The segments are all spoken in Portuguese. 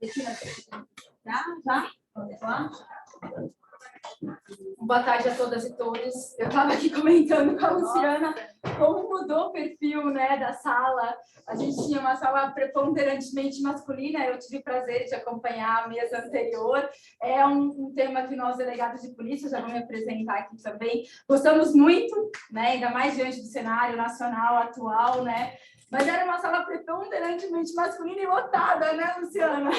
Já? Vamos lá? Boa tarde a todas e todos. Eu estava aqui comentando com a Luciana como mudou o perfil, né, da sala. A gente tinha uma sala preponderantemente masculina, eu tive o prazer de acompanhar a mesa anterior. É um tema que nós, delegados de polícia, já vou me apresentar aqui também, gostamos muito, né, ainda mais diante do cenário nacional atual, né? Mas era uma sala preponderantemente masculina e lotada, né, Luciana?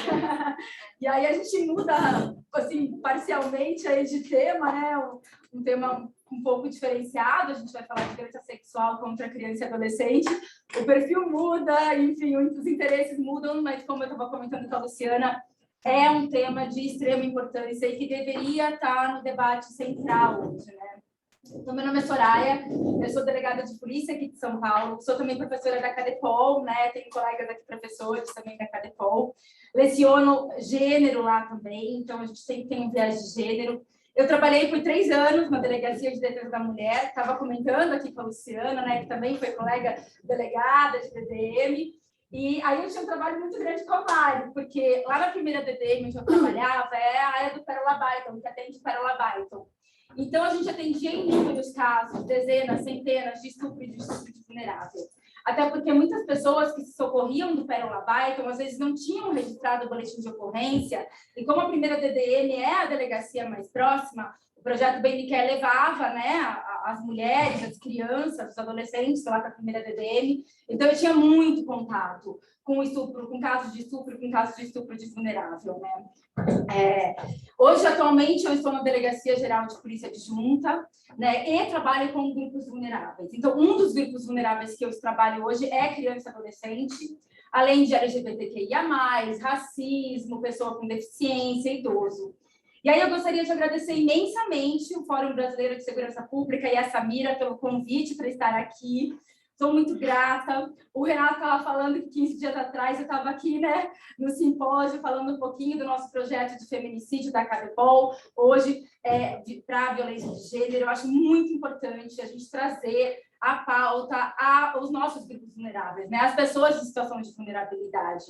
E aí a gente muda, assim, parcialmente aí de tema, né? Um tema um pouco diferenciado, a gente vai falar de violência sexual contra criança e adolescente. O perfil muda, enfim, os interesses mudam, mas como eu estava comentando com a Luciana, é um tema de extrema importância e que deveria estar no debate central hoje, né? Então, meu nome é Soraya, eu sou delegada de polícia aqui de São Paulo, sou também professora da CADEPOL, né? Tenho colegas aqui professores também da CADEPOL, leciono gênero lá também, então a gente sempre tem um viés de gênero. Eu trabalhei por 3 anos na Delegacia de Defesa da Mulher, estava comentando aqui com a Luciana, né? Que também foi colega delegada de DDM, e aí eu tinha um trabalho muito grande com a Mari, porque lá na primeira DDM onde eu trabalhava é a área do Pérola Byton, que atende Pérola Byton. Então, a gente atendia em inúmeros casos, dezenas, centenas de estupro e de estupro de vulnerável. Até porque muitas pessoas que se socorriam do Pérola Byton, às vezes não tinham registrado o boletim de ocorrência, e como a primeira DDM é a delegacia mais próxima, o projeto Bem Me Quer levava, né, as mulheres, as crianças, os adolescentes lá para a primeira DDM, então eu tinha muito contato com estupro, com casos de estupro de vulnerável, né? Hoje, atualmente, eu estou na Delegacia Geral de Polícia Adjunta, né, e trabalho com grupos vulneráveis. Então, um dos grupos vulneráveis que eu trabalho hoje é criança e adolescente, além de LGBTQIA+, racismo, pessoa com deficiência, idoso. E aí eu gostaria de agradecer imensamente o Fórum Brasileiro de Segurança Pública e a Samira pelo convite para estar aqui. Estou muito grata. O Renato estava falando que 15 dias atrás eu estava aqui, né, no simpósio, falando um pouquinho do nosso projeto de feminicídio da CADEPOL, hoje para a violência de gênero. Eu acho muito importante a gente trazer a pauta aos nossos grupos vulneráveis, né, as pessoas em situação de vulnerabilidade.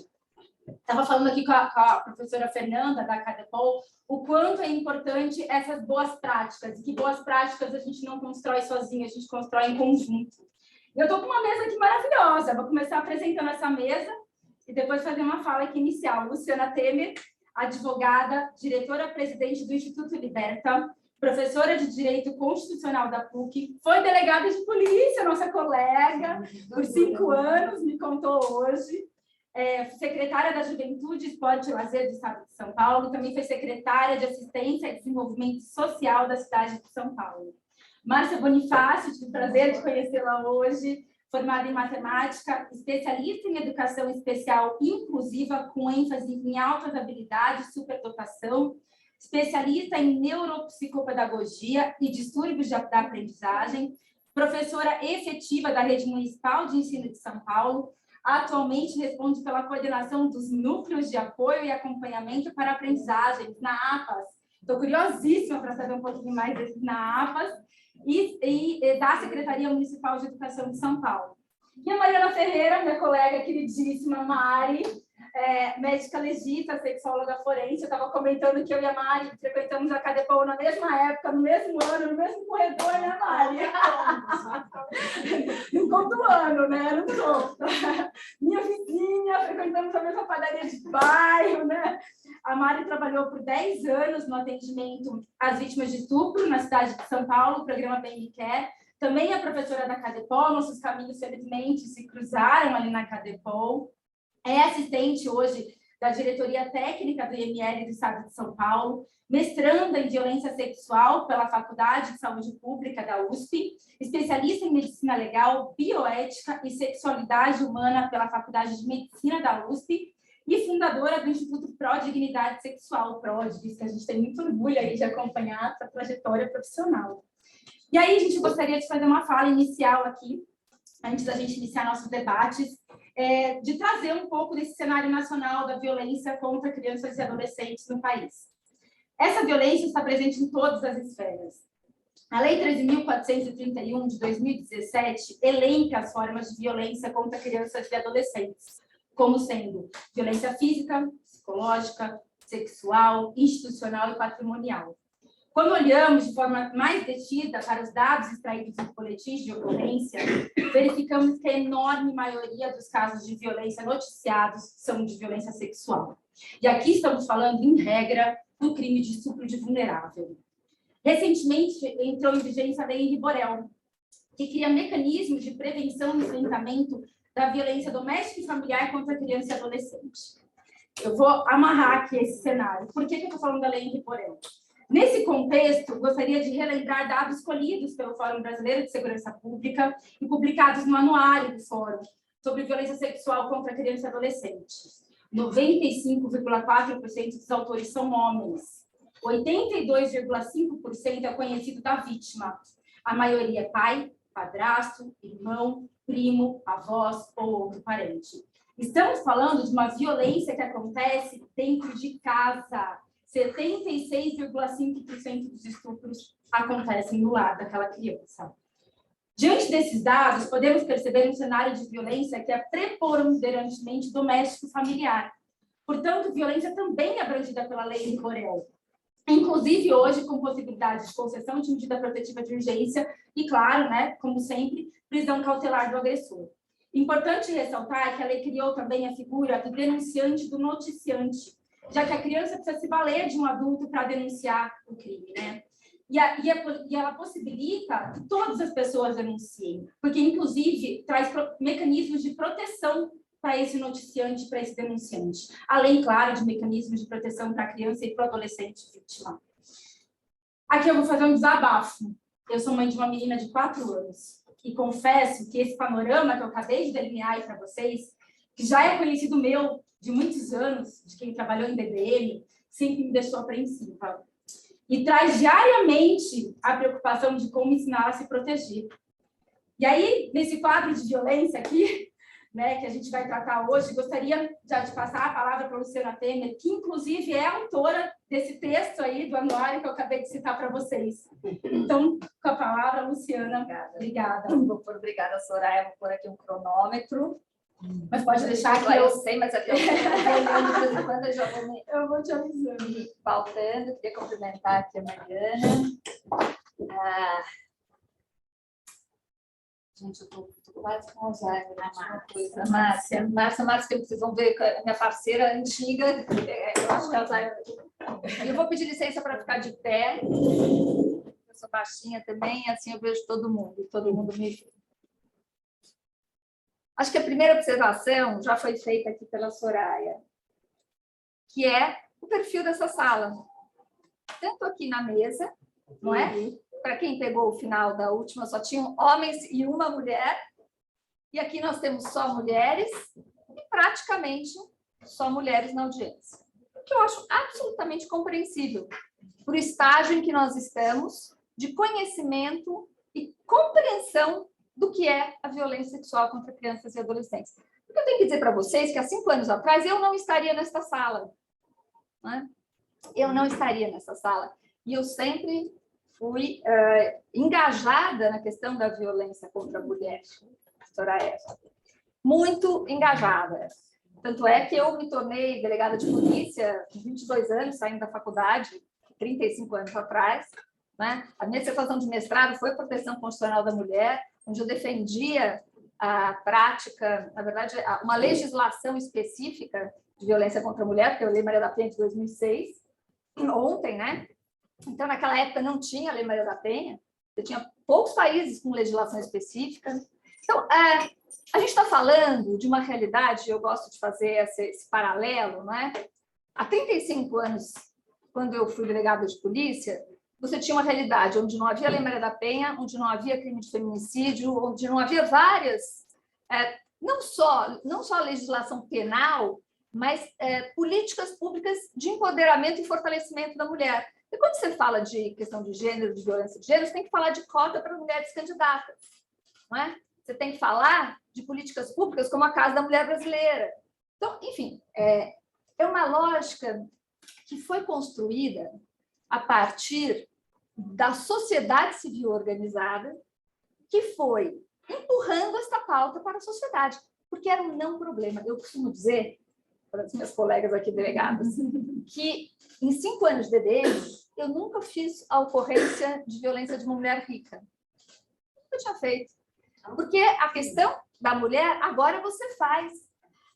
Estava falando aqui com a professora Fernanda, da CADEPOL, o quanto é importante essas boas práticas, e que boas práticas a gente não constrói sozinha, a gente constrói em conjunto. Eu estou com uma mesa aqui maravilhosa, vou começar apresentando essa mesa e depois fazer uma fala aqui inicial. Luciana Temer, advogada, diretora-presidente do Instituto Liberta, professora de Direito Constitucional da PUC, foi delegada de polícia, nossa colega, por 5 anos, me contou hoje. Secretária da Juventude, Esporte e Lazer do Estado de São Paulo, também foi secretária de Assistência e Desenvolvimento Social da cidade de São Paulo. Márcia Bonifácio, tive o prazer de conhecê-la hoje, formada em matemática, especialista em educação especial inclusiva, com ênfase em altas habilidades e superdotação, especialista em neuropsicopedagogia e distúrbios da aprendizagem, professora efetiva da Rede Municipal de Ensino de São Paulo, atualmente responde pela coordenação dos núcleos de apoio e acompanhamento para aprendizagens na APAS. Estou curiosíssima para saber um pouquinho mais desses na APAS, e da Secretaria Municipal de Educação de São Paulo. E a Mariana Ferreira, minha colega queridíssima Mari, médica legista, sexóloga forense. Eu estava comentando que eu e a Mari frequentamos a CADEPOL na mesma época, no mesmo ano, no mesmo corredor, né, Mari? Não conta o ano, né? Não conta. Minha vizinha, frequentamos a mesma padaria de bairro, né? A Mari trabalhou por 10 anos no atendimento às vítimas de estupro na cidade de São Paulo, o programa Bem Me Quer. Também é professora da CADEPOL, nossos caminhos, felizmente, se cruzaram ali na CADEPOL. É assistente hoje da diretoria técnica do IML do Estado de São Paulo, mestranda em violência sexual pela Faculdade de Saúde Pública da USP, especialista em medicina legal, bioética e sexualidade humana pela Faculdade de Medicina da USP, e fundadora do Instituto Pró Dignidade Sexual, PRODIGS, que a gente tem muito orgulho aí de acompanhar essa trajetória profissional. E aí, a gente gostaria de fazer uma fala inicial aqui, antes da gente iniciar nossos debates, de trazer um pouco desse cenário nacional da violência contra crianças e adolescentes no país. Essa violência está presente em todas as esferas. A Lei 13.431, de 2017, elenca as formas de violência contra crianças e adolescentes, como sendo violência física, psicológica, sexual, institucional e patrimonial. Quando olhamos de forma mais detida para os dados extraídos dos boletins de ocorrência, verificamos que a enorme maioria dos casos de violência noticiados são de violência sexual. E aqui estamos falando, em regra, do crime de estupro de vulnerável. Recentemente, entrou em vigência a Lei Henri Borel, que cria mecanismos de prevenção e enfrentamento da violência doméstica e familiar contra criança e adolescente. Eu vou amarrar aqui esse cenário. Por que eu estou falando da Lei Henri Borel? Nesse contexto, gostaria de relembrar dados escolhidos pelo Fórum Brasileiro de Segurança Pública e publicados no Anuário do Fórum sobre violência sexual contra criança e adolescente. 95,4% dos autores são homens. 82,5% é conhecido da vítima. A maioria é pai, padrasto, irmão, primo, avós ou outro parente. Estamos falando de uma violência que acontece dentro de casa. 76,5% dos estupros acontecem no lar daquela criança. Diante desses dados, podemos perceber um cenário de violência que é preponderantemente doméstico-familiar. Portanto, violência também é abrangida pela Lei Henri Borel. Inclusive, hoje, com possibilidade de concessão de medida protetiva de urgência e, claro, né, como sempre, prisão cautelar do agressor. Importante ressaltar que a lei criou também a figura do denunciante e do noticiante, já que a criança precisa se valer de um adulto para denunciar o crime, né? E ela possibilita que todas as pessoas denunciem, porque, inclusive, traz mecanismos de proteção para esse noticiante, para esse denunciante. Além, claro, de mecanismos de proteção para a criança e para o adolescente vítima. Aqui eu vou fazer um desabafo. Eu sou mãe de uma menina de 4 anos e confesso que esse panorama que eu acabei de delinear aí para vocês, que já é conhecido meu de muitos anos, de quem trabalhou em BDM, sempre me deixou apreensiva. E traz diariamente a preocupação de como ensinar a se proteger. E aí, nesse quadro de violência aqui, né, que a gente vai tratar hoje, gostaria já de passar a palavra para a Luciana Temer, que inclusive é autora desse texto aí do anuário que eu acabei de citar para vocês. Então, com a palavra, Luciana. Obrigada. Obrigada, Soraya. Vou pôr aqui um cronômetro. Mas pode deixar que eu sei, mas aqui eu vou olhando de vez em quando, eu vou te avisando. Faltando, queria cumprimentar aqui a Mariana. Gente, eu tô quase com Alzheimer, Márcia, que vocês vão ver, a minha parceira antiga, eu acho que é Alzheimer. E eu vou pedir licença para ficar de pé. Eu sou baixinha também, assim eu vejo todo mundo me vê. Acho que a primeira observação já foi feita aqui pela Soraya, que é o perfil dessa sala. Tanto aqui na mesa, não é? Para quem pegou o final da última, só tinham homens e uma mulher. E aqui nós temos só mulheres e praticamente só mulheres na audiência. O que eu acho absolutamente compreensível, por estágio em que nós estamos, de conhecimento e compreensão do que é a violência sexual contra crianças e adolescentes. Porque eu tenho que dizer para vocês que há 5 anos atrás eu não estaria nesta sala. Né? Eu não estaria nessa sala. E eu sempre fui engajada na questão da violência contra a mulher, Soraya. Muito engajada. Tanto é que eu me tornei delegada de polícia com 22 anos, saindo da faculdade, 35 anos atrás. Né? A minha dissertação de mestrado foi proteção constitucional da mulher, onde eu defendia a prática, na verdade, uma legislação específica de violência contra a mulher, que é a Lei Maria da Penha de 2006, ontem, né? Então, naquela época não tinha a Lei Maria da Penha, você tinha poucos países com legislação específica. Então, a gente está falando de uma realidade, eu gosto de fazer esse paralelo, né? Há 35 anos, quando eu fui delegada de polícia, você tinha uma realidade onde não havia Lei Maria da Penha, onde não havia crime de feminicídio, onde não havia várias, não só a legislação penal, mas políticas públicas de empoderamento e fortalecimento da mulher. E quando você fala de questão de gênero, de violência de gênero, você tem que falar de cota para mulheres candidatas, não é? Você tem que falar de políticas públicas como a Casa da Mulher Brasileira. Então, enfim, é uma lógica que foi construída a partir da sociedade civil organizada, que foi empurrando esta pauta para a sociedade. porque era um não problema. Eu costumo dizer para as minhas colegas aqui delegadas que em 5 anos de DDM eu nunca fiz a ocorrência de violência de uma mulher rica. Nunca tinha feito. Porque a questão da mulher, agora você faz.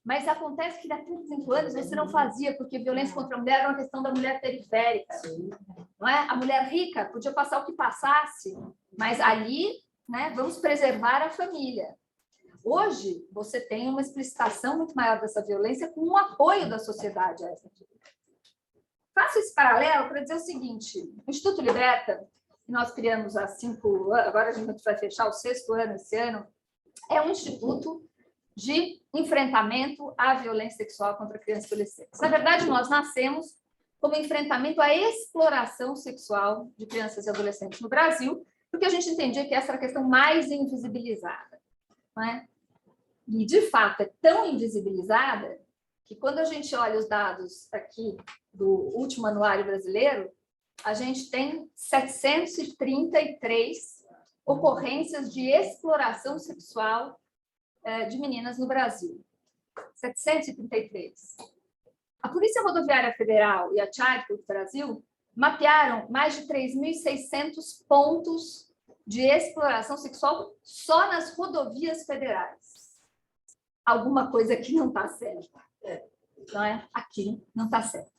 Mas acontece que daqui a 5 anos você não fazia, porque violência contra a mulher era uma questão da mulher periférica. Não é? A mulher rica podia passar o que passasse, mas ali, né, vamos preservar a família. Hoje, você tem uma explicitação muito maior dessa violência com o apoio da sociedade a essa violência. Faço esse paralelo para dizer o seguinte: o Instituto Liberta, que nós criamos há 5 anos, agora a gente vai fechar o 6º ano esse ano, é um instituto de enfrentamento à violência sexual contra crianças e adolescentes. Na verdade, nós nascemos como enfrentamento à exploração sexual de crianças e adolescentes no Brasil, porque a gente entendia que essa era a questão mais invisibilizada. Não é? E, de fato, é tão invisibilizada que, quando a gente olha os dados aqui do último anuário brasileiro, a gente tem 733 ocorrências de exploração sexual de meninas no Brasil. 733. A Polícia Rodoviária Federal e a Charco do Brasil mapearam mais de 3.600 pontos de exploração sexual só nas rodovias federais. Alguma coisa aqui não está certa. Não é? Aqui não está certo.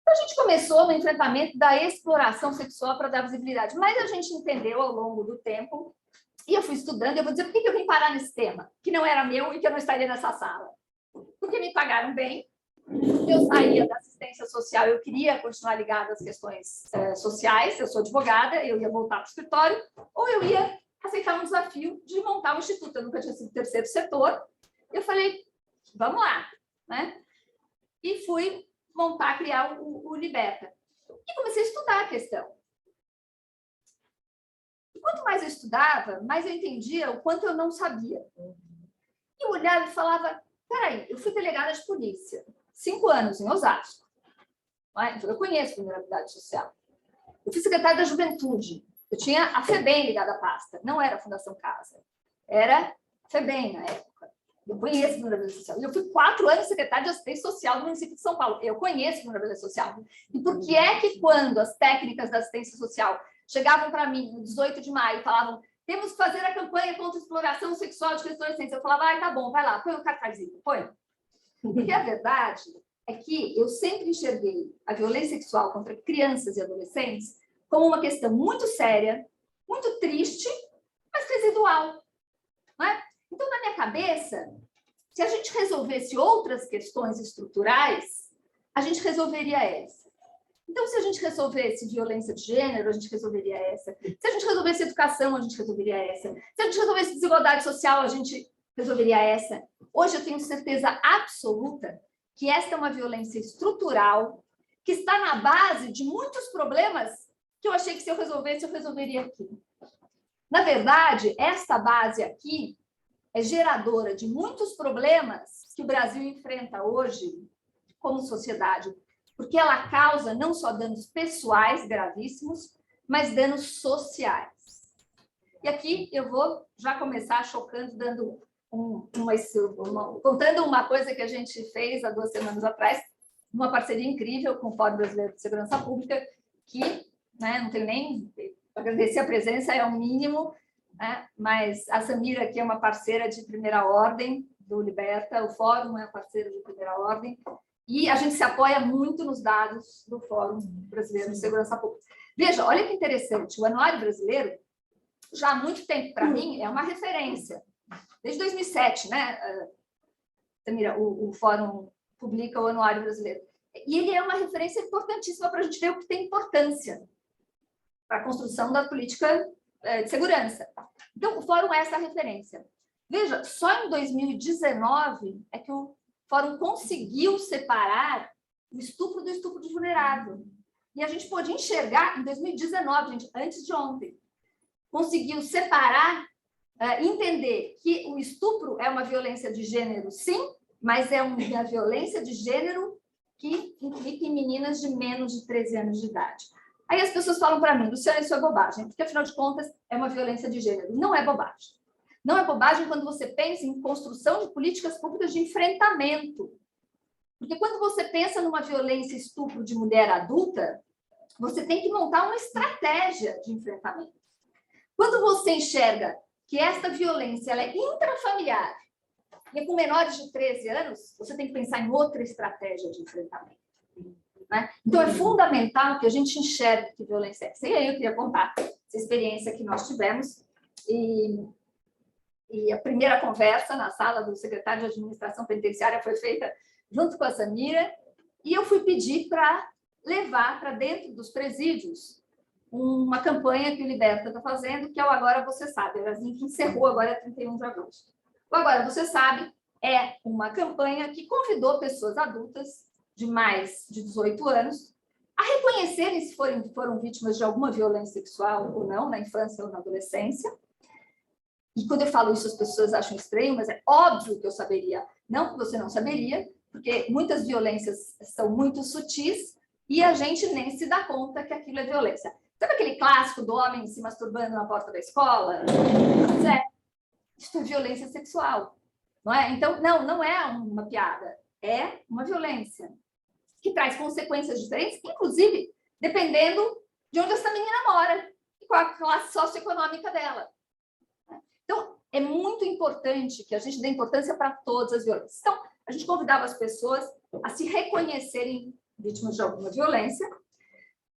Então, a gente começou no enfrentamento da exploração sexual para dar visibilidade, mas a gente entendeu ao longo do tempo, e eu fui estudando, eu vou dizer por que eu vim parar nesse tema, que não era meu e que eu não estaria nessa sala. Porque me pagaram bem, eu saía da assistência social, eu queria continuar ligada às questões sociais, eu sou advogada, eu ia voltar para o escritório, ou eu ia aceitar um desafio de montar um instituto. Eu nunca tinha sido terceiro setor, eu falei, vamos lá, né? E fui criar o Liberta. E comecei a estudar a questão. E quanto mais eu estudava, mais eu entendia o quanto eu não sabia. E eu olhava e falava, peraí, eu fui delegada de polícia, 5 anos em Osasco. Eu conheço vulnerabilidade social. Eu fui secretária da Juventude. Eu tinha a FEBEM ligada à pasta. Não era a Fundação Casa. Era a FEBEM na época. Eu conheço vulnerabilidade social. Eu fui 4 anos secretária de assistência social do município de São Paulo. Eu conheço vulnerabilidade social. E por que é que, quando as técnicas da assistência social chegavam para mim, no 18 de maio, e falavam, temos que fazer a campanha contra a exploração sexual de adolescentes, eu falava, tá bom, vai lá, põe o cartazinho, põe. Porque a verdade é que eu sempre enxerguei a violência sexual contra crianças e adolescentes como uma questão muito séria, muito triste, mas residual. Não é? Então, na minha cabeça, se a gente resolvesse outras questões estruturais, a gente resolveria essa. Então, se a gente resolvesse violência de gênero, a gente resolveria essa. Se a gente resolvesse educação, a gente resolveria essa. Se a gente resolvesse desigualdade social, a gente resolveria essa. Hoje eu tenho certeza absoluta que esta é uma violência estrutural que está na base de muitos problemas que eu achei que, se eu resolvesse, eu resolveria aqui. Na verdade, esta base aqui é geradora de muitos problemas que o Brasil enfrenta hoje como sociedade, porque ela causa não só danos pessoais gravíssimos, mas danos sociais. E aqui eu vou já começar chocando, dando contando uma coisa que a gente fez há 2 semanas atrás, uma parceria incrível com o Fórum Brasileiro de Segurança Pública, que, né, não tenho nem agradecer a presença, é o mínimo, né, mas a Samira aqui é uma parceira de primeira ordem do Liberta, o Fórum é parceiro de primeira ordem, e a gente se apoia muito nos dados do Fórum Brasileiro de Segurança Pública. Veja, olha que interessante, o Anuário Brasileiro, já há muito tempo, para mim, é uma referência. Desde 2007, né, Samira, o Fórum publica o Anuário Brasileiro. E ele é uma referência importantíssima para a gente ver o que tem importância para a construção da política de segurança. Então, o Fórum é essa referência. Veja, só em 2019 é que o Fórum conseguiu separar o estupro do estupro de vulnerável. E a gente pôde enxergar, em 2019, gente, antes de ontem, conseguiu separar, entender que o estupro é uma violência de gênero, sim, mas é uma violência de gênero que implica em meninas de menos de 13 anos de idade. Aí as pessoas falam para mim, Luciana, isso é bobagem, porque, afinal de contas, é uma violência de gênero. Não é bobagem. Não é bobagem quando você pensa em construção de políticas públicas de enfrentamento. Porque quando você pensa numa violência, estupro de mulher adulta, você tem que montar uma estratégia de enfrentamento. Quando você enxerga que esta violência ela é intrafamiliar e é com menores de 13 anos, você tem que pensar em outra estratégia de enfrentamento. Né? Então, é fundamental que a gente enxergue que violência é. E aí eu queria contar essa experiência que nós tivemos. E a primeira conversa na sala do secretário de administração penitenciária foi feita junto com a Samira, e eu fui pedir para levar para dentro dos presídios uma campanha que o Liberta está fazendo, que é o Agora Você Sabe, que encerrou agora 31 de agosto. O Agora Você Sabe é uma campanha que convidou pessoas adultas de mais de 18 anos a reconhecerem se foram vítimas de alguma violência sexual ou não, na infância ou na adolescência. E quando eu falo isso, as pessoas acham estranho, mas é óbvio que eu saberia. Não que você não saberia, porque muitas violências são muito sutis e a gente nem se dá conta que aquilo é violência. Sabe aquele clássico do homem se masturbando na porta da escola? Pois é, isso é violência sexual, não é? Então, não é uma piada, é uma violência que traz consequências diferentes, inclusive dependendo de onde essa menina mora e qual a classe socioeconômica dela. Então, é muito importante que a gente dê importância para todas as violências. Então, a gente convidava as pessoas a se reconhecerem vítimas de alguma violência.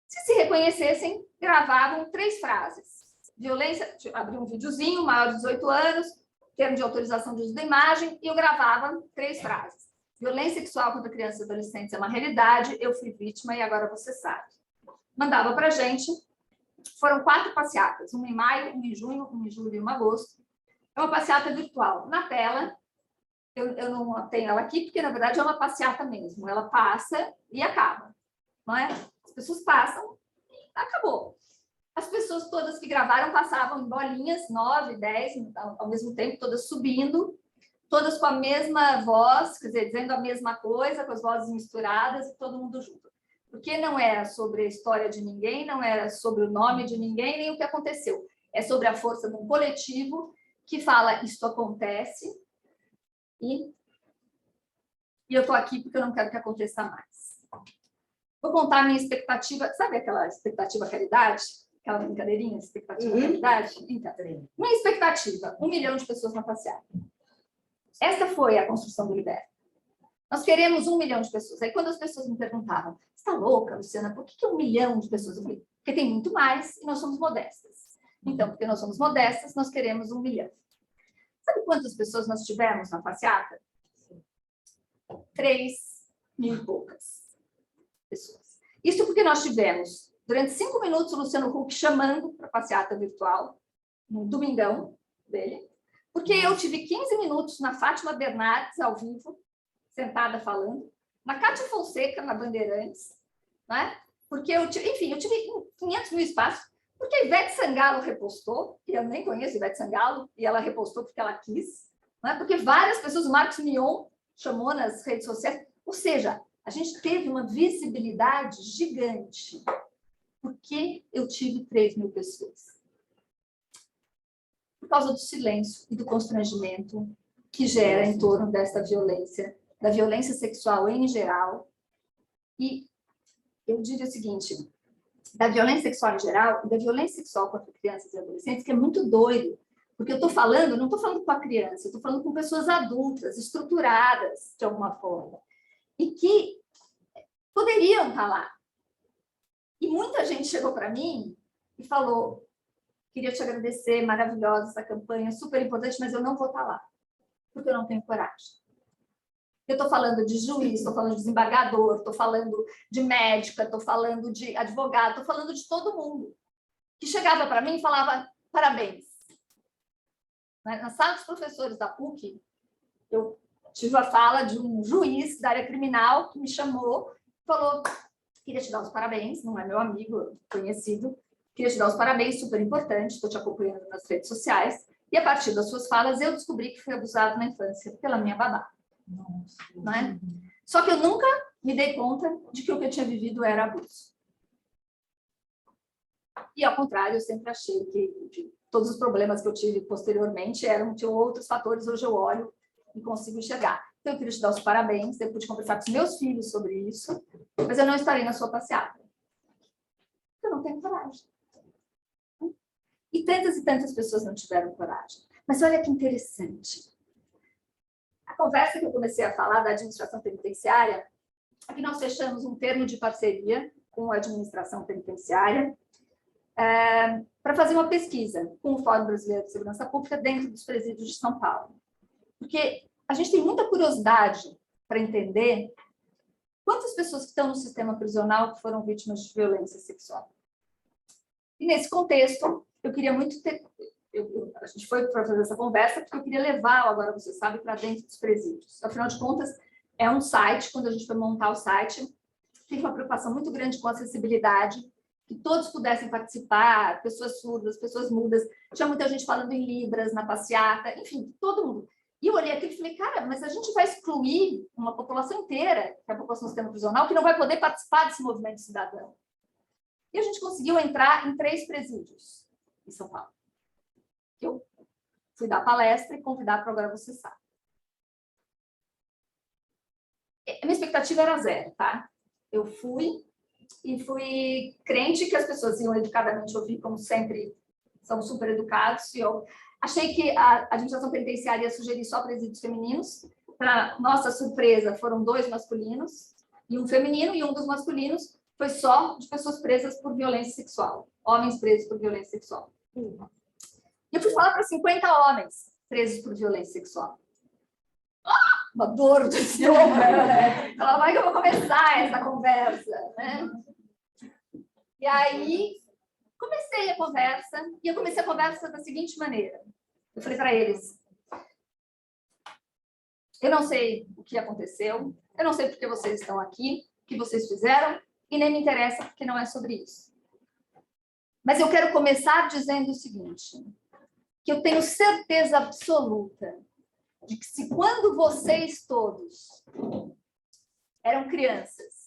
Se reconhecessem, gravavam 3 frases. Violência, abri um videozinho, maior de 18 anos, termo de autorização de uso da imagem, e eu gravava 3 frases. Violência sexual contra crianças e adolescentes é uma realidade, eu fui vítima e agora você sabe. Mandava para a gente. Foram 4 passeatas, uma em maio, uma em junho, uma em julho e uma em agosto. É uma passeata virtual. Na tela, eu não tenho ela aqui, porque, na verdade, é uma passeata mesmo. Ela passa e acaba, não é? As pessoas passam e acabou. As pessoas todas que gravaram passavam em bolinhas, 9, 10, ao mesmo tempo, todas subindo, todas com a mesma voz, quer dizer, dizendo a mesma coisa, com as vozes misturadas, e todo mundo junto. Porque não era sobre a história de ninguém, não era sobre o nome de ninguém, nem o que aconteceu. É sobre a força de um coletivo que fala, isto acontece, e eu estou aqui porque eu não quero que aconteça mais. Vou contar a minha expectativa, sabe aquela expectativa caridade? Aquela brincadeirinha, expectativa caridade? Então, minha expectativa, 1 milhão de pessoas na passeata. Essa foi a construção do Liberta. Nós queremos 1 milhão de pessoas. Aí, quando as pessoas me perguntavam, você está louca, Luciana, por que 1 milhão de pessoas? Eu falei, porque tem muito mais e nós somos modestas. Então, porque nós somos modestas, nós queremos 1 milhão. Sabe quantas pessoas nós tivemos na passeata? 3 mil e poucas pessoas. Isso porque nós tivemos, durante 5 minutos, o Luciano Huck chamando para a passeata virtual, no domingão dele, porque eu tive 15 minutos na Fátima Bernardes, ao vivo, sentada falando, na Cátia Fonseca, na Bandeirantes, né? Porque eu tive 500 mil espaços, porque a Ivete Sangalo repostou, e eu nem conheço a Ivete Sangalo, e ela repostou porque ela quis, né? Porque várias pessoas, o Marcos Mion chamou nas redes sociais, ou seja, a gente teve uma visibilidade gigante, porque eu tive 3 mil pessoas. Por causa do silêncio e do constrangimento que gera em torno dessa violência, da violência sexual em geral. E eu diria o seguinte, da violência sexual em geral e da violência sexual contra crianças e adolescentes, que é muito doido, porque eu estou falando, não estou falando com a criança, eu estou falando com pessoas adultas, estruturadas de alguma forma, e que poderiam estar lá. E muita gente chegou para mim e falou, queria te agradecer, maravilhosa essa campanha, super importante, mas eu não vou estar lá, porque eu não tenho coragem. Eu estou falando de juiz, estou falando de desembargador, estou falando de médica, estou falando de advogado, estou falando de todo mundo. Que chegava para mim e falava, parabéns. Na sala dos professores da PUC, eu tive a fala de um juiz da área criminal que me chamou e falou, queria te dar os parabéns, não é meu amigo, conhecido, queria te dar os parabéns, super importante, estou te acompanhando nas redes sociais, e a partir das suas falas eu descobri que fui abusado na infância pela minha babá. Não é? Só que eu nunca me dei conta de que o que eu tinha vivido era abuso. E, ao contrário, eu sempre achei que todos os problemas que eu tive posteriormente tinham outros fatores, hoje eu olho e consigo enxergar. Então, eu queria te dar os parabéns, eu pude conversar com os meus filhos sobre isso, mas eu não estarei na sua passeata. Eu não tenho coragem. E tantas pessoas não tiveram coragem. Mas olha que interessante. A conversa que eu comecei a falar da administração penitenciária, é que nós fechamos um termo de parceria com a administração penitenciária para fazer uma pesquisa com o Fórum Brasileiro de Segurança Pública dentro dos presídios de São Paulo. Porque a gente tem muita curiosidade para entender quantas pessoas que estão no sistema prisional que foram vítimas de violência sexual. E nesse contexto, eu queria muito ter... a gente foi para fazer essa conversa porque eu queria levar, agora você sabe, para dentro dos presídios. Afinal de contas, é um site, quando a gente foi montar o site, tem uma preocupação muito grande com a acessibilidade, que todos pudessem participar, pessoas surdas, pessoas mudas. Tinha muita gente falando em Libras, na passeata, enfim, todo mundo. E eu olhei aquilo e falei, cara, mas a gente vai excluir uma população inteira, que é a população do sistema prisional, que não vai poder participar desse movimento cidadão. E a gente conseguiu entrar em 3 presídios em São Paulo. Eu fui dar palestra e convidar para Agora Você Sabe. A minha expectativa era 0, tá? Eu fui crente que as pessoas iam educadamente ouvir, como sempre, são super educados, e eu achei que a administração penitenciária ia sugerir só presídios femininos. Para nossa surpresa, foram 2 masculinos e um feminino, e um dos masculinos foi só de pessoas presas por violência sexual, homens presos por violência sexual. E eu fui falar para 50 homens presos por violência sexual. Uma dor do estômago. Ela vai que eu vou começar essa conversa, né? E aí, comecei a conversa, e eu comecei a conversa da seguinte maneira. Eu falei para eles, eu não sei o que aconteceu, eu não sei porque vocês estão aqui, o que vocês fizeram, e nem me interessa porque não é sobre isso. Mas eu quero começar dizendo o seguinte, que eu tenho certeza absoluta de que se quando vocês todos eram crianças,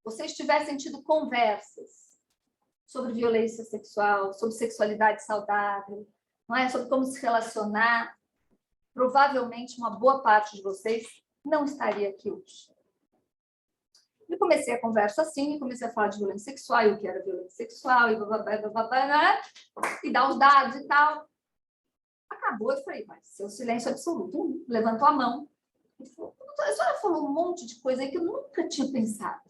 vocês tivessem tido conversas sobre violência sexual, sobre sexualidade saudável, não é? Sobre como se relacionar, provavelmente uma boa parte de vocês não estaria aqui hoje. Eu comecei a conversa assim, comecei a falar de violência sexual, e o que era violência sexual, e dar os dados e tal. Acabou, eu falei, mas seu silêncio absoluto. Levantou a mão. A senhora falou um monte de coisa aí que eu nunca tinha pensado.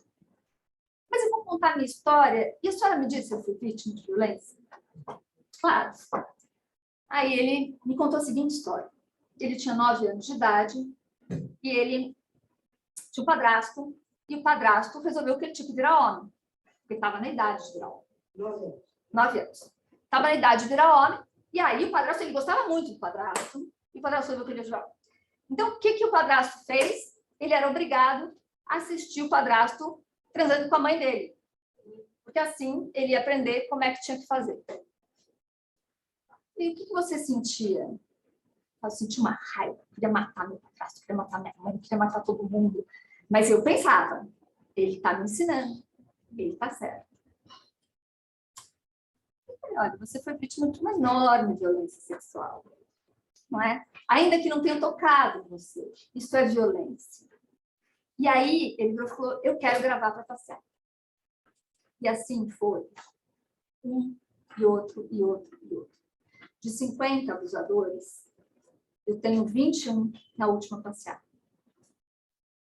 Mas eu vou contar a minha história, e a senhora me disse se eu fui vítima de violência? Claro. Aí ele me contou a seguinte história. Ele tinha 9 anos de idade, e ele tinha um padrasto, e o padrasto resolveu que ele tinha que virar homem, porque estava na idade de virar homem. 9 anos. Estava na idade de virar homem, e aí o padrasto, ele gostava muito do padrasto, e o padrasto resolveu que ele ia virar homem. Então, o que o padrasto fez? Ele era obrigado a assistir o padrasto transando com a mãe dele, porque assim ele ia aprender como é que tinha que fazer. E o que você sentia? Eu senti uma raiva, queria matar meu padrasto, queria matar minha mãe, queria matar todo mundo. Mas eu pensava, ele está me ensinando, ele está certo. Eu falei, olha, você foi vítima de uma enorme violência sexual, não é? Ainda que não tenha tocado em você, isso é violência. E aí ele falou, eu quero gravar para passear. E assim foi. Um e outro, e outro, e outro. De 50 abusadores, eu tenho 21 na última passeata,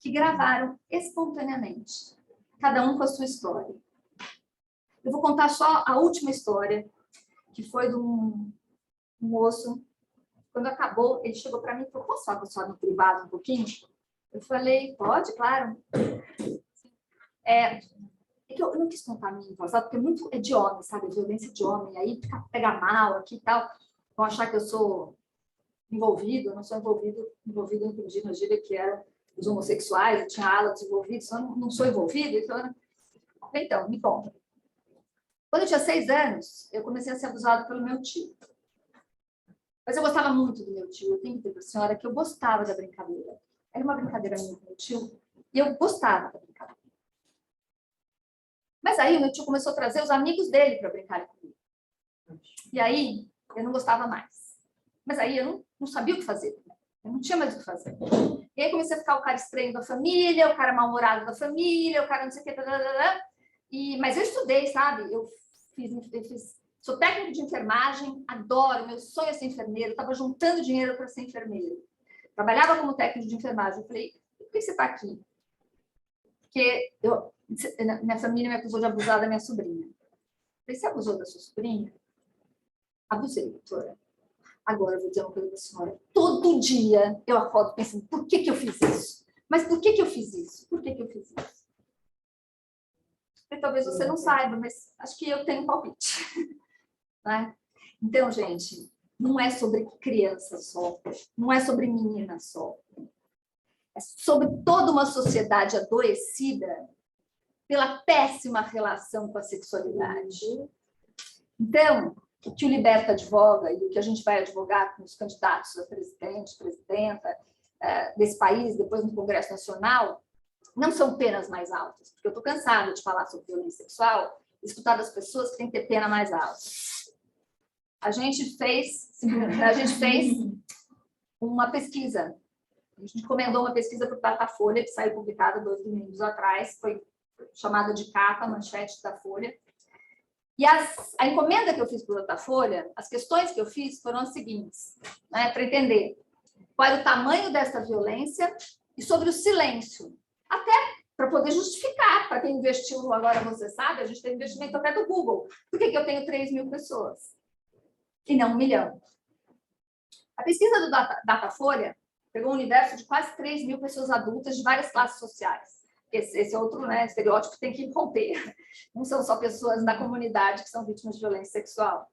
que gravaram espontaneamente, cada um com a sua história. Eu vou contar só a última história, que foi de um moço. Quando acabou, ele chegou para mim e falou, posso falar com a senhora no privado um pouquinho? Eu falei, pode, claro. É que eu não quis contar a minha voz, porque muito é de homem, sabe? Violência de homem, aí pega mal aqui e tal, vão achar que eu sou envolvido, eu não sou envolvido inclusive na gíria que eram os homossexuais, eu tinha ala desenvolvidos, eu não sou envolvido, então, me conta. Quando eu tinha 6 anos, eu comecei a ser abusada pelo meu tio. Mas eu gostava muito do meu tio, eu tenho que dizer para a senhora que eu gostava da brincadeira. Era uma brincadeira minha com o meu tio, e eu gostava da brincadeira. Mas aí o meu tio começou a trazer os amigos dele para brincar comigo. E aí Eu não gostava mais. Mas aí eu não sabia o que fazer. Eu não tinha mais o que fazer. E aí comecei a ficar o cara estranho da família, o cara mal-humorado da família, o cara não sei o que, mas eu estudei, sabe? Eu sou técnico de enfermagem, adoro, meu sonho é ser enfermeiro, estava juntando dinheiro para ser enfermeiro. Trabalhava como técnico de enfermagem. Eu falei, por que você está aqui? Porque minha família me acusou de abusar da minha sobrinha. Eu falei, você abusou da sua sobrinha? Abusei, doutora. Agora eu vou dizer uma coisa para a senhora. Todo dia eu acordo pensando, por que eu fiz isso? Mas por que eu fiz isso? Por que eu fiz isso? E talvez você não saiba, mas acho que eu tenho um palpite. Né? Então, gente, não é sobre criança só, não é sobre menina só. É sobre toda uma sociedade adoecida pela péssima relação com a sexualidade. Então, o que o Liberta advoga e o que a gente vai advogar com os candidatos a presidente, presidenta desse país, depois no Congresso Nacional, não são penas mais altas, porque eu estou cansada de falar sobre violência sexual e escutar das pessoas que têm que ter pena mais alta. A gente fez uma pesquisa, a gente encomendou uma pesquisa para o Datafolha, que saiu publicada 2 domingos atrás, foi chamada de capa, manchete da Folha. E a encomenda que eu fiz para o Datafolha, as questões que eu fiz foram as seguintes, né, para entender qual era o tamanho dessa violência e sobre o silêncio, até para poder justificar, para quem investiu no Agora Você Sabe, a gente tem investimento até do Google. Por que eu tenho 3.000 pessoas e não 1 milhão? A pesquisa do Datafolha pegou um universo de quase 3.000 pessoas adultas de várias classes sociais. Esse é outro, né, estereótipo que tem que romper. Não são só pessoas da comunidade que são vítimas de violência sexual.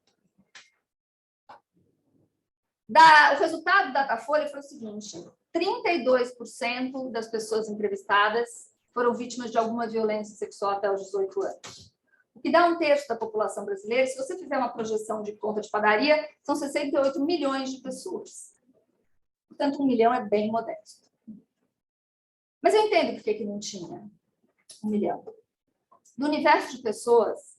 O resultado do Datafolha foi o seguinte: 32% das pessoas entrevistadas foram vítimas de alguma violência sexual até os 18 anos. O que dá 1/3 da população brasileira. Se você fizer uma projeção de conta de padaria, são 68 milhões de pessoas. Portanto, 1 milhão é bem modesto. Mas eu entendo por que não tinha 1 milhão. Do universo de pessoas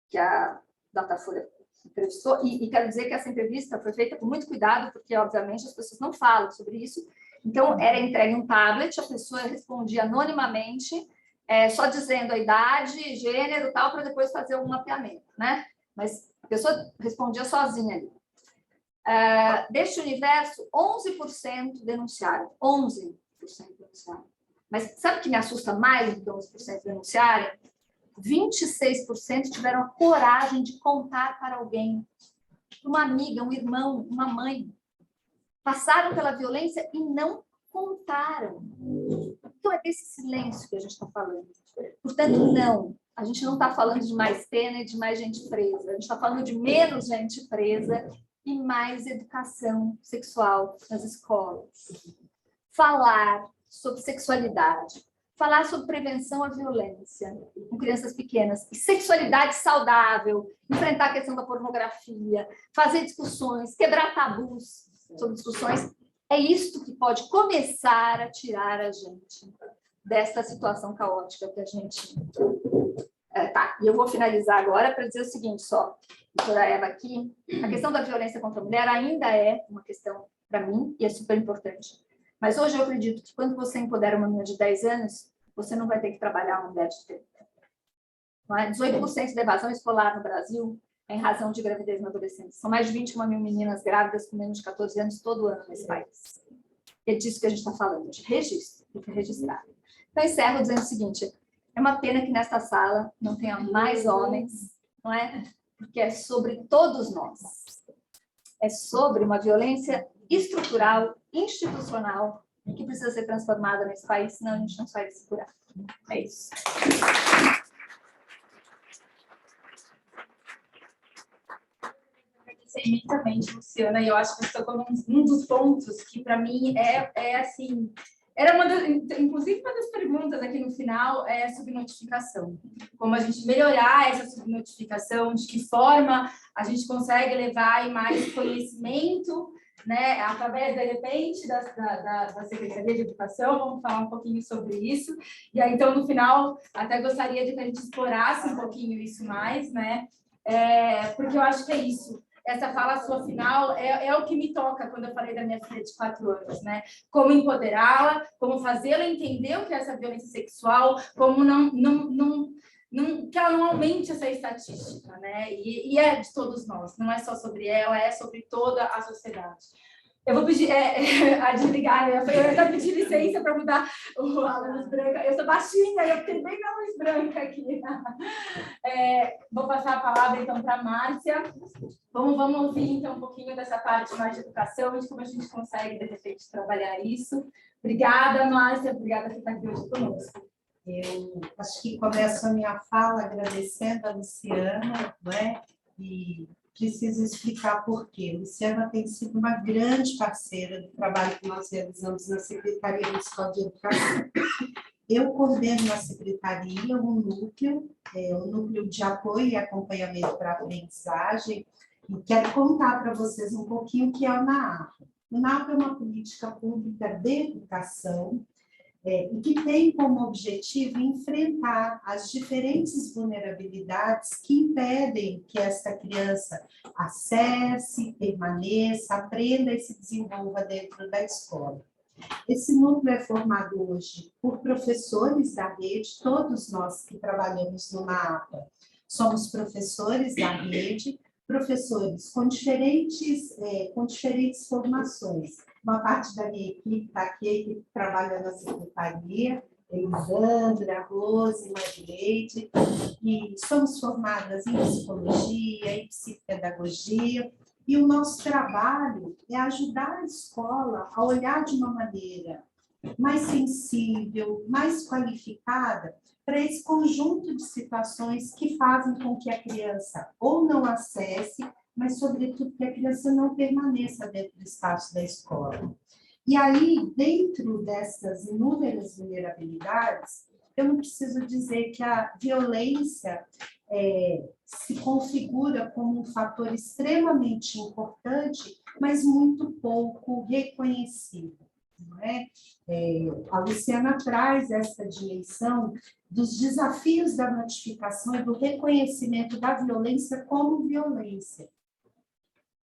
que a Datafolha entrevistou, e quero dizer que essa entrevista foi feita com muito cuidado, porque, obviamente, as pessoas não falam sobre isso. Então, era entregue um tablet, a pessoa respondia anonimamente, só dizendo a idade, gênero, tal, para depois fazer um mapeamento, né? Mas a pessoa respondia sozinha ali. Deste universo, 11% denunciaram. 11% denunciaram. Mas sabe o que me assusta mais do que 11% denunciarem? 26% tiveram a coragem de contar para alguém, uma amiga, um irmão, uma mãe. Passaram pela violência e não contaram. Então, é desse silêncio que a gente está falando. Portanto, não. A gente não está falando de mais pena e de mais gente presa. A gente está falando de menos gente presa e mais educação sexual nas escolas. Falar sobre sexualidade, falar sobre prevenção à violência com crianças pequenas, e sexualidade saudável, enfrentar a questão da pornografia, fazer discussões, quebrar tabus sobre discussões, é isto que pode começar a tirar a gente desta situação caótica que a gente tá. E eu vou finalizar agora para dizer o seguinte só, doutora Eva, aqui, a questão da violência contra a mulher ainda é uma questão para mim e é super importante. Mas hoje eu acredito que quando você empodera uma menina de 10 anos, você não vai ter que trabalhar uma mulher de 30. Não é? 18% da evasão escolar no Brasil é em razão de gravidez na adolescência. São mais de 21 mil meninas grávidas com menos de 14 anos todo ano nesse país. É disso que a gente está falando, de registro, tem que registrar. Então, encerro dizendo o seguinte: é uma pena que nesta sala não tenha mais homens, não é? Porque é sobre todos nós. É sobre uma violência estrutural, institucional, que precisa ser transformada nesse país, senão a gente não sai desse buraco. É isso. Agradecer imensamente, Luciana, e eu acho que você tocou num dos pontos que, para mim, é assim... Era inclusive, uma das perguntas aqui no final é a subnotificação. Como a gente melhorar essa subnotificação, de que forma a gente consegue levar mais conhecimento, né, através, de repente, da Secretaria de Educação. Vamos falar um pouquinho sobre isso. E aí, então, no final, até gostaria de que a gente explorasse um pouquinho isso mais, né? Porque eu acho que é isso. essa fala sua final é o que me toca quando eu falei da minha filha de 4 anos, né? Como empoderá-la, como fazê-la entender o que é essa violência sexual, como que ela não aumente essa estatística, né? E é de todos nós, não é só sobre ela, é sobre toda a sociedade. Eu vou pedir a desligar, né? Eu já pedi licença para mudar a luz branca. Eu sou baixinha, eu fiquei bem na luz branca aqui. Vou passar a palavra, então, para a Márcia. Vamos ouvir, então, um pouquinho dessa parte mais de educação, de como a gente consegue, de repente, trabalhar isso. Obrigada, Márcia. Obrigada por estar aqui hoje conosco. Eu acho que começo a minha fala agradecendo a Luciana, né? E preciso explicar por quê. A Luciana tem sido uma grande parceira do trabalho que nós realizamos na Secretaria Municipal de Educação. Eu coordeno na Secretaria um núcleo de apoio e acompanhamento para a aprendizagem, e quero contar para vocês um pouquinho o que é o NAAPA. O NAAPA é uma política pública de educação, e que tem como objetivo enfrentar as diferentes vulnerabilidades que impedem que esta criança acesse, permaneça, aprenda e se desenvolva dentro da escola. Esse núcleo é formado hoje por professores da rede, todos nós que trabalhamos no NAAPA somos professores da rede, professores com diferentes formações. Uma parte da minha equipe está aqui, a equipe que trabalha na secretaria, Elisandra, Rose, Marileide, e somos formadas em psicologia, em psicopedagogia, e o nosso trabalho é ajudar a escola a olhar de uma maneira mais sensível, mais qualificada, para esse conjunto de situações que fazem com que a criança ou não acesse, mas, sobretudo, que a criança não permaneça dentro do espaço da escola. E aí, dentro dessas inúmeras vulnerabilidades, eu não preciso dizer que a violência se configura como um fator extremamente importante, mas muito pouco reconhecido. Não é? A Luciana traz essa dimensão dos desafios da notificação e do reconhecimento da violência como violência.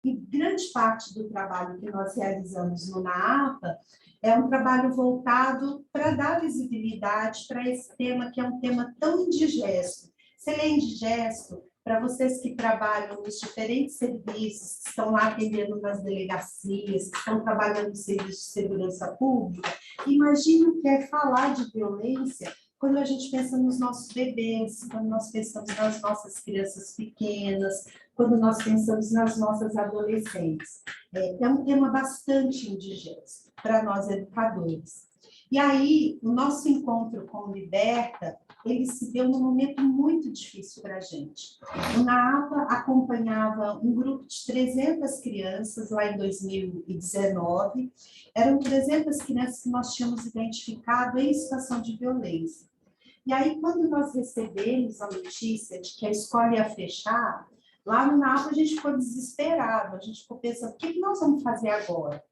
E grande parte do trabalho que nós realizamos no NAAPA é um trabalho voltado para dar visibilidade para esse tema, que é um tema tão indigesto. Se ele é indigesto, para vocês que trabalham nos diferentes serviços, que estão lá atendendo nas delegacias, que estão trabalhando no serviço de segurança pública, imagine o que é falar de violência quando a gente pensa nos nossos bebês, quando nós pensamos nas nossas crianças pequenas, quando nós pensamos nas nossas adolescentes. É um tema bastante indigesto para nós educadores. E aí, o nosso encontro com o Liberta, ele se deu num momento muito difícil para a gente. O NAAPA acompanhava um grupo de 300 crianças lá em 2019. Eram 300 crianças que nós tínhamos identificado em situação de violência. E aí, quando nós recebemos a notícia de que a escola ia fechar, lá no NAAPA a gente ficou desesperado, a gente ficou pensando, o que nós vamos fazer agora?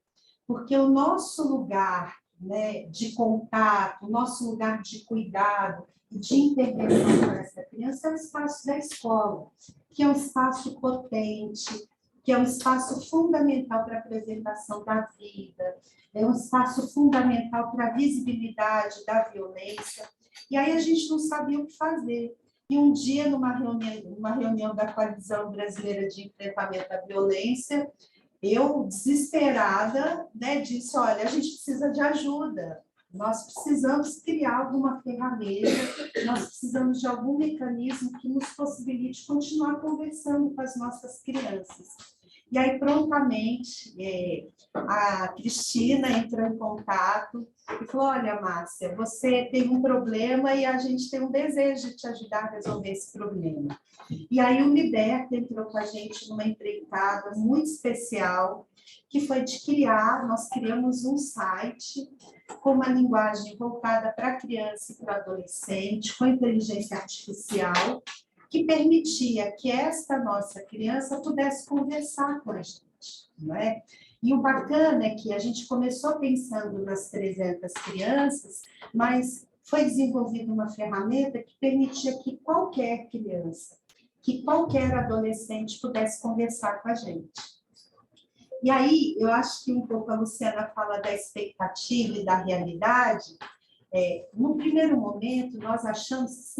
Porque o nosso lugar, né, de contato, o nosso lugar de cuidado e de intervenção para essa criança é o espaço da escola, que é um espaço potente, que é um espaço fundamental para a preservação da vida, é um espaço fundamental para a visibilidade da violência. E aí a gente não sabia o que fazer. E um dia, numa reunião da Coalizão Brasileira de Enfrentamento à Violência, eu, desesperada, né, disse, olha, a gente precisa de ajuda, nós precisamos criar alguma ferramenta, nós precisamos de algum mecanismo que nos possibilite continuar conversando com as nossas crianças. E aí, prontamente, a Cristina entrou em contato e falou, olha, Márcia, você tem um problema e a gente tem um desejo de te ajudar a resolver esse problema. E aí o Liberta entrou com a gente numa empreitada muito especial, que foi de nós criamos um site com uma linguagem voltada para a criança e para o adolescente, com inteligência artificial, que permitia que esta nossa criança pudesse conversar com a gente, não é? E o bacana é que a gente começou pensando nas 300 crianças, mas foi desenvolvida uma ferramenta que permitia que qualquer criança que qualquer adolescente pudesse conversar com a gente. E aí, eu acho que um pouco a Luciana fala da expectativa e da realidade. No primeiro momento, nós achamos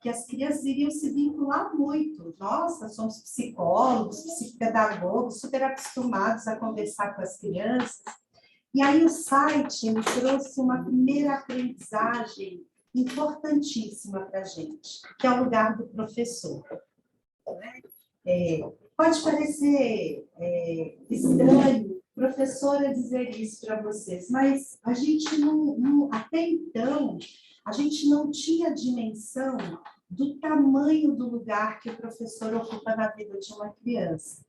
que as crianças iriam se vincular muito. Nossa, somos psicólogos, psicopedagogos, super acostumados a conversar com as crianças. E aí o site me trouxe uma primeira aprendizagem importantíssima para a gente, que é o lugar do professor. Pode parecer estranho, professora, dizer isso para vocês, mas a gente até então, a gente não tinha dimensão do tamanho do lugar que o professor ocupa na vida de uma criança.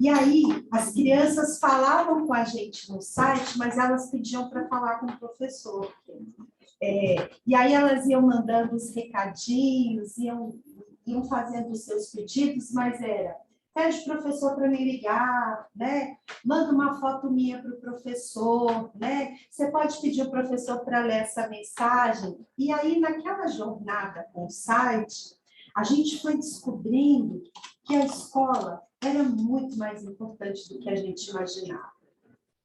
E aí, as crianças falavam com a gente no site, mas elas pediam para falar com o professor. E aí elas iam mandando os recadinhos, iam fazendo os seus pedidos, mas pede o professor para me ligar, né? Manda uma foto minha para o professor, né? Você pode pedir o professor para ler essa mensagem. E aí, naquela jornada com o site, a gente foi descobrindo que a escola era muito mais importante do que a gente imaginava.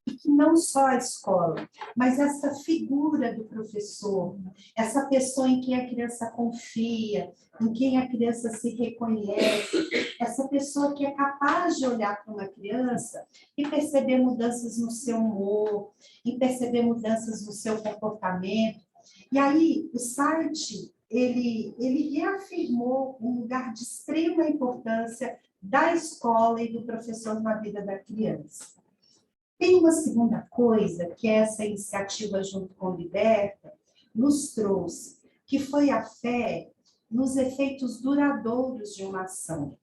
E que não só a escola, mas essa figura do professor, essa pessoa em quem a criança confia, em quem a criança se reconhece, essa pessoa que é capaz de olhar para uma criança e perceber mudanças no seu humor, e perceber mudanças no seu comportamento. E aí, o site, ele reafirmou um lugar de extrema importância da escola e do professor na vida da criança. Tem uma segunda coisa que essa iniciativa junto com o Liberta nos trouxe, que foi a fé nos efeitos duradouros de uma ação.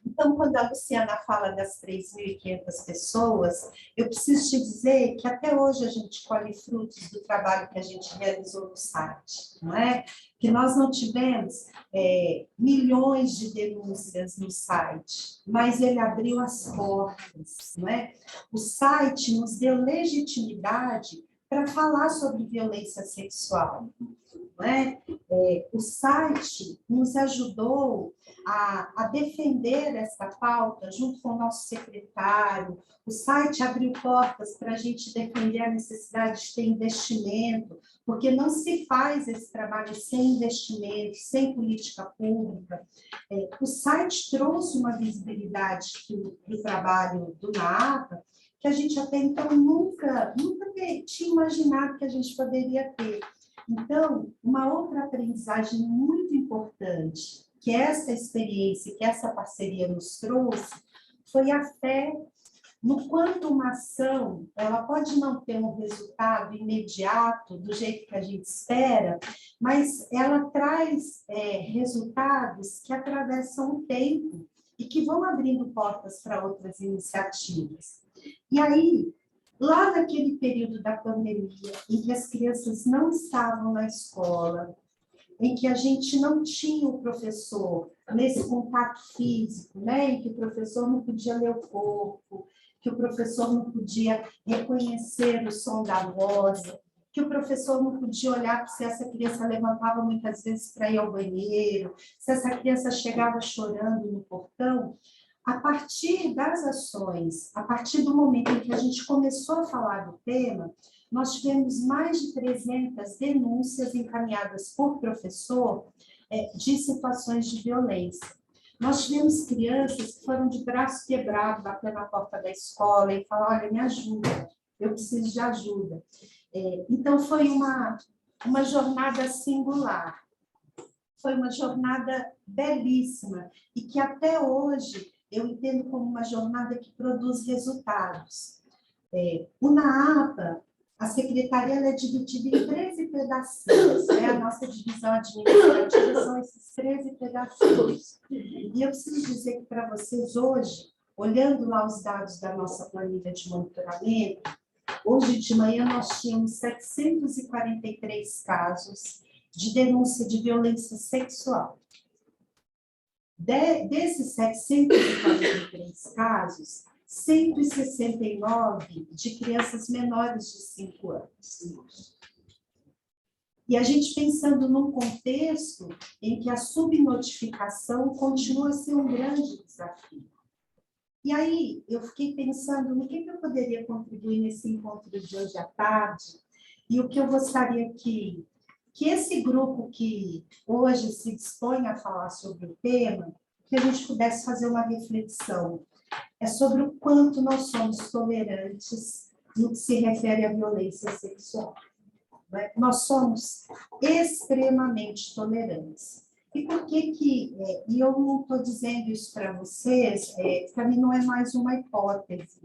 Então, quando a Luciana fala das 3.500 pessoas, eu preciso te dizer que até hoje a gente colhe frutos do trabalho que a gente realizou no site, não é? Que nós não tivemos milhões de denúncias no site, mas ele abriu as portas, não é? O site nos deu legitimidade para falar sobre violência sexual. Não é? O site nos ajudou a defender essa pauta junto com o nosso secretário. O site abriu portas para a gente defender a necessidade de ter investimento, porque não se faz esse trabalho sem investimento, sem política pública. O site trouxe uma visibilidade do trabalho do NAAPA, que a gente até então nunca tinha imaginado que a gente poderia ter. Então, uma outra aprendizagem muito importante que essa experiência, que essa parceria nos trouxe, foi a fé no quanto uma ação, ela pode não ter um resultado imediato, do jeito que a gente espera, mas ela traz resultados que atravessam o tempo e que vão abrindo portas para outras iniciativas. E aí, lá naquele período da pandemia, em que as crianças não estavam na escola, em que a gente não tinha o professor nesse contato físico, né? Em que o professor não podia ler o corpo, que o professor não podia reconhecer o som da voz, que o professor não podia olhar se essa criança levantava muitas vezes para ir ao banheiro, se essa criança chegava chorando no portão. A partir das ações, a partir do momento em que a gente começou a falar do tema, nós tivemos mais de 300 denúncias encaminhadas por professor de situações de violência. Nós tivemos crianças que foram de braço quebrado, bater na porta da escola e falar, olha, me ajuda, eu preciso de ajuda. Então, foi uma jornada singular, foi uma jornada belíssima e que até hoje eu entendo como uma jornada que produz resultados. O NAAPA, a secretaria é dividida em 13 pedacinhos, né? A nossa divisão administrativa são esses 13 pedacinhos. E eu preciso dizer que para vocês hoje, olhando lá os dados da nossa planilha de monitoramento, hoje de manhã nós tínhamos 743 casos de denúncia de violência sexual. Desses 743 casos, 169 de crianças menores de 5 anos. E a gente pensando num contexto em que a subnotificação continua a ser um grande desafio. E aí, eu fiquei pensando no que eu poderia contribuir nesse encontro de hoje à tarde, e o que eu gostaria que esse grupo que hoje se dispõe a falar sobre o tema, que a gente pudesse fazer uma reflexão. É sobre o quanto nós somos tolerantes no que se refere à violência sexual. Nós somos extremamente tolerantes. E por que e eu não estou dizendo isso para vocês, para mim não é mais uma hipótese,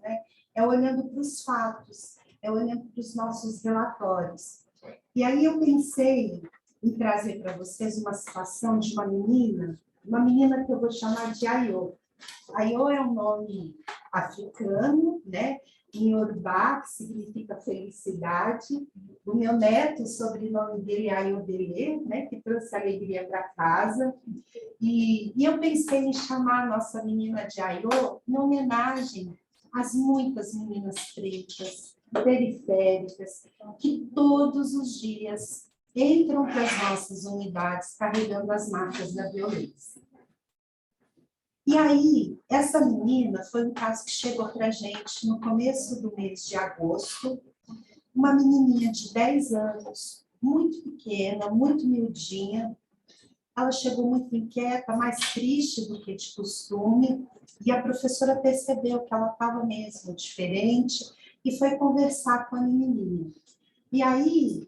né? É olhando para os fatos, é olhando para os nossos relatórios. E aí eu pensei em trazer para vocês uma situação de uma menina que eu vou chamar de Ayô. Ayô é um nome africano, né? Em Yorubá, que significa felicidade. O meu neto, o sobrenome dele é Ayodele, né? Que trouxe alegria para casa. E eu pensei em chamar a nossa menina de Ayô em homenagem às muitas meninas pretas, periféricas, que todos os dias entram para as nossas unidades carregando as marcas da violência. E aí, essa menina foi um caso que chegou para a gente no começo do mês de agosto, uma menininha de 10 anos, muito pequena, muito miudinha. Ela chegou muito inquieta, mais triste do que de costume, e a professora percebeu que ela estava mesmo diferente e foi conversar com a menininha. E aí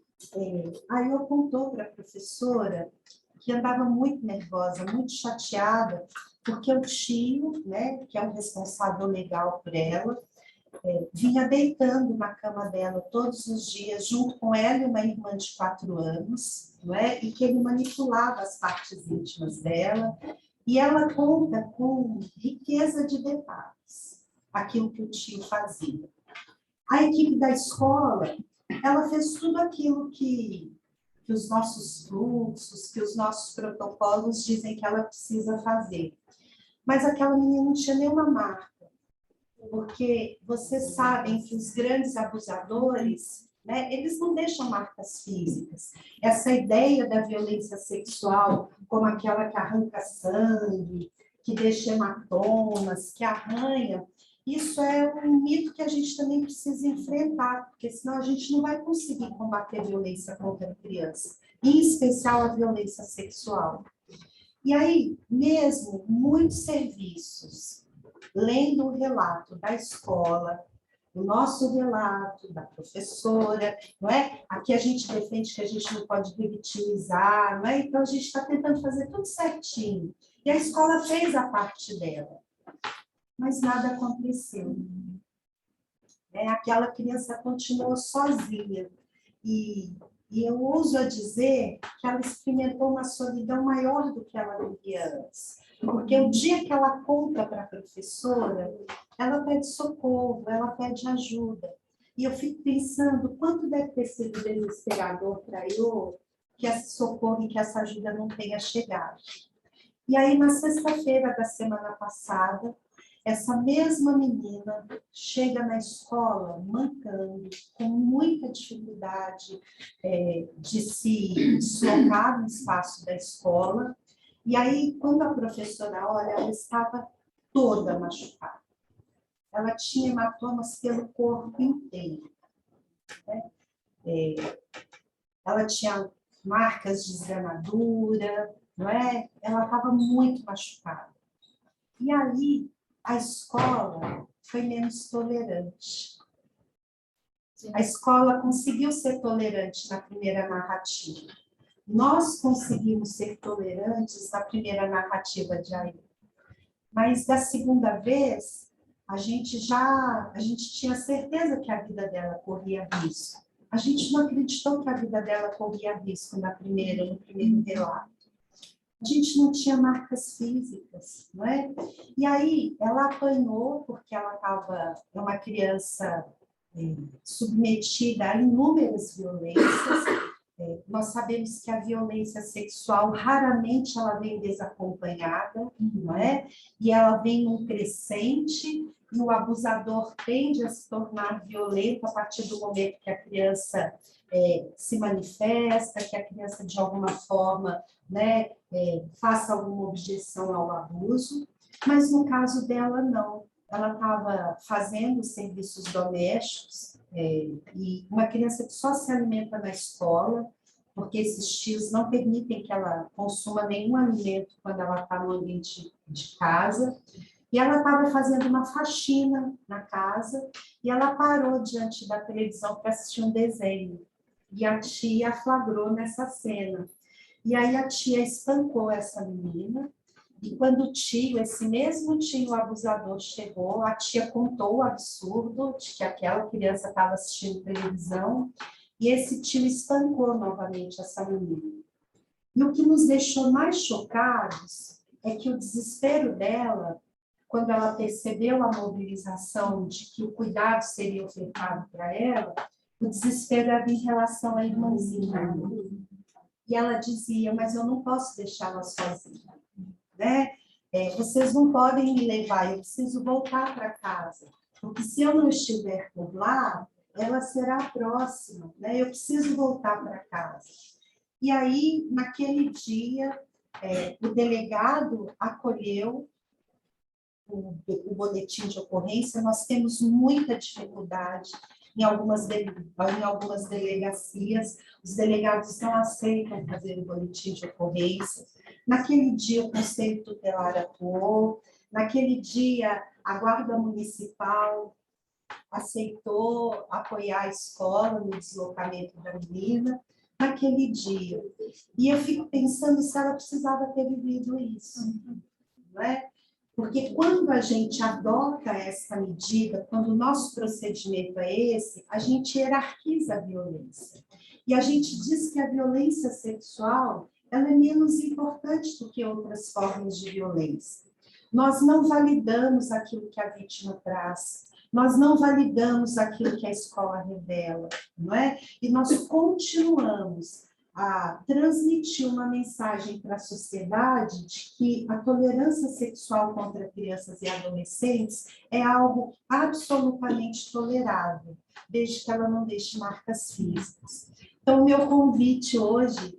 eu contou para a professora que andava muito nervosa, muito chateada, porque o tio, né, que é o responsável legal por ela, vinha deitando na cama dela todos os dias, junto com ela e uma irmã de 4 anos, não é? E que ele manipulava as partes íntimas dela, e ela conta com riqueza de detalhes aquilo que o tio fazia. A equipe da escola, ela fez tudo aquilo que os nossos fluxos, que os nossos protocolos dizem que ela precisa fazer. Mas aquela menina não tinha nenhuma marca, porque vocês sabem que os grandes abusadores, né, eles não deixam marcas físicas. Essa ideia da violência sexual, como aquela que arranca sangue, que deixa hematomas, que arranha, isso é um mito que a gente também precisa enfrentar, porque senão a gente não vai conseguir combater a violência contra a criança, em especial a violência sexual. E aí, mesmo muitos serviços, lendo o relato da escola, o nosso relato da professora, não é? Aqui a gente defende que a gente não pode revitimizar, não é? Então a gente está tentando fazer tudo certinho. E a escola fez a parte dela, mas nada aconteceu. Aquela criança continuou sozinha. E eu ouso a dizer que ela experimentou uma solidão maior do que ela vivia antes. Porque o dia que ela conta para a professora, ela pede socorro, ela pede ajuda. E eu fico pensando quanto deve ter sido desesperador para eu que esse socorro e que essa ajuda não tenha chegado. E aí, na sexta-feira da semana passada, essa mesma menina chega na escola mancando, com muita dificuldade de se deslocar no espaço da escola. E aí, quando a professora olha, ela estava toda machucada. Ela tinha hematomas pelo corpo inteiro. Né? Ela tinha marcas de esganadura, não é? Ela estava muito machucada. E aí, a escola foi menos tolerante. A escola conseguiu ser tolerante na primeira narrativa. Nós conseguimos ser tolerantes na primeira narrativa de Ayô. Mas da segunda vez, a gente tinha certeza que a vida dela corria risco. A gente não acreditou que a vida dela corria risco no primeiro relato. A gente não tinha marcas físicas, não é? E aí, ela apanhou, porque ela estava uma criança submetida a inúmeras violências. Nós sabemos que a violência sexual, raramente ela vem desacompanhada, não é? E ela vem num crescente, e o abusador tende a se tornar violento a partir do momento que a criança se manifesta, que a criança, de alguma forma, né, faça alguma objeção ao abuso, mas no caso dela, não. Ela estava fazendo serviços domésticos, e uma criança que só se alimenta na escola, porque esses tios não permitem que ela consuma nenhum alimento quando ela está no ambiente de casa. E ela estava fazendo uma faxina na casa e ela parou diante da televisão para assistir um desenho. E a tia a flagrou nessa cena. E aí a tia espancou essa menina. E quando o tio, esse mesmo tio abusador chegou, a tia contou o absurdo de que aquela criança estava assistindo televisão. E esse tio espancou novamente essa menina. E o que nos deixou mais chocados é que o desespero dela, quando ela percebeu a mobilização de que o cuidado seria ofertado para ela, o desespero era em relação à irmãzinha. E ela dizia, mas eu não posso deixá-la sozinha, né? Vocês não podem me levar, eu preciso voltar para casa, porque se eu não estiver por lá, ela será a próxima, né? Eu preciso voltar para casa. E aí, naquele dia, o delegado acolheu o boletim de ocorrência. Nós temos muita dificuldade em algumas delegacias, os delegados não aceitam fazer o boletim de ocorrência. Naquele dia, o Conselho Tutelar atuou, naquele dia, a Guarda Municipal aceitou apoiar a escola no deslocamento da menina, naquele dia. E eu fico pensando se ela precisava ter vivido isso, não é? Porque quando a gente adota essa medida, quando o nosso procedimento é esse, a gente hierarquiza a violência. E a gente diz que a violência sexual ela é menos importante do que outras formas de violência. Nós não validamos aquilo que a vítima traz, nós não validamos aquilo que a escola revela, não é? E nós continuamos a transmitir uma mensagem para a sociedade de que a tolerância sexual contra crianças e adolescentes é algo absolutamente tolerável, desde que ela não deixe marcas físicas. Então, o meu convite hoje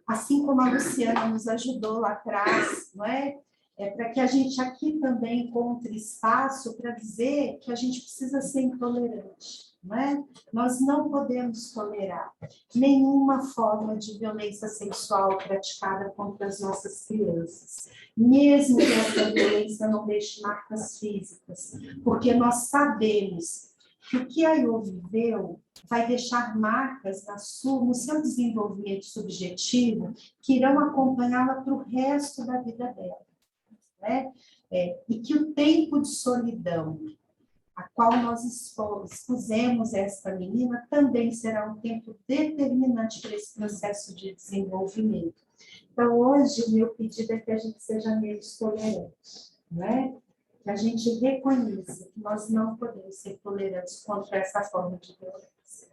assim como a Luciana nos ajudou lá atrás, não é? Para que a gente aqui também encontre espaço para dizer que a gente precisa ser intolerante, não é? Nós não podemos tolerar nenhuma forma de violência sexual praticada contra as nossas crianças, mesmo que essa violência não deixe marcas físicas, porque nós sabemos que o que a Iô viveu vai deixar marcas no seu desenvolvimento subjetivo que irão acompanhá-la para o resto da vida dela. Né? E que o tempo de solidão a qual nós expusemos esta menina também será um tempo determinante para esse processo de desenvolvimento. Então, hoje, o meu pedido é que a gente seja menos tolerante, né? Que a gente reconheça que nós não podemos ser tolerantes contra essa forma de violência.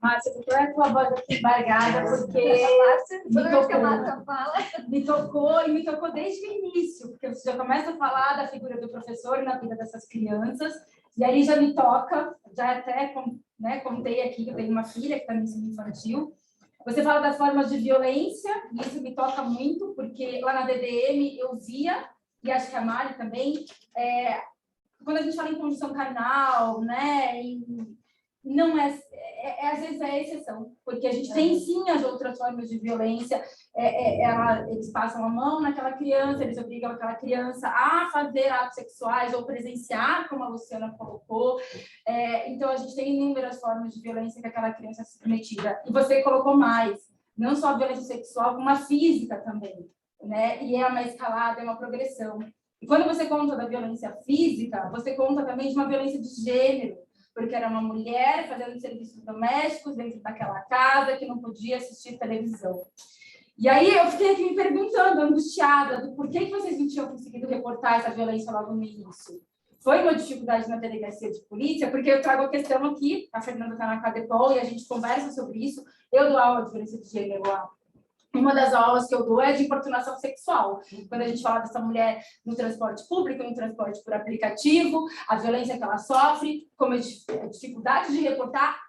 Márcia, por que a tua voz aqui embargada? Porque me tocou desde o início, porque você já começa a falar da figura do professor na vida dessas crianças, e aí já me toca, já até contei aqui que eu tenho uma filha que está no ensino infantil. Você fala das formas de violência, e isso me toca muito, porque lá na DDM eu via, e acho que a Mari também, quando a gente fala em condição carnal, né, não às vezes é exceção, porque a gente tem sim as outras formas de violência, eles passam a mão naquela criança, eles obrigam aquela criança a fazer atos sexuais ou presenciar, como a Luciana colocou, então a gente tem inúmeras formas de violência que aquela criança é submetida, e você colocou mais, não só a violência sexual, como a física também, né? E é uma escalada, é uma progressão. E quando você conta da violência física, você conta também de uma violência de gênero, porque era uma mulher fazendo serviços domésticos dentro daquela casa que não podia assistir televisão. E aí eu fiquei aqui me perguntando, angustiada, do porquê que vocês não tinham conseguido reportar essa violência logo no início. Foi uma dificuldade na delegacia de polícia, porque eu trago a questão aqui, a Fernanda está na Cadepol, e a gente conversa sobre isso. Eu dou aula de violência de gênero lá Uma das aulas que eu dou é de importunação sexual. Quando a gente fala dessa mulher no transporte público, no transporte por aplicativo, a violência que ela sofre, como a dificuldade de reportar,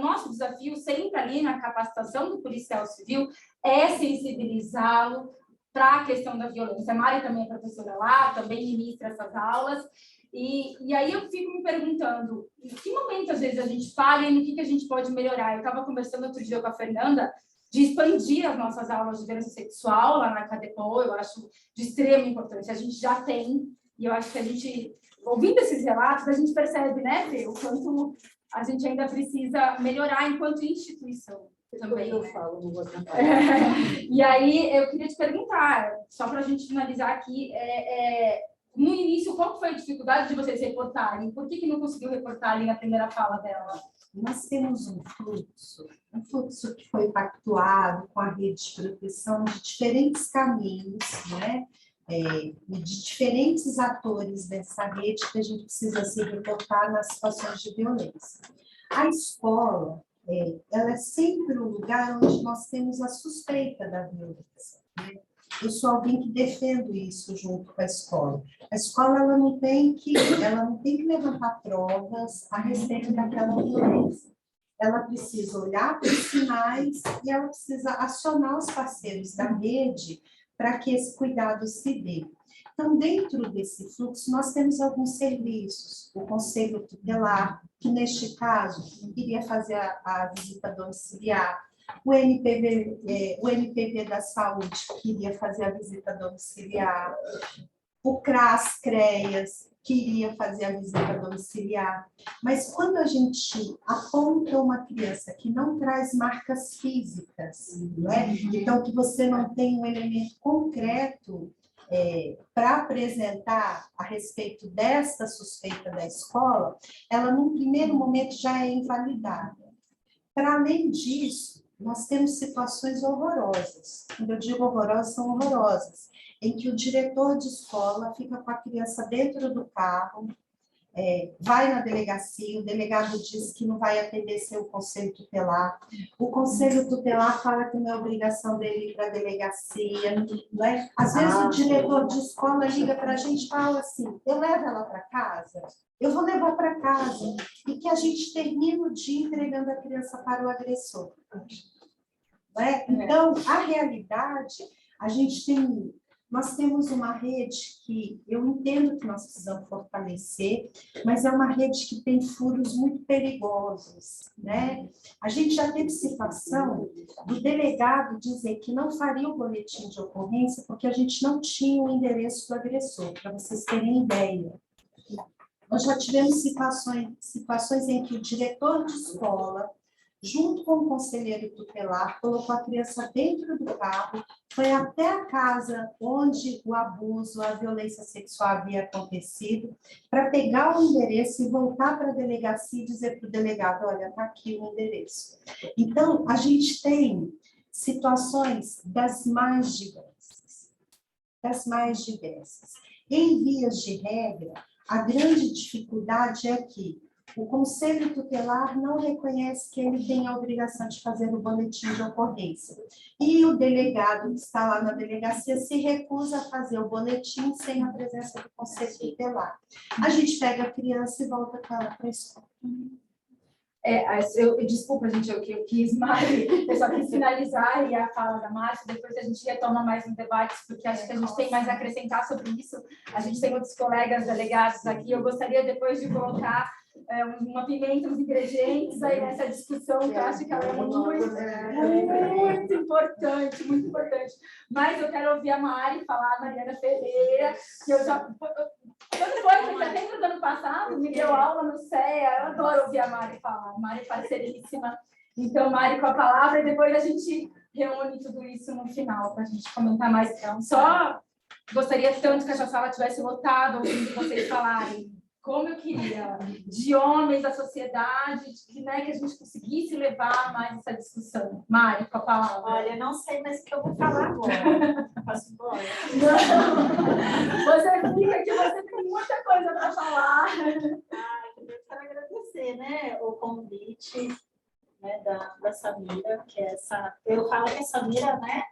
nosso desafio sempre ali na capacitação do policial civil é sensibilizá-lo para a questão da violência. A Mari também é professora lá, também ministra essas aulas. E aí eu fico me perguntando, em que momento, às vezes, a gente falha e no que a gente pode melhorar? Eu estava conversando outro dia com a Fernanda, de expandir as nossas aulas de violência sexual lá na CADEPO, eu acho de extrema importância. A gente já tem, e eu acho que a gente, ouvindo esses relatos, a gente percebe, né, Fê, o quanto a gente ainda precisa melhorar enquanto instituição também. Eu né? falo, não vou tentar. E aí, eu queria te perguntar, só para a gente finalizar aqui, no início, qual foi a dificuldade de vocês reportarem? Por que não conseguiu reportar ali na primeira fala dela? Nós temos um fluxo que foi pactuado com a rede de proteção de diferentes caminhos, né? E de diferentes atores dessa rede que a gente precisa se reportar nas situações de violência. A escola, ela é sempre o lugar onde nós temos a suspeita da violência, né? Eu sou alguém que defendo isso junto com a escola. A escola ela não tem que levantar provas a respeito daquela violência. Ela precisa olhar para os sinais e ela precisa acionar os parceiros da rede para que esse cuidado se dê. Então, dentro desse fluxo, nós temos alguns serviços. O Conselho Tutelar, que neste caso iria fazer a visita domiciliar. O NPV da Saúde, que iria fazer a visita domiciliar, o CRAS-CREAS, que iria fazer a visita domiciliar. Mas quando a gente aponta uma criança que não traz marcas físicas, né? Então que você não tem um elemento concreto para apresentar a respeito desta suspeita da escola, ela, num primeiro momento, já é invalidada. Para além disso, nós temos situações horrorosas. Quando eu digo horrorosas, são horrorosas, em que o diretor de escola fica com a criança dentro do carro, vai na delegacia, o delegado diz que não vai atender seu conselho tutelar, o conselho tutelar fala que não é obrigação dele ir para a delegacia, né? Às vezes o diretor de escola liga para a gente e fala assim, eu levo ela para casa? Eu vou levar para casa, e que a gente termina o dia entregando a criança para o agressor. Né? Então, a realidade, nós temos uma rede que eu entendo que nós precisamos fortalecer, mas é uma rede que tem furos muito perigosos. Né? A gente já teve situação do delegado dizer que não faria o boletim de ocorrência porque a gente não tinha o endereço do agressor, para vocês terem ideia. Nós já tivemos situações em que o diretor de escola, junto com o conselheiro tutelar, colocou a criança dentro do carro, foi até a casa onde o abuso, a violência sexual havia acontecido, para pegar o endereço e voltar para a delegacia e dizer para o delegado, olha, está aqui o endereço. Então, a gente tem situações das mais diversas. Em vias de regra, a grande dificuldade é que o Conselho Tutelar não reconhece que ele tem a obrigação de fazer o boletim de ocorrência. E o delegado que está lá na delegacia se recusa a fazer o boletim sem a presença do Conselho Tutelar. A gente pega a criança e volta com ela para a escola. Desculpa, gente, eu quis, Mari, eu só quis finalizar e a fala da Márcia, depois a gente retoma mais um debate, porque acho que a gente tem mais a acrescentar sobre isso. A gente tem outros colegas delegados aqui, eu gostaria depois de colocar uma pimenta, uns ingredientes aí nessa discussão, que eu acho que ela é muito importante, muito importante. Mas eu quero ouvir a Mari falar, a Mariana Ferreira, que eu já... Quando foi setembro do ano passado, me deu aula no CEA, eu adoro ouvir a Mari falar, Mari é parceiríssima. Então, Mari com a palavra, e depois a gente reúne tudo isso no final, para a gente comentar mais. Só gostaria tanto que essa sala tivesse lotada, ouvindo vocês falarem. Como eu queria, de homens da sociedade, que a gente conseguisse levar mais essa discussão. Mari, com a palavra. Olha, não sei mais o que eu vou falar agora. Posso embora? Não. Você fica que você tem muita coisa para falar. Eu quero agradecer, né, o convite, né, da Samira, que é essa, eu falo que a Samira, né,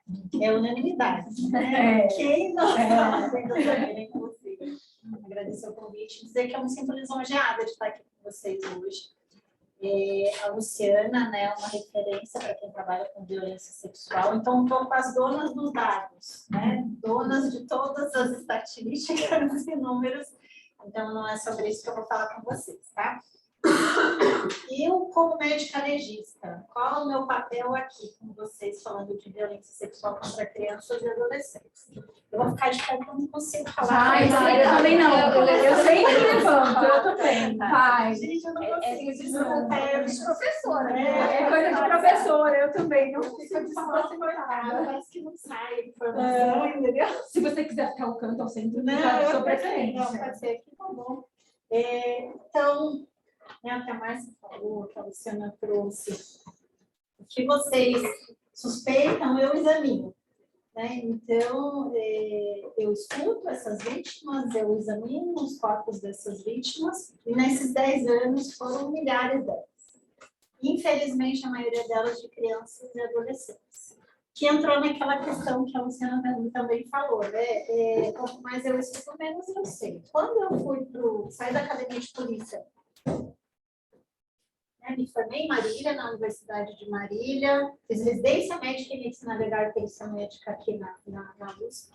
é unanimidade, né? Quem não fala bem da Samira, inclusive. Agradecer o convite, dizer que eu me sinto lisonjeada de estar aqui com vocês hoje. A Luciana, né, é uma referência para quem trabalha com violência sexual, então estou com as donas dos dados, né, donas de todas as estatísticas e números, então não é sobre isso que eu vou falar com vocês, tá? Eu, como médica legista, qual é o meu papel aqui com vocês falando de violência sexual contra crianças e adolescentes? Eu vou ficar de pé porque eu não consigo falar. Eu também não. Eu sempre levanto, eu também. Vai. Gente, eu não consigo. É de professora, né? É coisa de professora, eu também não consigo falar parece que não sai informação, entendeu? Se você quiser ficar ao canto, ao centro, Não, eu sou não, preferência. pode ser aqui, tá bom. Então, né, o que a Márcia falou, que a Luciana trouxe, o que vocês suspeitam, eu examino. Né? Então, eu escuto essas vítimas, eu examino os corpos dessas vítimas, e nesses 10 anos foram milhares delas. Infelizmente, a maioria delas de crianças e adolescentes. Que entrou naquela questão que a Luciana também falou, né? Quanto mais eu escuto, menos eu sei. Quando eu saí da academia de polícia, me formei em Marília, na Universidade de Marília, fiz residência médica e medicina legal e perícia médica aqui na USP.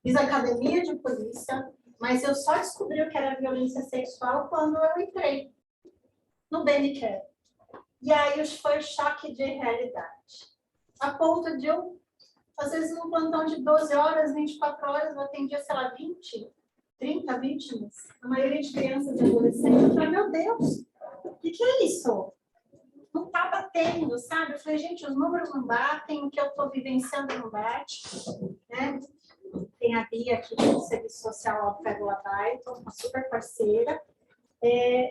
Fiz academia de polícia, mas eu só descobri o que era violência sexual quando eu entrei no BNCare. E aí foi o choque de realidade. A ponto de eu, às vezes, num plantão de 12 horas, 24 horas, eu atendia, sei lá, 20, 30 vítimas, a maioria de crianças e adolescentes. Eu falei, meu Deus, o que é isso? Não está batendo, sabe? Eu falei, gente, os números não batem, o que eu estou vivenciando não bate. Né? Tem a Bia aqui do Serviço Social ao Pérola Baito, uma super parceira.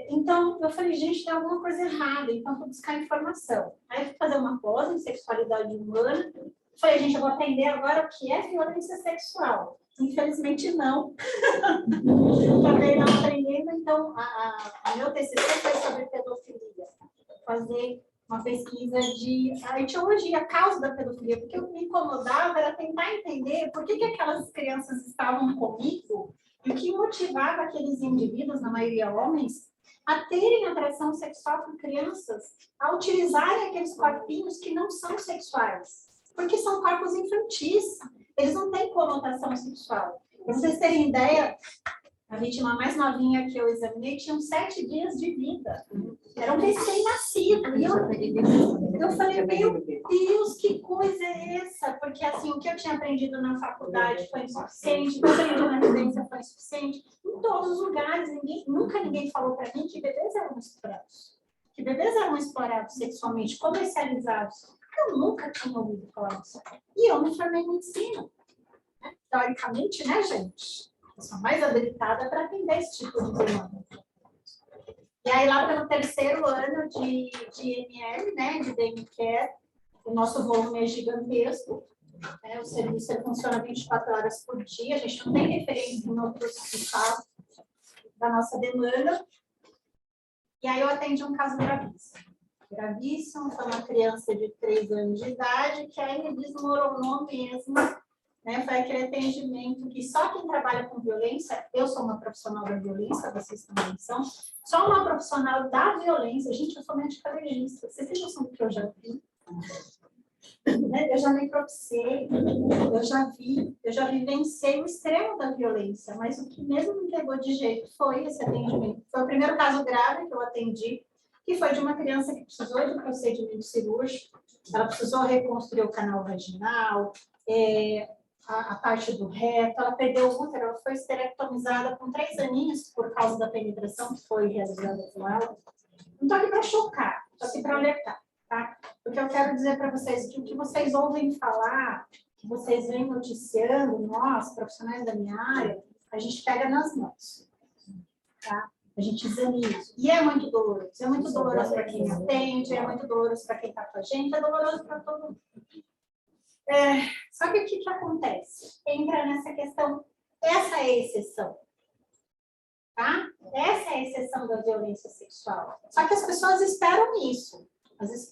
Então, eu falei, gente, tem alguma coisa errada, então vou buscar informação. Aí eu fui fazer uma pós em sexualidade humana. Falei, gente, eu vou aprender agora o que é violência sexual. Infelizmente, não. Acabei não aprendendo, então, a meu TCC foi sobre pedofilia. Fazer uma pesquisa de a etiologia, a causa da pedofilia, porque o que me incomodava era tentar entender por que aquelas crianças estavam comigo e o que motivava aqueles indivíduos, na maioria homens, a terem atração sexual por crianças, a utilizarem aqueles corpinhos que não são sexuais, porque são corpos infantis, eles não têm conotação sexual. Para vocês terem ideia, a vítima mais novinha que eu examinei tinha 7 dias de vida. Era um recém-nascido. E eu falei, meu Deus, que coisa é essa? Porque, assim, o que eu tinha aprendido na faculdade foi insuficiente, o que eu aprendi na residência foi insuficiente. Em todos os lugares, nunca ninguém falou para mim que bebês eram estuprados. Que bebês eram explorados sexualmente, comercializados. Eu nunca tinha ouvido falar disso. E eu me formei em medicina. Teoricamente, né, gente? Eu sou mais habilitada para atender esse tipo de demanda. E aí, lá pelo 3º ano de IML, né, de BNCare, o nosso volume é gigantesco. Né, o serviço funciona 24 horas por dia, a gente não tem referência em outros estados da nossa demanda. E aí eu atendi um caso gravíssimo. Gravíssimo, foi uma criança de 3 anos de idade que aí me desmoronou mesmo. Né, foi aquele atendimento que só quem trabalha com violência, eu sou uma profissional da violência, vocês também são, só uma profissional da violência, gente, eu sou médica legista, vocês têm noção do que eu já vi? Né, eu já me propiciei, eu já vivenciei o extremo da violência, mas o que mesmo me pegou de jeito foi esse atendimento. Foi o primeiro caso grave que eu atendi, que foi de uma criança que precisou de um procedimento cirúrgico, ela precisou reconstruir o canal vaginal, a parte do reto, ela perdeu o útero, ela foi esterectomizada com 3 aninhos por causa da penetração que foi realizada com ela. Não estou aqui para chocar, estou aqui para alertar, tá? Porque eu quero dizer para vocês que o que vocês ouvem falar, que vocês vêm noticiando, nós, profissionais da minha área, a gente pega nas mãos, tá? A gente examina isso. E é muito doloroso. É muito doloroso para quem atende, é muito doloroso para quem está com a gente, é doloroso para todo mundo. Só que o que acontece? Entra nessa questão, essa é a exceção, tá? Essa é a exceção da violência sexual. Só que as pessoas esperam isso.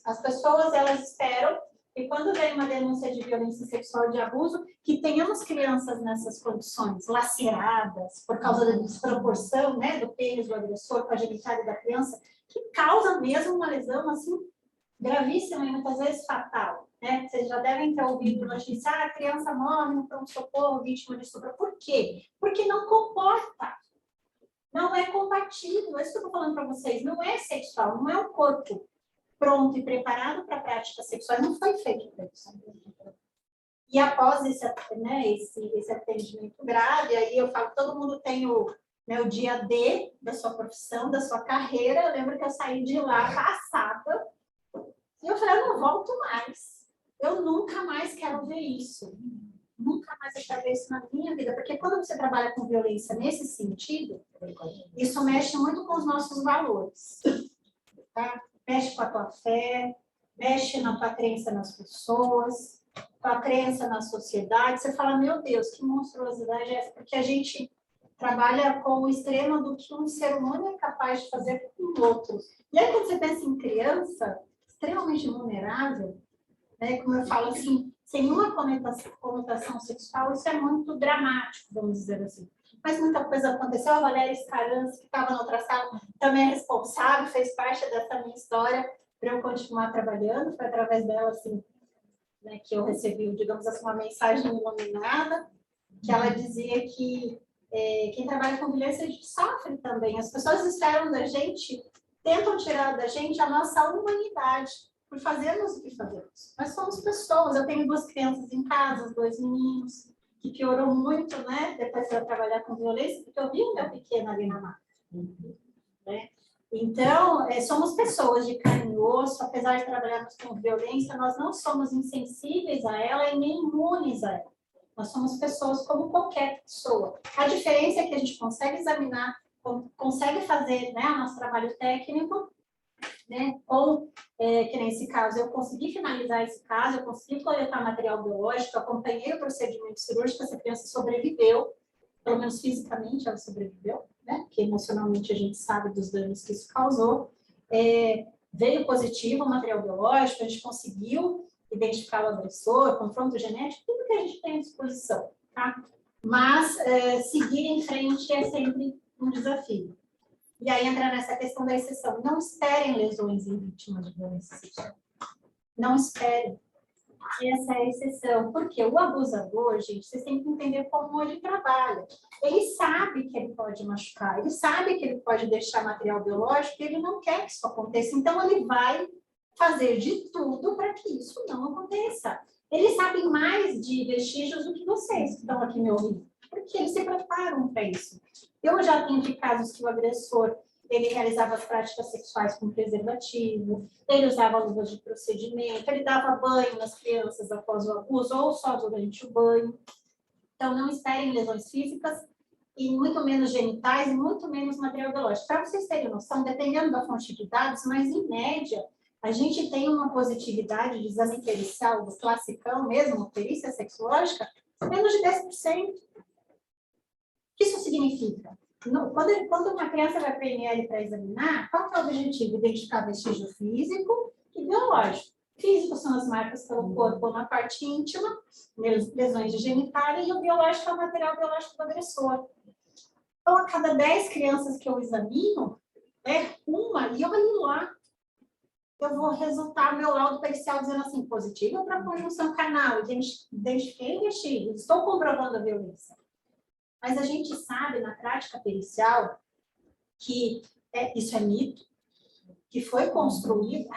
As pessoas, elas esperam que quando vem uma denúncia de violência sexual e de abuso, que tenhamos crianças nessas condições, laceradas, por causa da desproporção, né, do pênis do agressor com a genitália da criança, que causa mesmo uma lesão, assim, gravíssima e muitas vezes fatal, né? Vocês já devem ter ouvido notícia, a criança morre no pronto-socorro, vítima de estupro. Por quê? Porque não comporta. Não é compatível. É isso que eu estou falando para vocês. Não é sexual, não é um corpo pronto e preparado para práticas sexuais. Não foi feito para isso. E após esse atendimento grave, aí eu falo, todo mundo tem o dia D da sua profissão, da sua carreira. Eu lembro que eu saí de lá passada e eu falei, eu não volto mais. Eu nunca mais quero ver isso. Nunca mais eu quero ver isso na minha vida. Porque quando você trabalha com violência nesse sentido, isso mexe muito com os nossos valores. Tá? Mexe com a tua fé, mexe na tua crença nas pessoas, com a crença na sociedade. Você fala, meu Deus, que monstruosidade é essa? Porque a gente trabalha com o extremo do que um ser humano é capaz de fazer com o outro. E aí, quando você pensa em criança, extremamente vulnerável, né, como eu falo assim, sem nenhuma conotação sexual, isso é muito dramático, vamos dizer assim. Mas muita coisa aconteceu. A Valéria Scaranzi, que estava na outra sala, também é responsável, fez parte dessa minha história para eu continuar trabalhando. Foi através dela, assim, né, que eu recebi, digamos assim, uma mensagem iluminada, que ela dizia que quem trabalha com violência, a gente sofre também. As pessoas esperam da gente, tentam tirar da gente a nossa humanidade, por fazermos o que fazemos. Nós somos pessoas. Eu tenho 2 crianças em casa, 2 meninos, que piorou muito, né, depois de eu trabalhar com violência, porque eu vi o meu pequeno ali na máquina. Né? Então, somos pessoas de carne e osso, apesar de trabalharmos com violência, nós não somos insensíveis a ela e nem imunes a ela. Nós somos pessoas como qualquer pessoa. A diferença é que a gente consegue examinar, consegue fazer, né, o nosso trabalho técnico, né, que nesse caso eu consegui finalizar esse caso, eu consegui coletar material biológico, acompanhei o procedimento cirúrgico, essa criança sobreviveu, pelo menos fisicamente ela sobreviveu, né, porque emocionalmente a gente sabe dos danos que isso causou. Veio positivo o material biológico, a gente conseguiu identificar o agressor, confronto genético, tudo que a gente tem à disposição, tá? Mas seguir em frente é sempre um desafio. E aí entra nessa questão da exceção. Não esperem lesões em vítimas de violência sexual. Não esperem. Essa é a exceção. Porque o abusador, gente, vocês têm que entender como ele trabalha. Ele sabe que ele pode machucar, ele sabe que ele pode deixar material biológico e ele não quer que isso aconteça. Então, ele vai fazer de tudo para que isso não aconteça. Eles sabem mais de vestígios do que vocês que estão aqui me ouvindo. Porque eles se preparam para isso. Eu já atendi casos que o agressor, ele realizava as práticas sexuais com preservativo, ele usava luvas de procedimento, ele dava banho nas crianças após o abuso ou só durante o banho. Então, não esperem lesões físicas e muito menos genitais e muito menos material biológico. Para vocês terem noção, dependendo da fonte de dados, mas em média, a gente tem uma positividade de exame pericial do classicão mesmo, perícia sexológica, menos de 10%. O que isso significa? Quando uma criança vai para a PNL para examinar, qual que é o objetivo? Identificar vestígio físico e biológico. Físico são as marcas pelo corpo na parte íntima, lesões de genitália, e o biológico é o material biológico do agressor. Então, a cada 10 crianças que eu examino, uma, e olhe lá, eu vou resultar meu laudo pericial dizendo assim, positivo para conjunção carnal, identifiquei vestígios, estou comprovando a violência. Mas a gente sabe, na prática pericial, que isso é mito, que foi construído,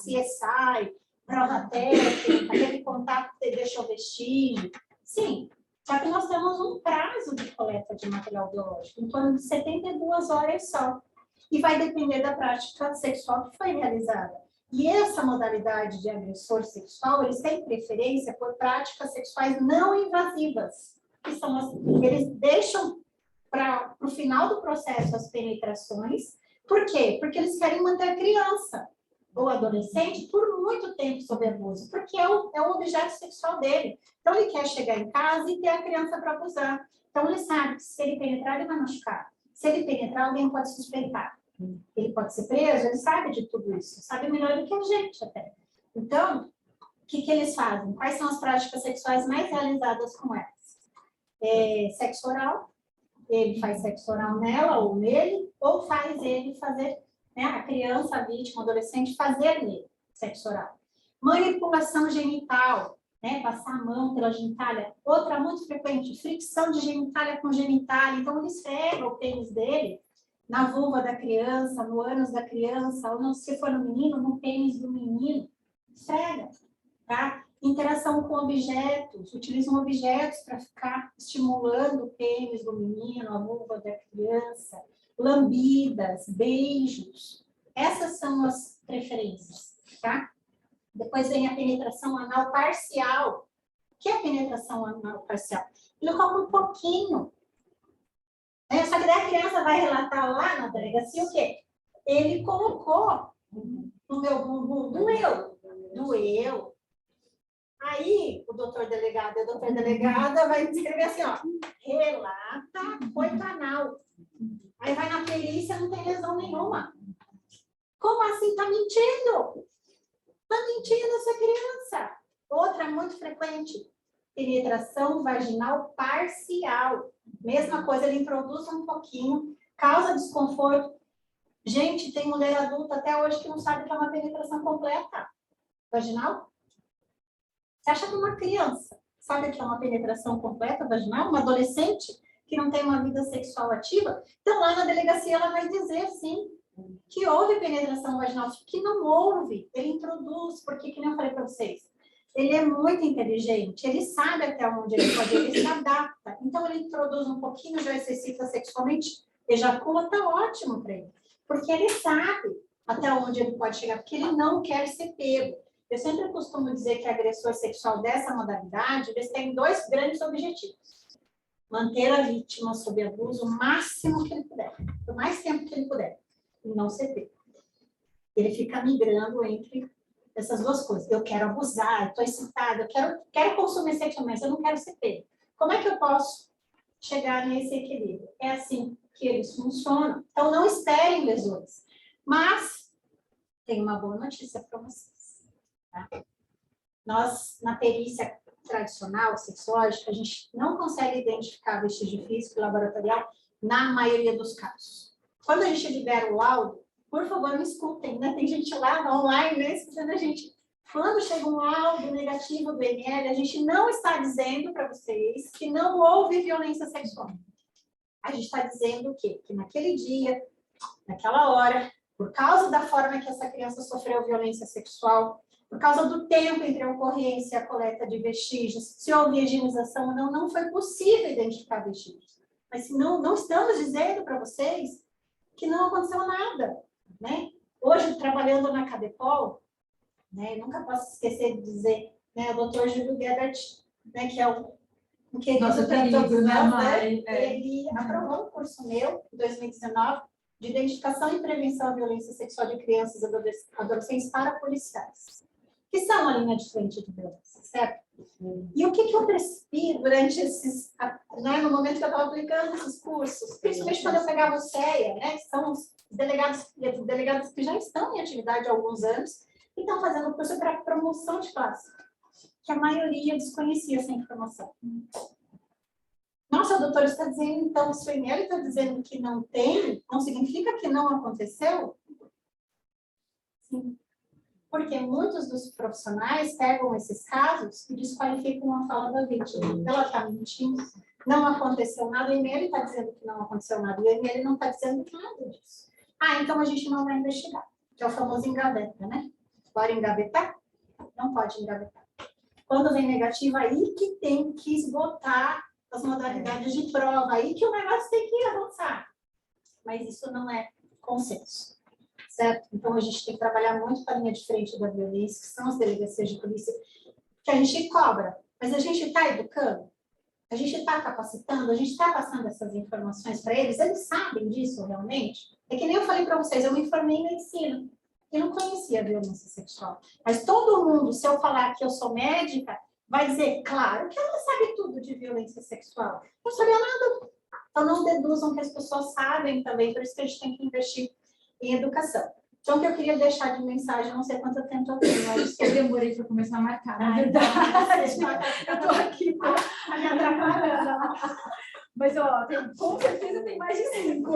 CSI, prova técnica, aquele contato que deixou vestígio. Sim, só que nós temos um prazo de coleta de material biológico, em torno de 72 horas só. E vai depender da prática sexual que foi realizada. E essa modalidade de agressor sexual, eles têm preferência por práticas sexuais não invasivas. Que são eles deixam para o final do processo as penetrações. Por quê? Porque eles querem manter a criança ou adolescente por muito tempo sob abuso, porque é o objeto sexual dele. Então, ele quer chegar em casa e ter a criança para abusar. Então, ele sabe que se ele penetrar, ele vai machucar. Se ele penetrar, alguém pode suspeitar. Ele pode ser preso, ele sabe de tudo isso, sabe melhor do que a gente até. Então, o que eles fazem? Quais são as práticas sexuais mais realizadas com elas? Sexo oral, ele faz sexo oral nela ou nele, ou faz ele fazer, né, a criança, a vítima, o adolescente, fazer nele sexo oral. Manipulação genital, né, passar a mão pela genitália. Outra muito frequente, fricção de genitália com genitália. Então, ele esfrega o pênis dele na vulva da criança, no ânus da criança, ou se for no menino, no pênis do menino. Esfrega, tá? Interação com objetos, utilizam objetos para ficar estimulando o pênis do menino, a vulva da criança. Lambidas, beijos. Essas são as preferências, tá? Depois vem a penetração anal parcial. O que é a penetração anal parcial? Ele coloca um pouquinho. Né? Só que daí a criança vai relatar lá na delegacia o quê? Ele colocou no meu bumbum, doeu. Aí o doutor delegado e a doutora delegada vai escrever assim, ó, relata coito anal. Aí vai na perícia, não tem lesão nenhuma. Como assim? Tá mentindo? Tá mentindo essa criança. Outra muito frequente, penetração vaginal parcial. Mesma coisa, ele introduz um pouquinho, causa desconforto. Gente, tem mulher adulta até hoje que não sabe que é uma penetração completa vaginal. Você acha que uma criança sabe que é uma penetração completa vaginal? Uma adolescente que não tem uma vida sexual ativa? Então, lá na delegacia, ela vai dizer, sim, que houve penetração vaginal, que não houve, ele introduz, porque, que nem eu falei para vocês, ele é muito inteligente, ele sabe até onde ele pode, ele se adapta. Então, ele introduz um pouquinho, já se excita sexualmente, ejacula, tá ótimo para ele. Porque ele sabe até onde ele pode chegar, porque ele não quer ser pego. Eu sempre costumo dizer que agressor sexual dessa modalidade, eles têm dois grandes objetivos. Manter a vítima sob abuso o máximo que ele puder, o mais tempo que ele puder, e não ser pego. Ele fica migrando entre essas duas coisas. Eu quero abusar, estou excitada, eu quero consumir sexualmente, mas eu não quero ser pego. Como é que eu posso chegar nesse equilíbrio? É assim que eles funcionam. Então, não esperem lesões. Mas, tem uma boa notícia para vocês. Tá? Nós, na perícia tradicional, sexológica, a gente não consegue identificar vestígio físico e laboratorial na maioria dos casos. Quando a gente libera o laudo, por favor, me escutem, né? Tem gente lá online, né, escutando a gente. Quando chega um laudo negativo do ML, a gente não está dizendo para vocês que não houve violência sexual. A gente está dizendo o quê? Que naquele dia, naquela hora, por causa da forma que essa criança sofreu violência sexual, por causa do tempo entre a ocorrência e a coleta de vestígios, se houve higienização ou não, não foi possível identificar vestígios. Mas se não estamos dizendo para vocês que não aconteceu nada, né? Hoje, trabalhando na Cadepol, né, eu nunca posso esquecer de dizer, né, o doutor Júlio Gebert, né, que é o querido Nosso para querido, todos né, nós, Mari? né? Ele aprovou um curso meu, em 2019, de identificação e prevenção à violência sexual de crianças e adolescentes para policiais, que são a linha de frente de violência, certo? E o que eu percebi durante esses, né, no momento que eu estava aplicando esses cursos, principalmente quando eu pegava o CEA, né, que são os delegados que já estão em atividade há alguns anos, e estão fazendo o curso para promoção de classe, que a maioria desconhecia essa informação. Nossa, o doutor está dizendo, então, se o ML está dizendo que não tem, não significa que não aconteceu? Sim. Porque muitos dos profissionais pegam esses casos e desqualificam a fala da vítima. Ela está mentindo, não aconteceu nada, o ML está dizendo que não aconteceu nada, e o ML não está dizendo nada disso. Ah, então a gente não vai investigar, que é o famoso engaveta, né? Bora engavetar? Não pode engavetar. Quando vem negativa, aí que tem que esgotar as modalidades de prova, aí que o negócio tem que avançar. Mas isso não é consenso, certo? Então, a gente tem que trabalhar muito com a linha de frente da violência, que são as delegacias de polícia, que a gente cobra, mas a gente está educando, a gente está capacitando, a gente está passando essas informações para eles sabem disso realmente? É que nem eu falei para vocês, eu me formei em medicina, eu não conhecia a violência sexual, mas todo mundo, se eu falar que eu sou médica, vai dizer, claro que ela sabe tudo de violência sexual. Não sabia nada. Então, não deduzam que as pessoas sabem também, por isso que a gente tem que investir em educação. Então, o que eu queria deixar de mensagem, não sei quanto tempo eu tenho, mas Eu demorei para começar a marcar, na Ai, verdade. eu estou aqui para me atrapalhando. Mas, ó, com certeza tem mais de 5.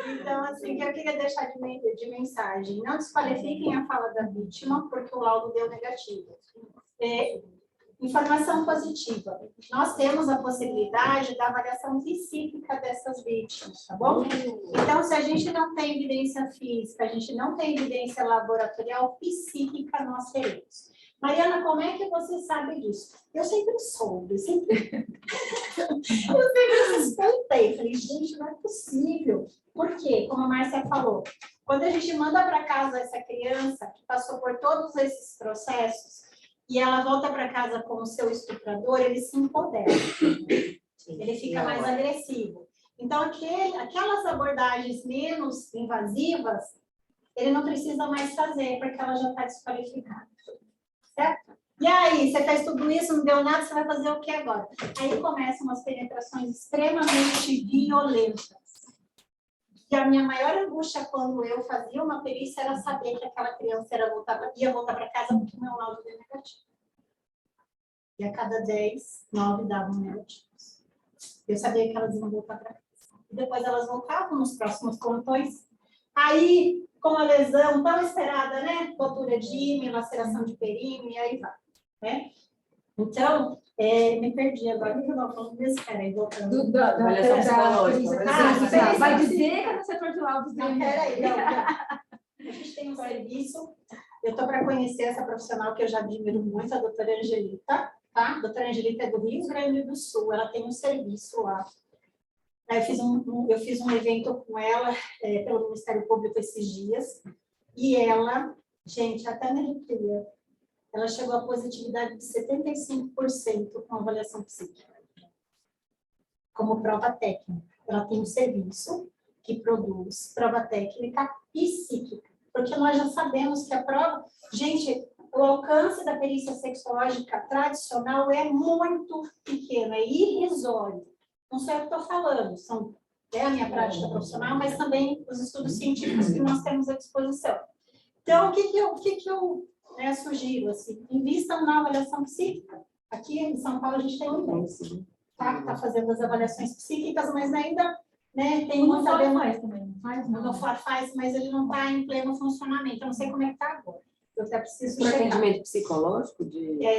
Então, assim, o que eu queria deixar de mensagem, não desqualifiquem a fala da vítima, porque o laudo deu negativo. Informação positiva. Nós temos a possibilidade da avaliação psíquica dessas vítimas, tá bom? Então, se a gente não tem evidência física, a gente não tem evidência laboratorial, psíquica nós teremos. Mariana, como é que você sabe disso? Eu sempre soube, eu sempre suspeitei. Falei, gente, não é possível. Por quê? Como a Márcia falou, quando a gente manda para casa essa criança que passou por todos esses processos, e ela volta para casa com o seu estuprador, ele se empodera. Ele fica mais agressivo. Então, aquelas abordagens menos invasivas, ele não precisa mais fazer, porque ela já está desqualificada. Certo? E aí, você fez tudo isso, não deu nada, você vai fazer o que agora? Aí começam as penetrações extremamente violentas. E a minha maior angústia quando eu fazia uma perícia era saber que aquela criança ia voltar para casa porque o meu laudo deu negativo. E a cada 10, 9 davam negativos. Eu sabia que elas iam voltar para casa. E depois elas voltavam nos próximos plantões. Aí, com a lesão tão esperada, né? Rotura de ímã, laceração de períneo, e aí vai. Né? Então, me perdi agora. O que eu estava falando mesmo? Peraí, voltando. Avaliação psicológica. Vai dizer que é no setor de laudos Não, peraí, não. A gente tem um serviço, eu estou para conhecer essa profissional que eu já admiro muito, a doutora Angelita, tá? A doutora Angelita é do Rio Grande do Sul, ela tem um serviço lá. Aí eu fiz um evento com ela pelo Ministério Público esses dias, e ela, gente, até me arrepia, ela chegou a positividade de 75% com avaliação psíquica, como prova técnica. Ela tem um serviço que produz prova técnica psíquica, porque nós já sabemos que a prova... Gente, o alcance da perícia sexológica tradicional é muito pequeno, é irrisório. Não sei o que estou falando, é a minha prática profissional, mas também os estudos científicos que nós temos à disposição. Então, o que eu sugiro? Assim, invistam na avaliação psíquica. Aqui em São Paulo a gente tem um INES, tá? Que está fazendo as avaliações psíquicas, mas ainda tem muita demanda. Faz também, não faz? O NOFOR faz, mas ele não está em pleno funcionamento. Eu não sei como é que está agora. Eu até preciso Para checar. atendimento psicológico?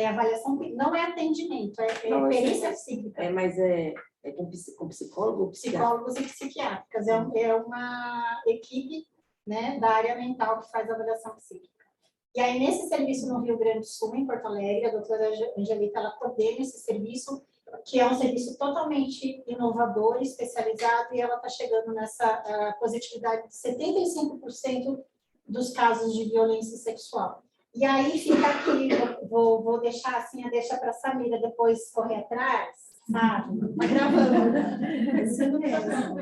Avaliação, não é atendimento, Não, perícia psíquica. Mas é com psicólogo ou psiquiatra? Psicólogos e psiquiátricas. É uma equipe, né, da área mental que faz avaliação psíquica. E aí, nesse serviço no Rio Grande do Sul, em Porto Alegre, a doutora Angelita, ela coordena esse serviço, que é um serviço totalmente inovador, especializado, e ela está chegando nessa positividade de 75% dos casos de violência sexual. E aí fica aqui, vou deixar assim, deixa para a Samira depois correr atrás, sabe? Tá gravando. Isso mesmo.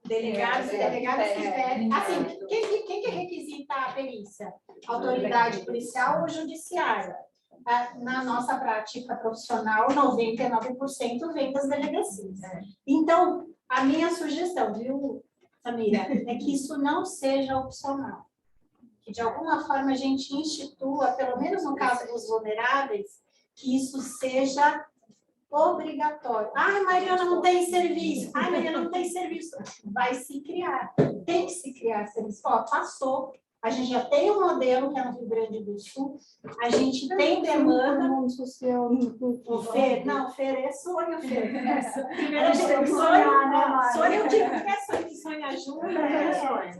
Delegados que pedem. Assim, quem que requisita a perícia? Autoridade policial ou judiciária? Na nossa prática profissional, 99% vem das delegacias. Então, a minha sugestão, viu, Samira, é que isso não seja opcional. Que, de alguma forma, a gente institua, pelo menos no caso dos vulneráveis, que isso seja obrigatório. Ai, Mariana, não tem serviço. Ai, Mariana, não tem serviço. Vai se criar. Tem que se criar serviço. Ó, passou. A gente já tem um modelo, que é no Rio Grande do Sul. A gente tem demanda. Não, Fer é sonho, Fer. Primeiro a gente tem que sonhar, né? Sonho, eu digo que é sonho, que sonha junto, é sonho.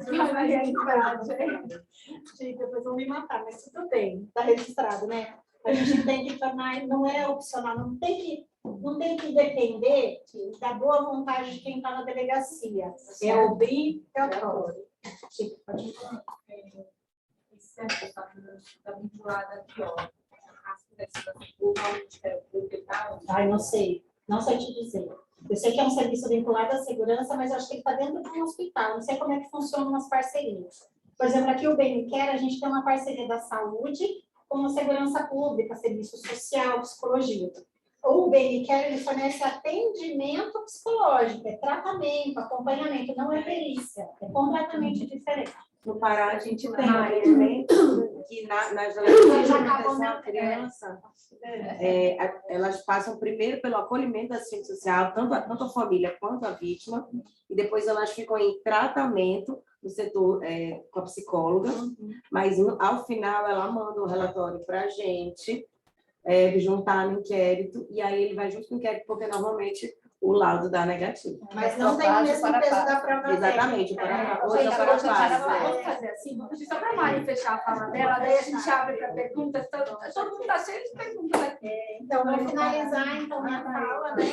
Gente, depois vão me matar, mas tudo bem, está registrado, né? A gente tem que tornar, não é opcional, não tem que depender da boa vontade de quem está na delegacia. É obrigatório. Pode falar. Esse certo está vinculado aqui, ó. Ai, não sei te dizer. Eu sei que é um serviço vinculado à segurança, mas eu acho que ele está dentro de um hospital. Não sei como é que funcionam as parcerias. Por exemplo, aqui o Bem Me Quer, a gente tem uma parceria da saúde com a segurança pública, serviço social, psicologia. O BNCare, ele fornece atendimento psicológico, é tratamento, acompanhamento, não é perícia, é completamente diferente. No Pará, a gente tem atendimento que nas delegacias de proteção à criança, elas passam primeiro pelo acolhimento da assistente social, tanto a família quanto a vítima, e depois elas ficam em tratamento no setor com a psicóloga, mas ao final ela manda o relatório para a gente, juntar no inquérito, e aí ele vai junto com o inquérito, porque normalmente o laudo dá negativo. Mas não tem o mesmo peso da prova Exatamente, técnica. hoje é para Vamos fazer assim, só para a Mari fechar a fala dela, daí a gente abre para perguntas, todo mundo está cheio de perguntas aqui. Então, vou finalizar então minha fala, né?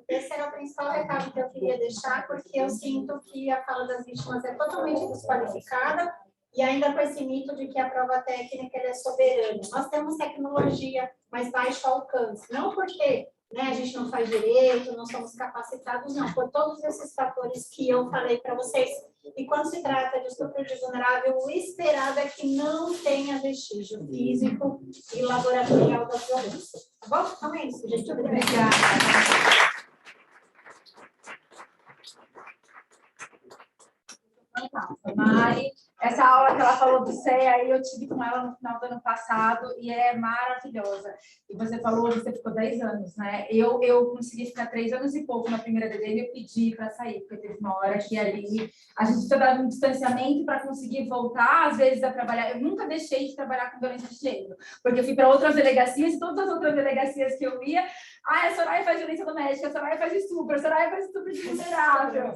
Esse era o principal recado que eu queria deixar, porque eu sinto que a fala das vítimas é totalmente desqualificada e ainda com esse mito de que a prova técnica ela é soberana. Nós temos tecnologia, mas baixo alcance. Não porque a gente não faz direito, não somos capacitados, não. Por todos esses fatores que eu falei para vocês. E quando se trata de estupro de vulnerável, o esperado é que não tenha vestígio físico e laboratorial da violência. Tá bom? Então é isso, gente. Obrigada. Mari, essa aula que ela falou do CEA, aí eu tive com ela no final do ano passado e é maravilhosa. E você falou, você ficou 10 anos, né? Eu consegui ficar 3 anos e pouco na primeira DDM, eu pedi para sair, porque teve uma hora que ali a gente precisa dar um distanciamento para conseguir voltar, às vezes, a trabalhar. Eu nunca deixei de trabalhar com violência de gênero, porque eu fui para outras delegacias e todas as outras delegacias que eu ia, a Soraya faz violência doméstica, a Soraya faz estupro, a Soraya faz estupro de vulnerável.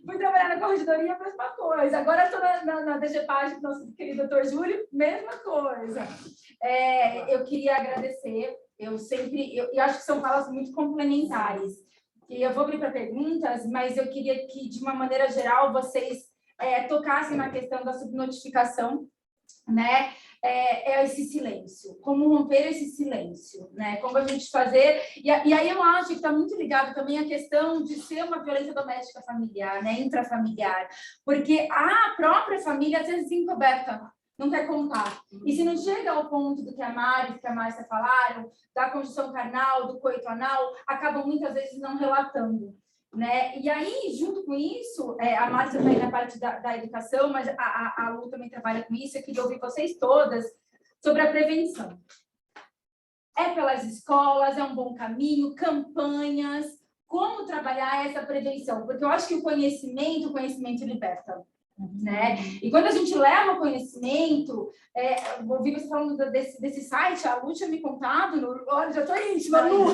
Fui trabalhar na corregedoria, a mesma coisa. Agora estou na DGPAG com o nosso querido Dr. Júlio, mesma coisa. Eu queria agradecer, eu acho que são falas muito complementares. E eu vou abrir para perguntas, mas eu queria que, de uma maneira geral, vocês tocassem na questão da subnotificação, né? Esse silêncio, como romper esse silêncio, né? Como a gente fazer, e aí eu acho que está muito ligado também a questão de ser uma violência doméstica familiar, né? Intrafamiliar, porque a própria família às vezes encoberta, não quer contar, e se não chega ao ponto do que a Mari e a Márcia falaram, da conjunção carnal, do coito anal, acabam muitas vezes não relatando. Né? E aí, junto com isso, a Márcia está aí na parte da educação, mas a Lu também trabalha com isso. Eu queria ouvir vocês todas sobre a prevenção. É pelas escolas, é um bom caminho, campanhas, como trabalhar essa prevenção? Porque eu acho que o conhecimento liberta. Né? E quando a gente leva o conhecimento, ouvi você falando desse site, a Lu tinha me contado, olha, já estou íntima, Lu,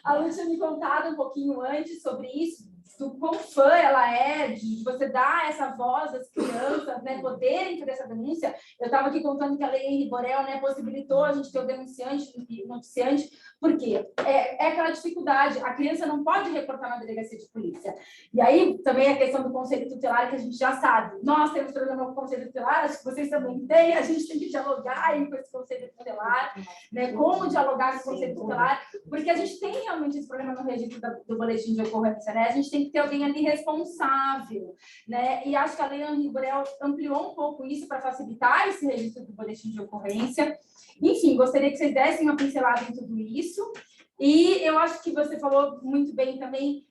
a Lu tinha me contado um pouquinho antes sobre isso, do quão fã ela é, de você dar essa voz às crianças, né, poderem fazer essa denúncia. Eu estava aqui contando que a Lei Henri Borel, né, possibilitou a gente ter o denunciante e o noticiante, porque é aquela dificuldade, a criança não pode reportar na delegacia de polícia. E aí também a questão do conselho tutelar, que a gente já sabe. Nós temos problema com o conselho tutelar, acho que vocês também têm, a gente tem que dialogar aí com esse conselho tutelar, né, como dialogar com o conselho tutelar, porque a gente tem realmente esse problema no registro do boletim de ocorrência, né? A gente tem que ter alguém ali responsável, né? E acho que a Lei Henri Borel ampliou um pouco isso para facilitar esse registro do boletim de ocorrência. Enfim, gostaria que vocês dessem uma pincelada em tudo isso. E eu acho que você falou muito bem também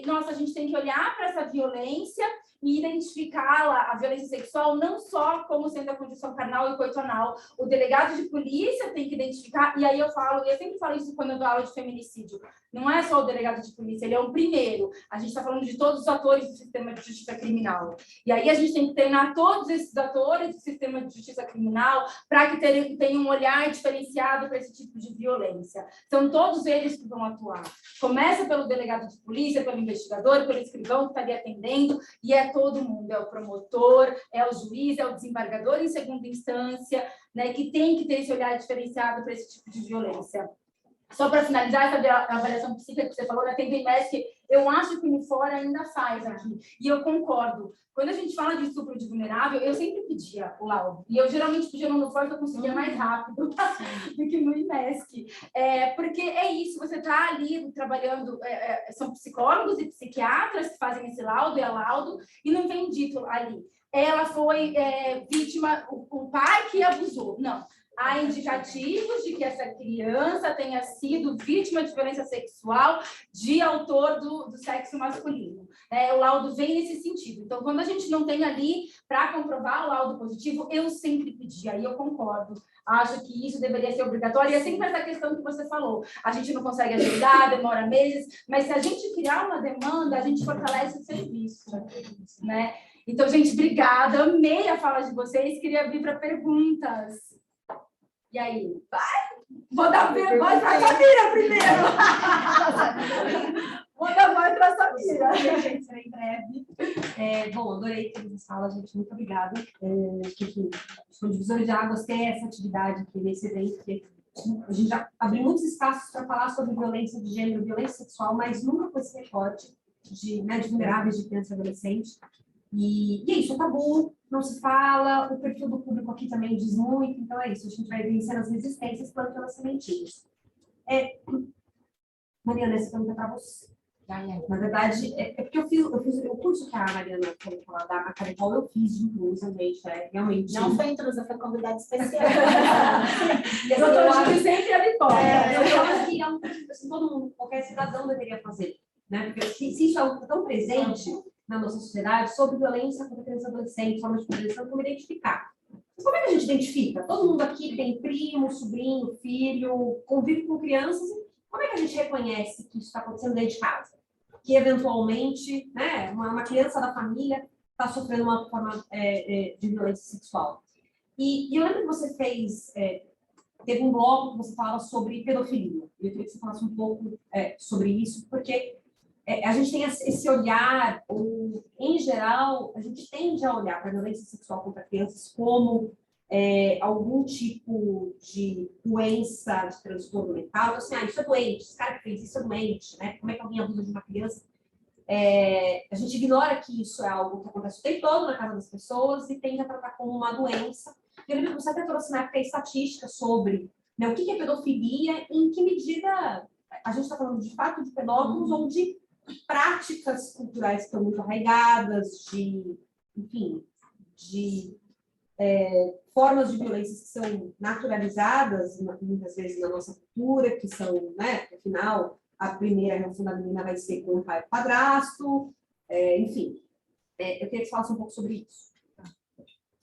nossa, a gente tem que olhar para essa violência e identificá-la, a violência sexual, não só como sendo a condição carnal e coito anal. O delegado de polícia tem que identificar, e aí eu sempre falo isso quando eu dou aula de feminicídio, não é só o delegado de polícia, ele é o primeiro. A gente está falando de todos os atores do sistema de justiça criminal. E aí a gente tem que treinar todos esses atores do sistema de justiça criminal para que tenham um olhar diferenciado para esse tipo de violência. São todos eles que vão atuar. Começa pelo delegado de polícia, pelo investigador, pelo escrivão que está ali atendendo, e é todo mundo, é o promotor, é o juiz, é o desembargador em segunda instância, né, que tem que ter esse olhar diferenciado para esse tipo de violência. Só para finalizar essa avaliação psíquica que você falou, né, tem BMS que eu acho que o fora ainda faz aqui, e eu concordo. Quando a gente fala de estupro de vulnerável, eu sempre pedia o laudo, e eu geralmente pedia no fora que eu conseguia mais rápido do que no IMESC. Porque é isso, você está ali trabalhando, são psicólogos e psiquiatras que fazem esse laudo, e não vem dito ali. Ela foi vítima, o pai que abusou. Não. Há indicativos de que essa criança tenha sido vítima de violência sexual de autor do sexo masculino. O laudo vem nesse sentido. Então, quando a gente não tem ali para comprovar o laudo positivo, eu sempre pedi, aí eu concordo. Acho que isso deveria ser obrigatório. E é sempre essa questão que você falou. A gente não consegue ajudar, demora meses, mas se a gente criar uma demanda, a gente fortalece o serviço, né? Então, gente, obrigada. Amei a fala de vocês. Queria vir para perguntas. E aí? Vai? Vou dar voz para a Samira primeiro. Vou dar voz para a Samira. Gente, serei breve. Bom, adorei ter essa sala, gente. Muito obrigada. Enfim, o divisor de águas tem essa atividade aqui nesse evento, porque a gente já abriu muitos espaços para falar sobre violência de gênero, violência sexual, mas nunca com esse recorte de vulneráveis de criança e adolescente. E é isso, é tabu, não se fala, o perfil do público aqui também diz muito, então é isso, a gente vai vencendo as resistências plantando as sementinhas. Mariana, essa pergunta é para você. Na verdade, é porque eu fiz o curso que a Mariana falou falar da Macarepol, eu fiz de intrusa, gente, realmente. Não foi intrusa, foi convidada especial. E eu acho que sempre a vitória. Eu acho que é um curso que todo mundo, qualquer cidadão deveria fazer, né? Porque se isso é algo tão presente na nossa sociedade, sobre violência contra criança e adolescente, formas de prevenção, como identificar. Mas como é que a gente identifica? Todo mundo aqui tem primo, sobrinho, filho, convive com crianças. Como é que a gente reconhece que isso está acontecendo dentro de casa? Que, eventualmente, né, uma criança da família está sofrendo uma forma de violência sexual. E eu lembro que você teve um bloco que você falava sobre pedofilia. Eu queria que você falasse um pouco sobre isso, porque a gente tem esse olhar, ou, em geral, a gente tende a olhar para a violência sexual contra crianças como algum tipo de doença, de transtorno mental. Assim, isso é doente, esse cara que fez isso é doente, né? Como é que alguém abusa de uma criança? A gente ignora que isso é algo que acontece o tempo todo na casa das pessoas e tende a tratar como uma doença. Eu lembro que você até trouxe na época estatística sobre, né, o que é pedofilia e em que medida a gente está falando de fato de pedófilos ou de práticas culturais que estão muito arraigadas, enfim, de formas de violência que são naturalizadas, muitas vezes, na nossa cultura, que são, né, afinal, a primeira relação da menina vai ser com o pai padrasto, enfim. Eu queria que você falasse um pouco sobre isso.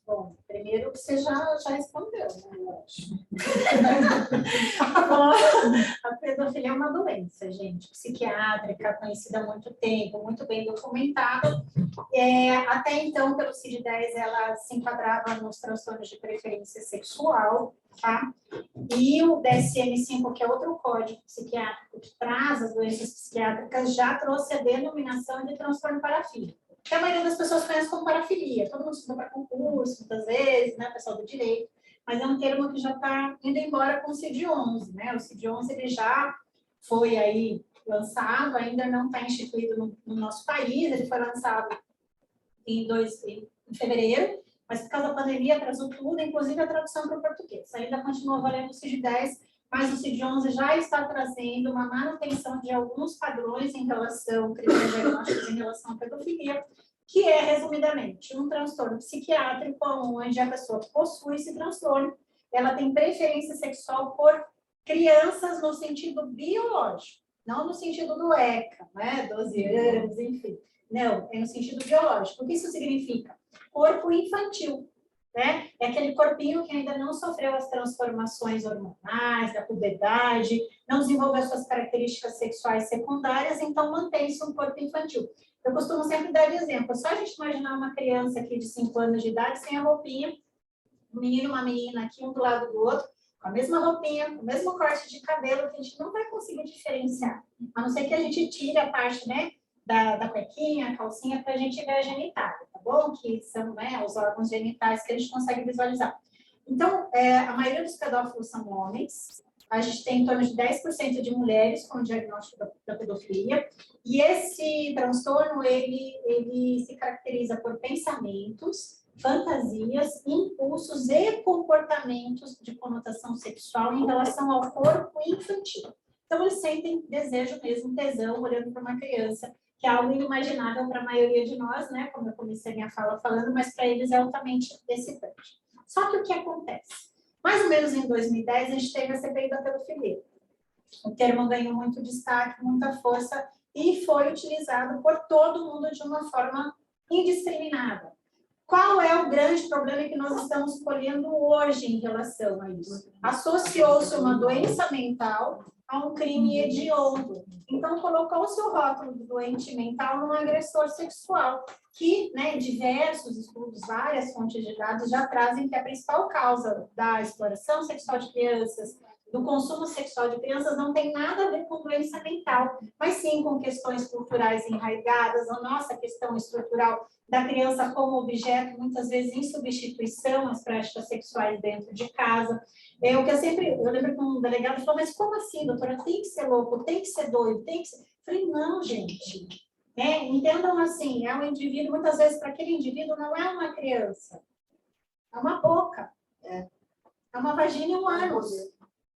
Bom, primeiro você já respondeu, né, eu acho. A pedofilia é uma doença, gente, psiquiátrica, conhecida há muito tempo, muito bem documentada. Até então, pelo CID-10, ela se enquadrava nos transtornos de preferência sexual, tá? E o DSM-5, que é outro código psiquiátrico que traz as doenças psiquiátricas, já trouxe a denominação de transtorno parafílico. Que a maioria das pessoas conhece como parafilia. Todo mundo estuda para concurso, muitas vezes, né, pessoal do direito, mas é um termo que já está indo embora com o CID-11, né? O CID-11 ele já foi aí lançado, ainda não está instituído no nosso país, ele foi lançado em fevereiro, mas por causa da pandemia atrasou tudo, inclusive a tradução para o português. Ainda continua valendo o CID-10, mas o CID-11 já está trazendo uma manutenção de alguns padrões em relação, critérios diagnósticos em relação à pedofilia, que é, resumidamente, um transtorno psiquiátrico onde a pessoa possui esse transtorno, ela tem preferência sexual por crianças no sentido biológico, não no sentido do ECA, né, 12 anos, enfim. Não, é no sentido biológico. O que isso significa? Corpo infantil. Né? É aquele corpinho que ainda não sofreu as transformações hormonais, da puberdade, não desenvolveu as suas características sexuais secundárias, então mantém-se um corpo infantil. Eu costumo sempre dar de exemplo, só a gente imaginar uma criança aqui de 5 anos de idade sem a roupinha, um menino e uma menina aqui um do lado do outro, com a mesma roupinha, com o mesmo corte de cabelo, que a gente não vai conseguir diferenciar, a não ser que a gente tire a parte, né, da cuequinha, a calcinha, para a gente ver a genitália, tá bom? Que são, né, os órgãos genitais que a gente consegue visualizar. Então, a maioria dos pedófilos são homens, a gente tem em torno de 10% de mulheres com diagnóstico da pedofilia, e esse transtorno, ele se caracteriza por pensamentos, fantasias, impulsos e comportamentos de conotação sexual em relação ao corpo infantil. Então, eles sentem desejo mesmo, tesão, olhando para uma criança, que é algo inimaginável para a maioria de nós, né? Como eu comecei minha fala falando, mas para eles é altamente excitante. Só que o que acontece? Mais ou menos em 2010, a gente teve a CPI da pedofilia. O termo ganhou muito destaque, muita força, e foi utilizado por todo mundo de uma forma indiscriminada. Qual é o grande problema que nós estamos colhendo hoje em relação a isso? Associou-se uma doença mental a um crime hediondo. Então, colocou-se o rótulo do doente mental num agressor sexual, que, né, diversos estudos, várias fontes de dados já trazem que a principal causa da exploração sexual de crianças, do consumo sexual de crianças, não tem nada a ver com doença mental, mas sim com questões culturais enraizadas, a nossa questão estrutural da criança como objeto, muitas vezes em substituição às práticas sexuais dentro de casa. Eu lembro que um delegado falou, mas como assim, doutora? Tem que ser louco, tem que ser doido, tem que ser... Falei, não, gente. Entendam assim, é um indivíduo, muitas vezes para aquele indivíduo não é uma criança, é uma boca, é uma vagina e um ânus.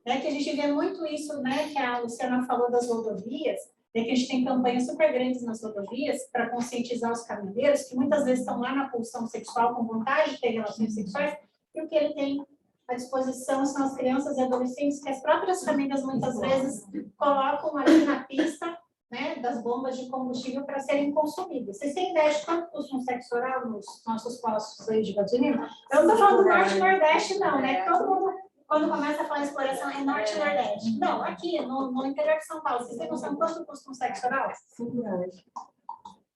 Que a gente vê muito isso, né, que a Luciana falou das rodovias, que a gente tem campanhas super grandes nas rodovias para conscientizar os caminhoneiros, que muitas vezes estão lá na pulsão sexual com vontade de ter relações sexuais, e o que ele tem à disposição são as crianças e adolescentes que as próprias famílias muitas vezes colocam ali na pista, né, das bombas de combustível para serem consumidas. Vocês têm ideia de quanto custa um sexo oral nos nossos postos aí de gasolina? Eu não estou falando do Norte e Nordeste, não, né? Todo mundo, quando começa a falar em exploração, é Norte e Nordeste. Não, aqui, no interior de São Paulo, vocês têm noção de quanto custa um sexo oral? 5 reais.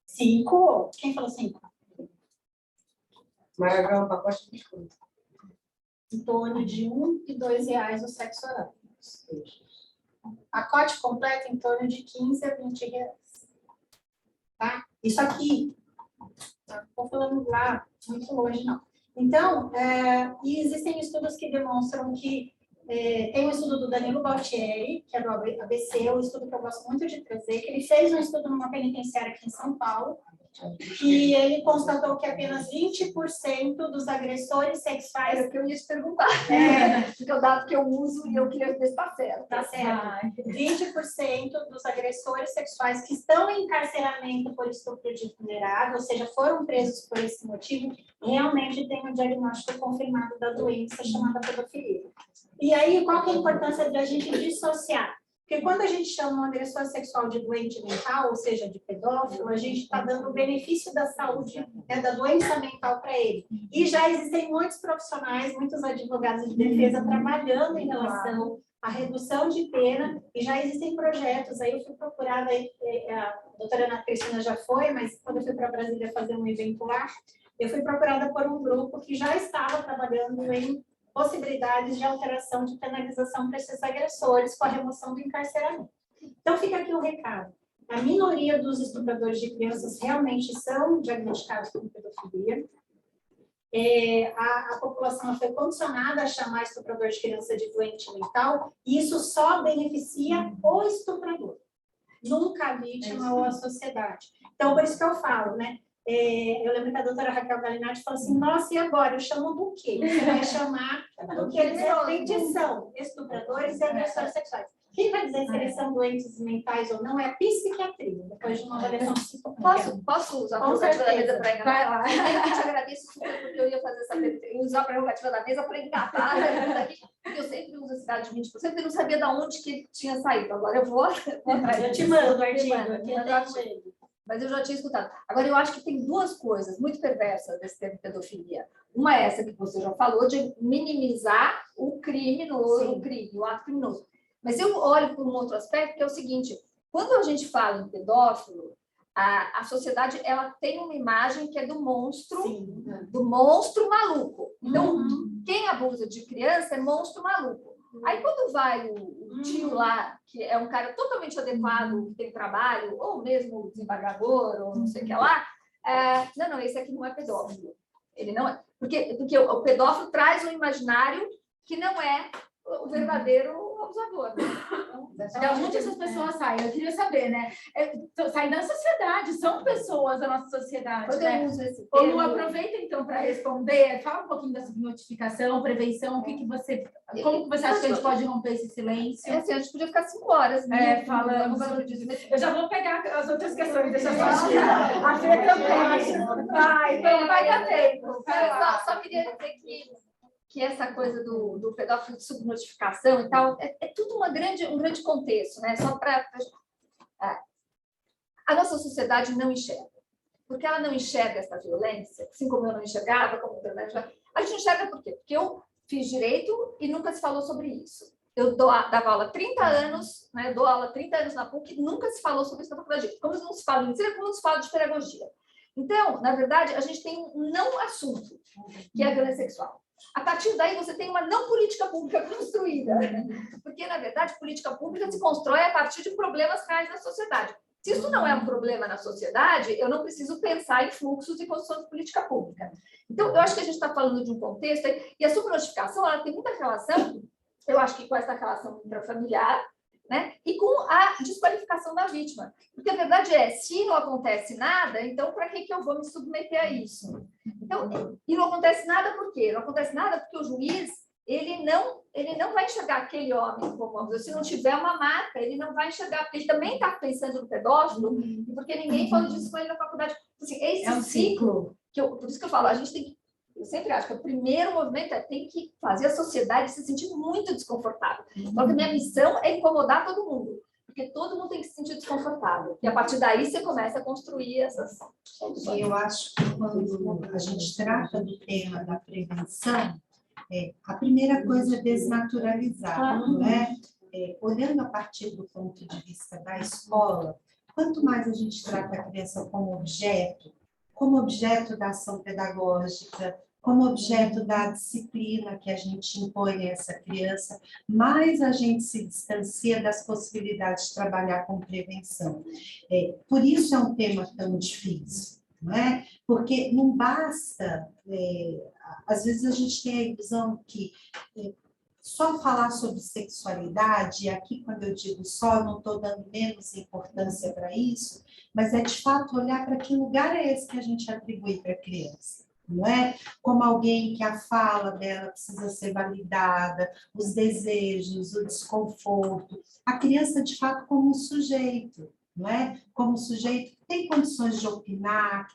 5? Quem falou 5? Mas é um pacote de biscoito. Em torno de R$1 e R$2 o sexo oral. Pacote completo em torno de 15 a 20 reais. Tá? Isso aqui. Não estou falando lá, muito longe, não. Então, e existem estudos que demonstram que tem um estudo do Danilo Baltieri, que é do ABC, um estudo que eu gosto muito de trazer, que ele fez um estudo numa penitenciária aqui em São Paulo, e ele constatou que apenas 20% dos agressores sexuais... Era o que eu ia te perguntar. Porque é o dado que eu uso e eu queria ver se está certo. Tá certo. 20% dos agressores sexuais que estão em encarceramento por estupro de vulnerável, ou seja, foram presos por esse motivo, realmente têm um diagnóstico confirmado da doença chamada pedofilia. E aí, qual que é a importância de a gente dissociar? Porque quando a gente chama um agressor sexual de doente mental, ou seja, de pedófilo, a gente está dando o benefício da saúde, né, da doença mental para ele. E já existem muitos profissionais, muitos advogados de defesa trabalhando em relação à redução de pena, e já existem projetos. Aí eu fui procurada, a doutora Ana Cristina já foi, mas quando eu fui para Brasília fazer um evento lá, eu fui procurada por um grupo que já estava trabalhando em possibilidades de alteração de penalização para esses agressores com a remoção do encarceramento. Então, fica aqui o recado. A minoria dos estupradores de crianças realmente são diagnosticados com pedofilia. A população foi condicionada a chamar estuprador de criança de doente mental, e isso só beneficia o estuprador, nunca a vítima ou a sociedade. Então, por isso que eu falo, né? Eu lembro que a doutora Raquel Galinatti falou assim, nossa, e agora? Eu chamo do quê? Você vai chamar do que eles realmente são, estupradores e agressores sexuais. Quem vai dizer se eles são doentes mentais ou não é a psiquiatria, depois de uma avaliação psicológica. Posso usar a Com prerrogativa da certeza. mesa para enganar? Vai lá. Eu te agradeço super, porque eu ia fazer essa pergunta, usar a prerrogativa da mesa para engatar, porque eu sempre uso a cidade de 20%, porque eu não sabia de onde que tinha saído. Agora eu vou atrás. Eu te mando o artigo. Mas eu já tinha escutado. Agora, eu acho que tem duas coisas muito perversas desse termo pedofilia. Uma é essa que você já falou, de minimizar o crime, o ato criminoso. Mas eu olho por um outro aspecto, que é o seguinte, quando a gente fala em pedófilo, a sociedade ela tem uma imagem que é do monstro maluco. Então, quem abusa de criança é monstro maluco. Aí, quando vai o tio lá, que é um cara totalmente adequado, que tem trabalho, ou mesmo o desembargador, ou não sei o que lá, não, esse aqui não é pedófilo. Ele não é. Porque o pedófilo traz um imaginário que não é o verdadeiro abusador. De onde essas pessoas saem? Eu queria saber, né? Saem da sociedade, são pessoas da nossa sociedade, Quando né? eu uso esse Ô, Lu, termo, aproveita então para responder, fala um pouquinho dessa notificação, prevenção, como que você acha que a gente pode romper esse silêncio? assim, a gente podia ficar 5 horas, né? Falando sobre disso. Eu já vou pegar as outras questões, deixa eu só tirar. A Fê também. Vai dar tempo. Só queria dizer que essa coisa do pedófilo de subnotificação e tal, é tudo um grande contexto, né? Só para... A nossa sociedade não enxerga. Porque ela não enxerga essa violência, assim como eu não enxergava, como a gente não enxerga por quê? Porque eu fiz direito e nunca se falou sobre isso. Eu dava aula há 30 anos, né? Dou aula há 30 anos na PUC, nunca se falou sobre isso na faculdade de direito. Como não se fala de medicina, como não se fala de pedagogia. Então, na verdade, a gente tem um não assunto, que é a violência sexual. A partir daí, você tem uma não política pública construída. Porque, na verdade, política pública se constrói a partir de problemas reais na sociedade. Se isso não é um problema na sociedade, eu não preciso pensar em fluxos e construção de política pública. Então, eu acho que a gente está falando de um contexto, e a subnotificação ela tem muita relação, eu acho que com essa relação intrafamiliar, né? E com a desqualificação da vítima. Porque a verdade é, se não acontece nada, então para que eu vou me submeter a isso? Então, e não acontece nada por quê? Não acontece nada porque o juiz ele não vai enxergar aquele homem como, se não tiver uma marca, ele não vai enxergar, porque ele também está pensando no pedófilo, e porque ninguém falou disso com ele na faculdade. Assim, esse um ciclo, por isso que eu falo, a gente tem que, eu sempre acho que o primeiro movimento tem que fazer a sociedade se sentir muito desconfortável. Só que a minha missão é incomodar todo mundo, porque todo mundo tem que se sentir desconfortável. E a partir daí você começa a construir essas soluções. Eu acho que quando a gente trata do tema da prevenção, a primeira coisa é desnaturalizar, né? Olhando a partir do ponto de vista da escola, quanto mais a gente trata a criança como objeto da ação pedagógica, como objeto da disciplina que a gente impõe a essa criança, mais a gente se distancia das possibilidades de trabalhar com prevenção. Por isso é um tema tão difícil, não é? Porque não basta, às vezes a gente tem a ilusão que só falar sobre sexualidade, e aqui quando eu digo só, não estou dando menos importância para isso, mas é de fato olhar para que lugar é esse que a gente atribui para a criança, não é? Como alguém que a fala dela precisa ser validada, os desejos, o desconforto, a criança de fato como um sujeito, não é? Como um sujeito que tem condições de opinar,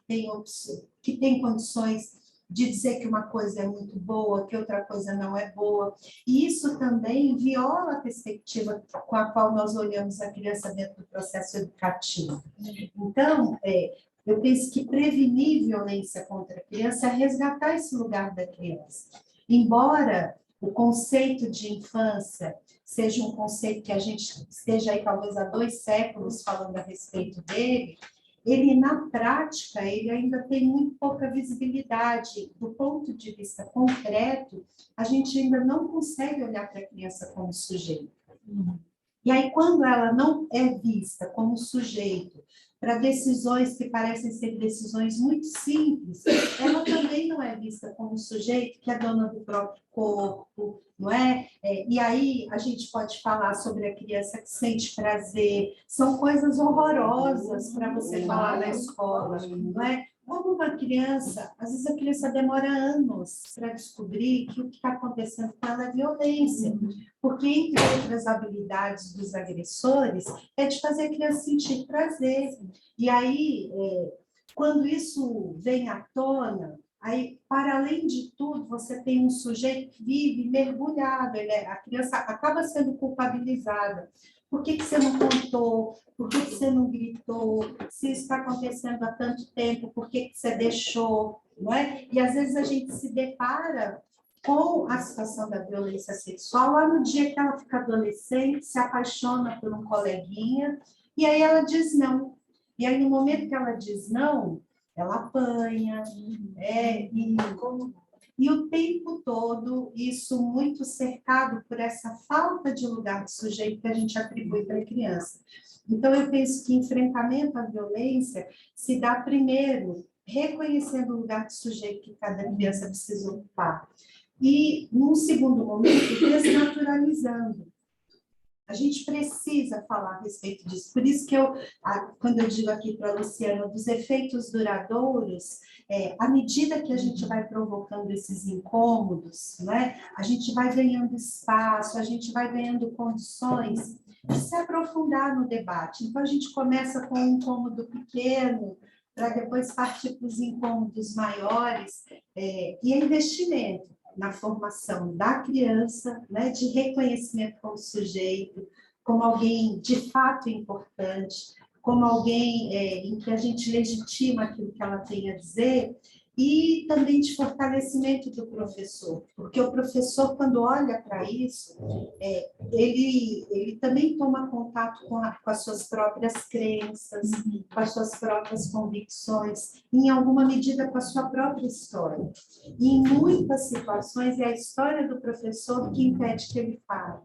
que tem condições de dizer que uma coisa é muito boa, que outra coisa não é boa. E isso também viola a perspectiva com a qual nós olhamos a criança dentro do processo educativo. Então, eu penso que prevenir violência contra a criança é resgatar esse lugar da criança. Embora o conceito de infância seja um conceito que a gente esteja aí talvez há 2 séculos falando a respeito dele, ele, na prática, ele ainda tem muito pouca visibilidade. Do ponto de vista concreto, a gente ainda não consegue olhar para a criança como sujeito. E aí, quando ela não é vista como sujeito para decisões que parecem ser decisões muito simples, ela também não é vista como sujeito que é dona do próprio corpo, não é? E aí a gente pode falar sobre a criança que sente prazer, são coisas horrorosas para você falar na escola, não é? Como uma criança, às vezes a criança demora anos para descobrir que o que está acontecendo com ela é violência, porque entre outras habilidades dos agressores é de fazer a criança sentir prazer. E aí, quando isso vem à tona, aí, para além de tudo, você tem um sujeito que vive mergulhado, a criança acaba sendo culpabilizada. Por que você não contou? Por que você não gritou? Se isso está acontecendo há tanto tempo, por que você deixou? Não é? E às vezes a gente se depara com a situação da violência sexual lá no dia que ela fica adolescente, se apaixona por um coleguinha, e aí ela diz não. E aí, no momento que ela diz não, ela apanha, e o tempo todo, isso muito cercado por essa falta de lugar de sujeito que a gente atribui para a criança. Então, eu penso que enfrentamento à violência se dá primeiro reconhecendo o lugar de sujeito que cada criança precisa ocupar. E, num segundo momento, desnaturalizando. A gente precisa falar a respeito disso. Por isso que quando eu digo aqui para a Luciana, dos efeitos duradouros, à medida que a gente vai provocando esses incômodos, né, a gente vai ganhando espaço, a gente vai ganhando condições de se aprofundar no debate. Então, a gente começa com um incômodo pequeno, para depois partir para os incômodos maiores, e é investimento. na formação da criança, né, de reconhecimento como sujeito, como alguém de fato importante, como alguém em que a gente legitima aquilo que ela tem a dizer, e também de fortalecimento do professor, porque o professor, quando olha para isso, ele também toma contato com as suas próprias crenças, com as suas próprias convicções, em alguma medida com a sua própria história. E em muitas situações é a história do professor que impede que ele fale.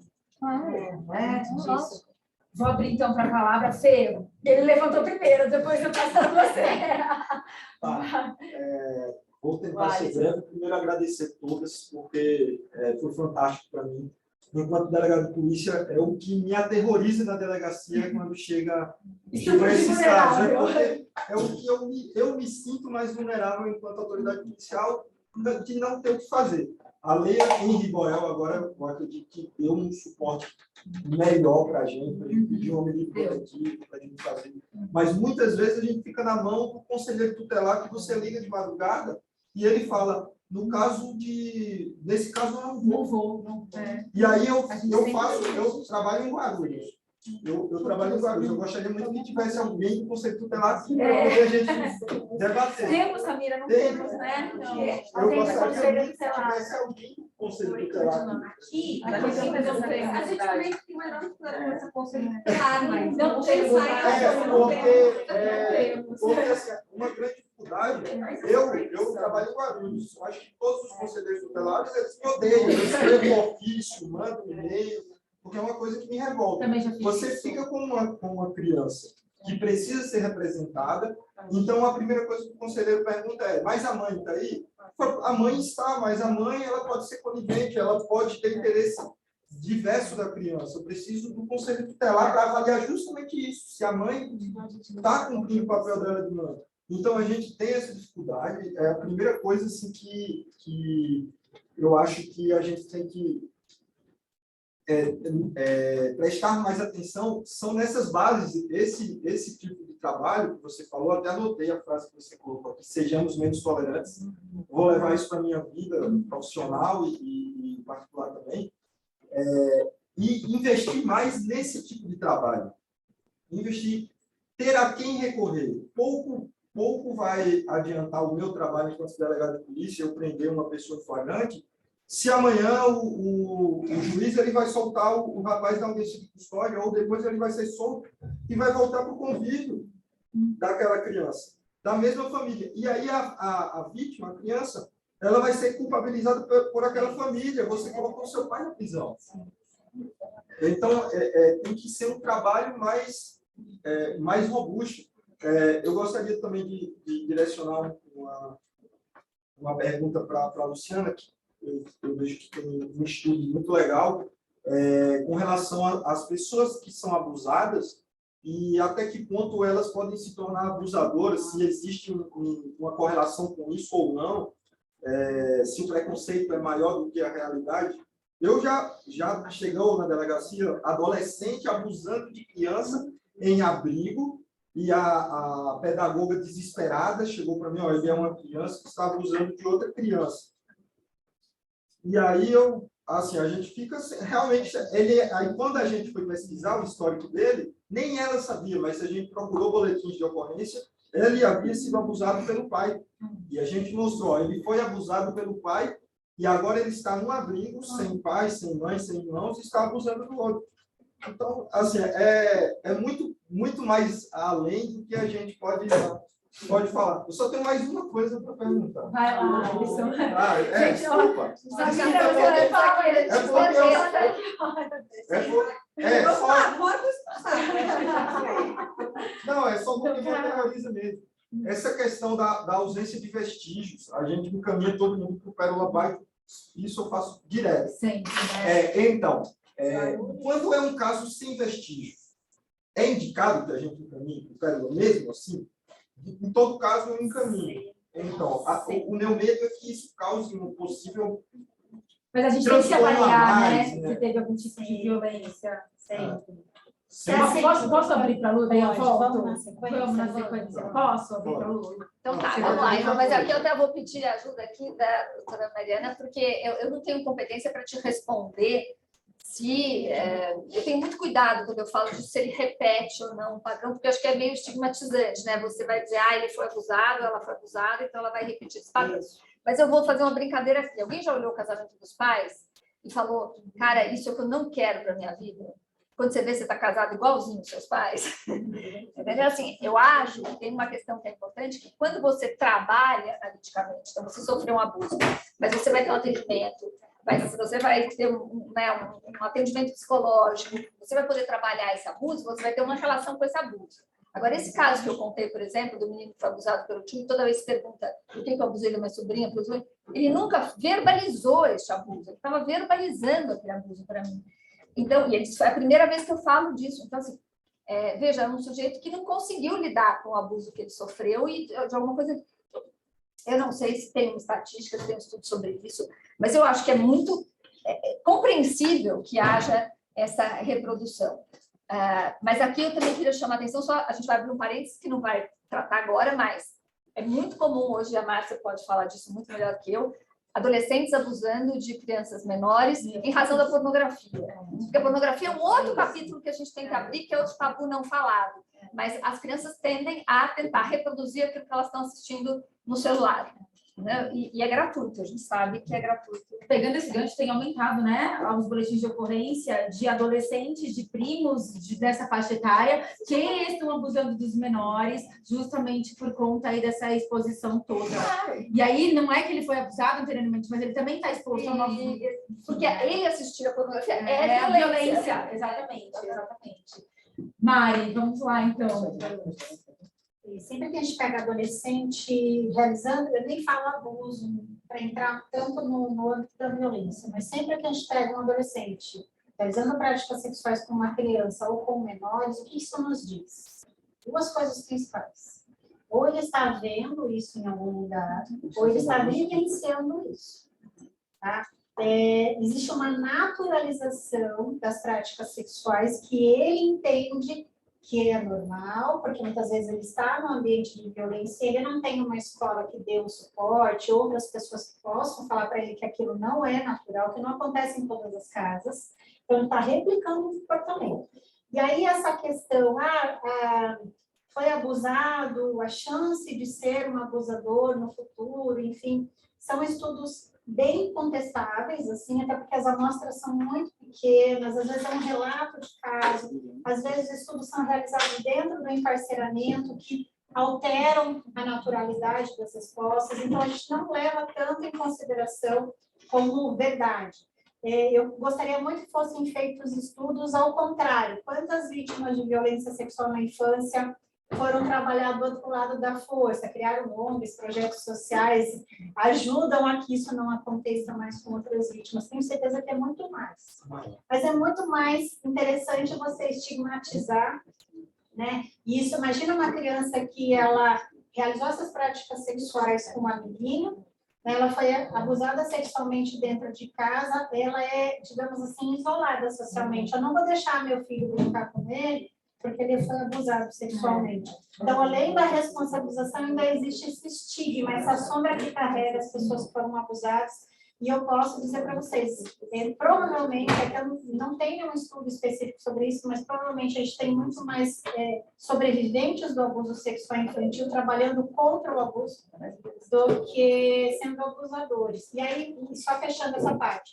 Disso. Vou abrir então para a palavra, Fê. Ele levantou primeiro, depois eu passo para você. Tá. Vou tentar ser breve. Primeiro, agradecer a todas, porque foi fantástico para mim. Enquanto delegado de polícia, é o que me aterroriza na delegacia quando chega esses casos. É o que eu me sinto mais vulnerável enquanto autoridade policial de não ter o que fazer. A lei em Riboel, agora, eu acredito que deu um suporte melhor para a gente pedir uma medida protetiva, para a gente fazer. Mas muitas vezes a gente fica na mão do conselheiro tutelar que você liga de madrugada e ele fala, nesse caso eu não vou. E aí eu trabalho em Guarulhos. Eu trabalho em Guarulhos. Eu gostaria muito que tivesse alguém do conselho tutelar aqui para poder a gente debater. Temos, Samira, não temos, né? Eu gostaria muito que tivesse alguém do conselho tutelar aqui. A gente também tem uma enorme dificuldade com essa conselho tutelar, mas não tem porque assim, uma grande dificuldade, eu trabalho em Guarulhos, eu acho que todos os conselheiros tutelares, eles me odeiam, eu escrevo ofício, mando e-mail, porque é uma coisa que me revolta. Você fica com uma criança que precisa ser representada, então a primeira coisa que o conselheiro pergunta é, mas a mãe está aí? A mãe está, mas a mãe ela pode ser conivente, ela pode ter interesse diverso da criança. Eu preciso do conselho tutelar para avaliar justamente isso, se a mãe está cumprindo o papel dela de mãe. Então, a gente tem essa dificuldade. É a primeira coisa assim, que eu acho que a gente tem que prestar mais atenção são nessas bases, esse tipo de trabalho que você falou, até anotei a frase que você colocou aqui, sejamos menos tolerantes. Vou levar isso para a minha vida profissional e particular também. E investir mais nesse tipo de trabalho. Ter a quem recorrer. Pouco vai adiantar o meu trabalho enquanto delegado de polícia, eu prender uma pessoa flagrante, se amanhã o juiz ele vai soltar o rapaz da audiência de custódia, ou depois ele vai ser solto e vai voltar para o convívio daquela criança, da mesma família. E aí a vítima, a criança, ela vai ser culpabilizada por aquela família. Você colocou seu pai na prisão. Então, tem que ser um trabalho mais robusto. Eu gostaria também de direcionar uma pergunta para a Luciana, que eu vejo que tem um estudo muito legal com relação às pessoas que são abusadas e até que ponto elas podem se tornar abusadoras, se existe uma correlação com isso ou não, se o preconceito é maior do que a realidade. Eu já chegou na delegacia adolescente abusando de criança em abrigo, e a pedagoga desesperada chegou para mim, olha, ele é uma criança que está abusando de outra criança. E aí a gente fica realmente, aí quando a gente foi pesquisar o histórico dele, nem ela sabia, mas a gente procurou boletins de ocorrência, ele havia sido abusado pelo pai. E a gente mostrou, ó, ele foi abusado pelo pai e agora ele está num abrigo, sem pai, sem mãe, sem irmãos, e está abusando do outro. Então, assim, é muito mais além do que a gente pode falar. Eu só tenho mais uma coisa para perguntar. Vai lá, desculpa. Não, é só porque me aterroriza mesmo. Essa questão da ausência de vestígios, a gente encaminha todo mundo para o Pérola Bairro, isso eu faço direto. Sempre, Então, quando é um caso sem vestígio, é indicado que a gente encaminhe para o Pérola mesmo assim? Em todo caso, eu encaminho. Então, o meu medo é que isso cause um possível... Mas a gente tem que avaliar, né? Se teve algum tipo de violência. Sempre. Posso abrir para a Lu? Daí eu Pode, volto? vamos na sequência? Vamos na sequência. Posso abrir para a Lu? Então tá, vamos lá. Então, mas aqui eu até vou pedir a ajuda aqui da doutora Mariana, porque eu não tenho competência para te responder se... eu tenho muito cuidado quando eu falo de se ele repete ou não um padrão, porque eu acho que é meio estigmatizante, né? Você vai dizer, ele foi abusado, ela foi abusada, então ela vai repetir esse padrão. Mas eu vou fazer uma brincadeira aqui. Alguém já olhou o Casamento dos Pais e falou, cara, isso é o que eu não quero para minha vida? Quando você vê, você está casado igualzinho aos seus pais. Entendeu? Assim, eu acho que tem uma questão que é importante, que quando você trabalha analiticamente, então você sofreu um abuso, mas você vai ter um atendimento, você vai ter um atendimento psicológico, você vai poder trabalhar esse abuso, você vai ter uma relação com esse abuso. Agora, esse caso que eu contei, por exemplo, do menino que foi abusado pelo tio, toda vez que pergunta por que eu abusei da minha sobrinha, ele nunca verbalizou esse abuso, ele estava verbalizando aquele abuso para mim. Então, foi a primeira vez que eu falo disso. Então, assim, veja, é um sujeito que não conseguiu lidar com o abuso que ele sofreu e de alguma coisa... Eu não sei se tem uma estatística, se tem um estudo sobre isso, mas eu acho que é muito compreensível que haja essa reprodução. Mas aqui eu também queria chamar a atenção, a gente vai abrir um parênteses que não vai tratar agora, mas é muito comum hoje, a Márcia pode falar disso muito melhor que eu, adolescentes abusando de crianças menores em razão da pornografia. Porque a pornografia é um outro capítulo que a gente tem que abrir, que é outro tabu não falado. Mas as crianças tendem a tentar reproduzir aquilo que elas estão assistindo no celular. Né? E é gratuito, a gente sabe que é gratuito. Pegando esse gancho, tem aumentado, né, os boletins de ocorrência de adolescentes, de primos dessa faixa etária, que estão abusando dos menores, justamente por conta aí dessa exposição toda. E aí, não é que ele foi abusado anteriormente, mas ele também está exposto a novos... Porque ele assistir a pornografia É a violência. Exatamente. Mari, vamos lá, então. E sempre que a gente pega adolescente realizando, eu nem falo abuso, para entrar tanto no âmbito da violência, mas sempre que a gente pega um adolescente realizando práticas sexuais com uma criança ou com menores, o que isso nos diz? Duas coisas principais. Ou ele está vendo isso em algum lugar, ou ele está vivenciando isso. Tá? Existe uma naturalização das práticas sexuais que ele entende que é normal, porque muitas vezes ele está no ambiente de violência, ele não tem uma escola que dê o suporte, outras pessoas que possam falar para ele que aquilo não é natural, que não acontece em todas as casas, então ele está replicando o comportamento. E aí essa questão, foi abusado, a chance de ser um abusador no futuro, enfim, são estudos bem contestáveis, assim, até porque as amostras são muito pequenas, às vezes é um relato de caso, às vezes estudos são realizados dentro do encarceramento que alteram a naturalidade das respostas, então a gente não leva tanto em consideração como verdade. Eu gostaria muito que fossem feitos estudos ao contrário, quantas vítimas de violência sexual na infância foram trabalhar do outro lado da força, criaram ONGs, projetos sociais, ajudam a que isso não aconteça mais com outras vítimas. Tenho certeza que é muito mais. Mas é muito mais interessante você estigmatizar, né? Isso, imagina uma criança que ela realizou essas práticas sexuais com um amiguinho, né? Ela foi abusada sexualmente dentro de casa, ela é, digamos assim, isolada socialmente. Eu não vou deixar meu filho brincar com ele, porque ele foi abusado sexualmente. Então, além da responsabilização, ainda existe esse estigma, essa sombra que carrega as pessoas que foram abusadas. E eu posso dizer para vocês, provavelmente, é que eu não tenho um estudo específico sobre isso, mas provavelmente a gente tem muito mais sobreviventes do abuso sexual infantil trabalhando contra o abuso do que sendo abusadores. E aí, só fechando essa parte,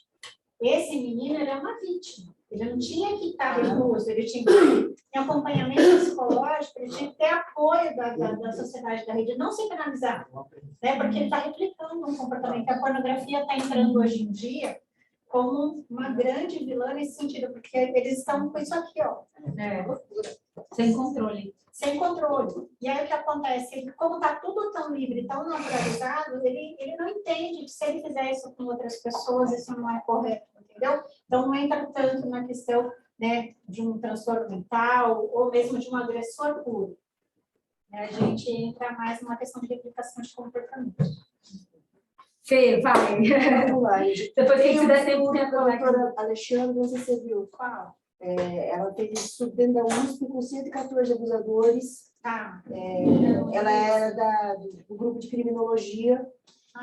esse menino, ele é uma vítima. Ele não tinha que estar recluso, ele tinha que ter acompanhamento psicológico, ele tinha que ter apoio da sociedade da rede, não se penalizar, né? Porque ele está replicando um comportamento. A pornografia está entrando hoje em dia como uma grande vilã nesse sentido, porque eles estão com isso aqui, ó. Sem controle. Sem controle. E aí o que acontece? Como está tudo tão livre, tão naturalizado, ele não entende que se ele fizer isso com outras pessoas, isso não é correto, entendeu? Então não entra tanto na questão, né, de um transtorno mental ou mesmo de um agressor puro. A gente entra mais numa questão de replicação de comportamento. Fê, vai. Vamos lá. Depois que Tem se der tempo, a doutora Alexandre, não sei se você viu. Qual? Ela fez isso dentro da USP com 114 abusadores. Tá. Ela era do grupo de criminologia.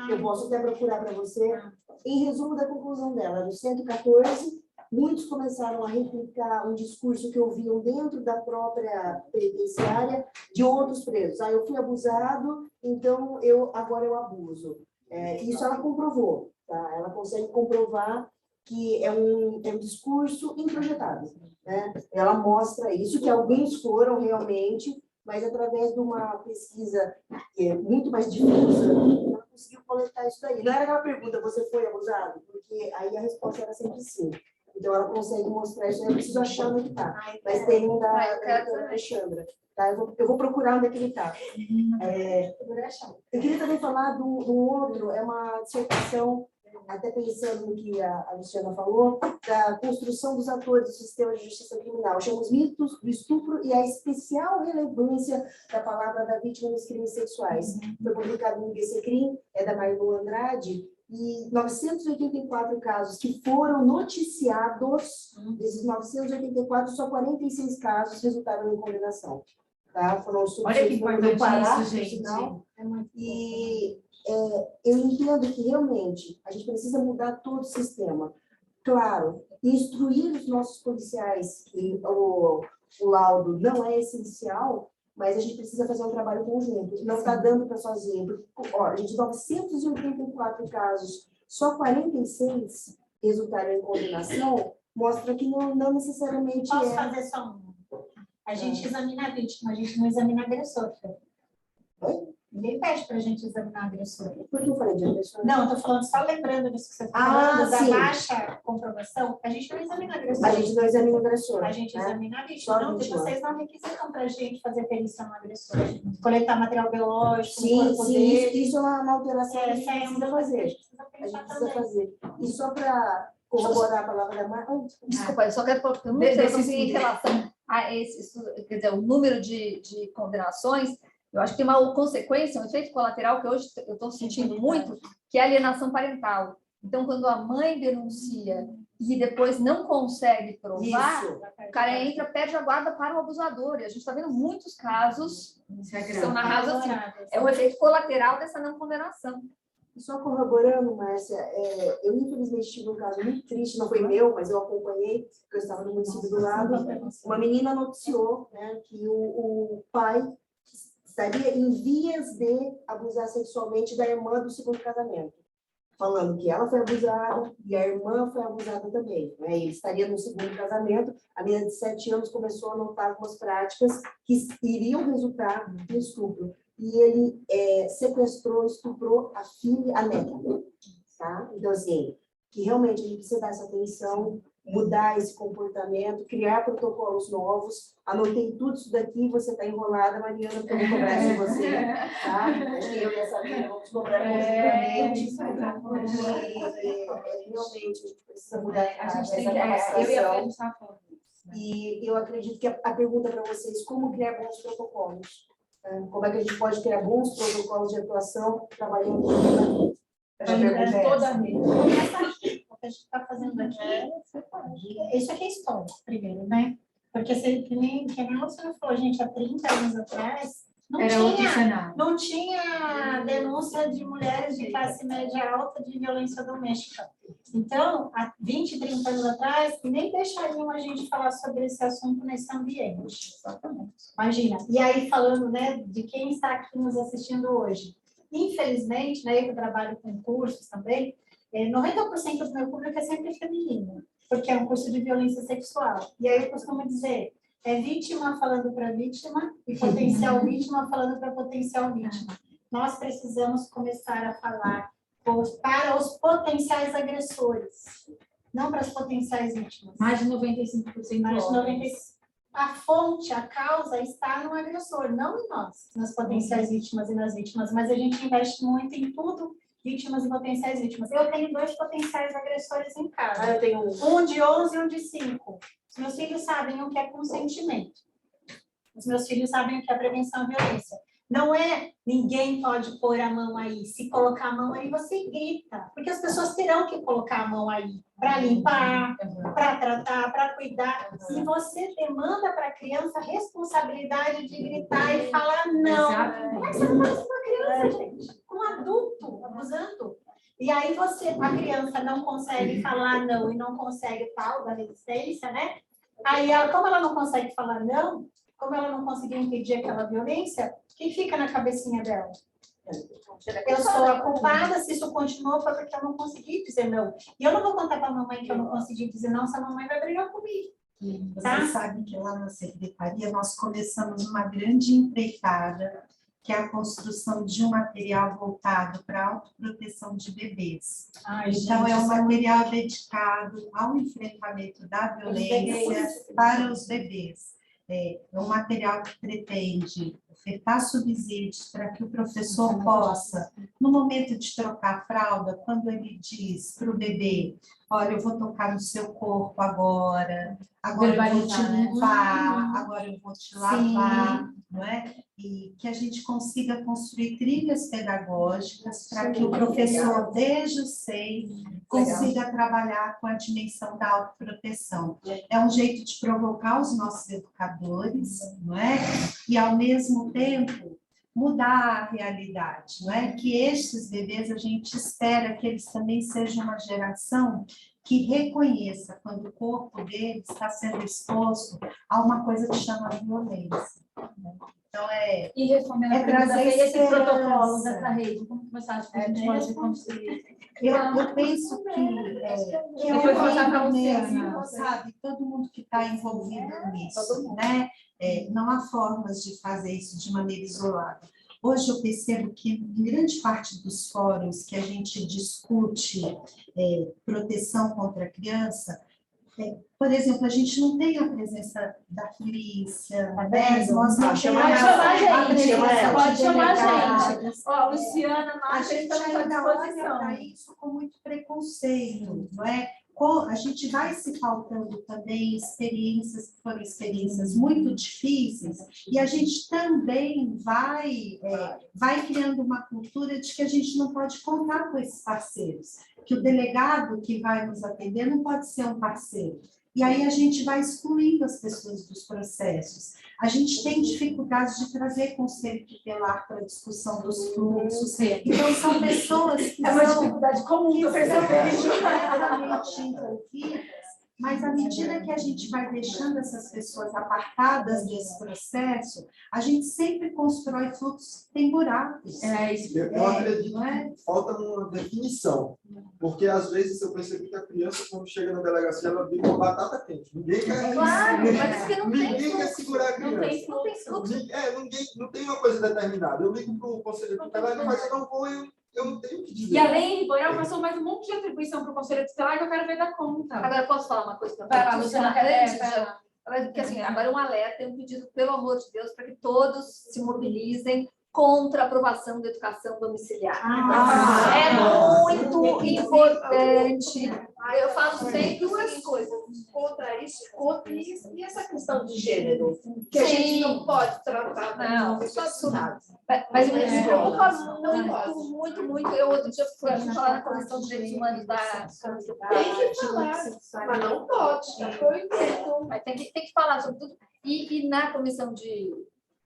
Eu posso até procurar para você. Em resumo da conclusão dela, dos 114, muitos começaram a replicar um discurso que ouviam dentro da própria penitenciária de outros presos. Eu fui abusado, então agora eu abuso. Isso ela comprovou, tá? Ela consegue comprovar que é um discurso introjetado, né? Ela mostra isso, que alguns foram realmente, mas através de uma pesquisa que é muito mais difusa, ela conseguiu coletar isso daí. Não era aquela pergunta, você foi abusado? Porque aí a resposta era sempre sim. Então, ela consegue mostrar isso. Eu preciso achar onde está. Mas tem um da Alexandra. Tá? Eu vou procurar onde é que ele está. Eu queria também falar do outro. É uma dissertação, até pensando no que a Luciana falou, da construção dos atores do sistema de justiça criminal. Chama Os Mitos do Estupro e a Especial Relevância da Palavra da Vítima nos Crimes Sexuais. Foi publicado no IBC Crim, é da Marilu Andrade. E 984 casos que foram noticiados, desses 984, só 46 casos resultaram em condenação. Tá? Foram Olha que importante isso, gente. E eu entendo que realmente a gente precisa mudar todo o sistema. Claro, instruir os nossos policiais que o laudo não é essencial, mas a gente precisa fazer um trabalho conjunto. Não está dando para sozinho. A gente, 984 casos, só 46 resultaram em condenação, mostra que não necessariamente Posso fazer só um? A gente examina a vítima, a gente não examina agressor. Oi? Ninguém pede para a gente examinar agressor. Por que eu falei de agressor? Não, estou falando, só lembrando disso que você está falando, da sim. baixa comprovação, a gente não examina agressor. A gente não examina o agressor. A gente né? examina a vítima. Não, vocês não requisitam para a gente fazer perícia no agressor. Coletar material biológico, Sim, corpo dele. isso é uma alteração que a gente precisa fazer. A gente precisa fazer. E só para corroborar a palavra da Marta... Desculpa, eu só quero colocar uma observação em relação a esse, quer dizer, o número de condenações. Eu acho que tem uma consequência, um efeito colateral que hoje eu estou sentindo muito, que é a alienação parental. Então, quando a mãe denuncia e depois não consegue provar, o cara entra, perde a guarda para o abusador. E a gente está vendo muitos casos que são narrados assim. É o efeito colateral dessa não condenação. Só corroborando, Márcia, eu infelizmente tive um caso muito triste, não foi meu, mas eu acompanhei, porque eu estava no município do lado. Uma menina noticiou, né, que o pai estaria em vias de abusar sexualmente da irmã do segundo casamento, falando que ela foi abusada e a irmã foi abusada também. Né? Ele estaria no segundo casamento, a menina de 7 anos começou a notar algumas práticas que iriam resultar no estupro. E ele sequestrou, estuprou a filha, a neta. Tá? Então, assim, que realmente a gente precisa dar essa atenção, mudar esse comportamento, criar protocolos novos. Anotei tudo isso daqui, você está enrolada, Mariana, porque eu vou cobrar isso de você. Tá? Acho que eu e essa menina vamos cobrar conjuntamente. Realmente, a gente precisa mudar essa capacitação. E eu acredito que a pergunta para vocês, como criar bons protocolos? Como é que a gente pode criar bons protocolos de atuação trabalhando com toda a rede. O que a gente está fazendo aqui, isso aqui é história, primeiro, né? Porque que nem você falou, gente, há 30 anos atrás, não tinha denúncia de mulheres de classe média alta de violência doméstica. Então, há 20, 30 anos atrás, nem deixariam a gente falar sobre esse assunto nesse ambiente. Exatamente. Imagina. E aí, falando, né, de quem está aqui nos assistindo hoje. Infelizmente, né, eu trabalho com cursos também, 90% do meu público é sempre feminino, porque é um curso de violência sexual. E aí eu costumo dizer, vítima falando para vítima e potencial vítima falando para potencial vítima. Nós precisamos começar a falar para os potenciais agressores, não para as potenciais vítimas. Mais de 95%. Mais de 95%. A fonte, a causa está no agressor, não em nós, nas potenciais vítimas e nas vítimas, mas a gente investe muito em tudo, vítimas e potenciais vítimas. Eu tenho 2 potenciais agressores em casa. Eu tenho um de 11 e um de 5. Os meus filhos sabem o que é consentimento. Os meus filhos sabem o que é prevenção à violência. Não é ninguém pode pôr a mão aí. Se colocar a mão aí, você grita. Porque as pessoas terão que colocar a mão aí para limpar, para tratar, para cuidar. E você demanda para a criança a responsabilidade de gritar e falar não. Como é que você faz com uma criança, gente? Com um adulto abusando? E aí a criança não consegue falar não e não consegue tal da resistência, né? Aí, como ela não consegue falar não, como ela não conseguiu impedir aquela violência, o que fica na cabecinha dela? Eu sou a culpada, se isso continuou, foi porque eu não consegui dizer não. E eu não vou contar para a mamãe que eu não consegui dizer não, se a mamãe vai brigar comigo. Você sabe que lá na secretaria nós começamos uma grande empreitada, que é a construção de um material voltado para a autoproteção de bebês. Então, é um material dedicado ao enfrentamento da violência para os bebês. É um material que pretende ofertar subsídios para que o professor possa, no momento de trocar a fralda, quando ele diz para o bebê, olha, eu vou tocar no seu corpo agora eu vou te limpar, agora eu vou te lavar, não é? E que a gente consiga construir trilhas pedagógicas para que o professor, desde o SEI, consiga trabalhar com a dimensão da autoproteção. É um jeito de provocar os nossos educadores, não é? E, ao mesmo tempo, mudar a realidade, não é? Que estes bebês, a gente espera que eles também sejam uma geração que reconheça quando o corpo dele está sendo exposto a uma coisa que chama violência. Então, E respondendo a trazer pergunta, esse esperança. protocolo dessa rede, como que você acha que a gente pode construir? eu penso que é Depois passar para a mesmo, Luciana. sabe? Todo mundo que está envolvido nisso, né? Não há formas de fazer isso de maneira isolada. Hoje eu percebo que, em grande parte dos fóruns que a gente discute proteção contra a criança, por exemplo, a gente não tem a presença da polícia, né? Nós não Pode chamar a gente, pode chamar a gente. gente. Ó, Luciana, A nós gente estamos à ainda olha disposição. para isso com muito preconceito, não é? A gente vai se faltando também experiências que foram experiências muito difíceis, e a gente também vai criando uma cultura de que a gente não pode contar com esses parceiros, que o delegado que vai nos atender não pode ser um parceiro. E aí a gente vai excluindo as pessoas dos processos. A gente tem dificuldades de trazer conselho tutelar para a discussão dos fluxos. Então, são pessoas que É uma são dificuldade comum que eu percebi. diretamente envolvidas, mas à medida que a gente vai deixando essas pessoas apartadas desse processo, a gente sempre constrói fluxos que têm buracos. Eu acredito não é? que falta uma definição, porque às vezes eu percebi que a criança, quando chega na delegacia, ela vive uma batata quente. Ninguém quer, Claro, mas porque não tem ninguém quer segurar a Não tem criança. fluxo. Não tem uma coisa determinada. Eu ligo para o conselho tutelar, mas eu não vou, eu não tenho o que dizer. E além, Boiel passou mais um monte de atribuição para o Conselho Tutelar que eu quero ver dar conta. Agora, posso falar uma coisa Vai lá, também? Luciana, Antes vai de- lá. Porque, assim, agora um alerta, um pedido, pelo amor de Deus, para que todos se mobilizem contra a aprovação da educação domiciliar. É muito importante. Eu falo sempre duas coisas. Contra isso, e essa questão de gênero, que a gente não pode tratar Não, só absurdo. Mas me É. preocupa Não muito. Eu outro dia fui falar na Comissão de Direitos Humanos da... Tem que falar, mas não pode, tá proibido. Mas tem que falar sobre tudo. E na comissão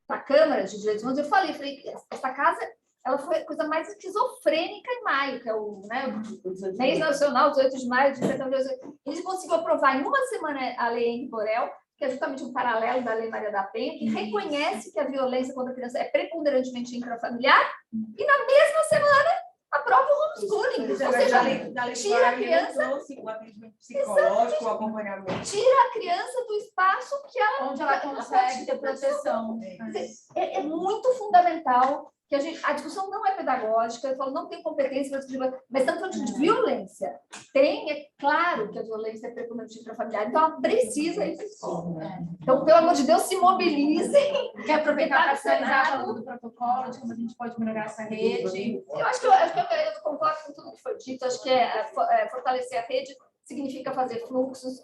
da Câmara de Direitos Humanos, eu falei, essa casa, ela foi a coisa mais esquizofrênica em maio, que é o mês nacional, 18 de maio, de 1918. Eles conseguiram aprovar em uma semana a Lei Henri Borel, que é justamente um paralelo da Lei Maria da Penha, que reconhece que a violência contra a criança é preponderantemente intrafamiliar, e na mesma semana aprova o homeschooling. Ou seja, tira a criança, o atendimento psicológico, o acompanhamento. tira a criança do espaço que ela Onde ela consegue ter proteção. é muito fundamental que a discussão não é pedagógica, eu falo, não tem competência para discutir, mas estamos falando de violência. É claro que a violência é preponderante intrafamiliar, então ela precisa ir para a escola. Então, pelo amor de Deus, se mobilizem. Quer aproveitar para finalizar falando do protocolo, de como a gente pode melhorar essa rede? Eu acho que eu concordo com tudo que foi dito, acho que fortalecer a rede significa fazer fluxos,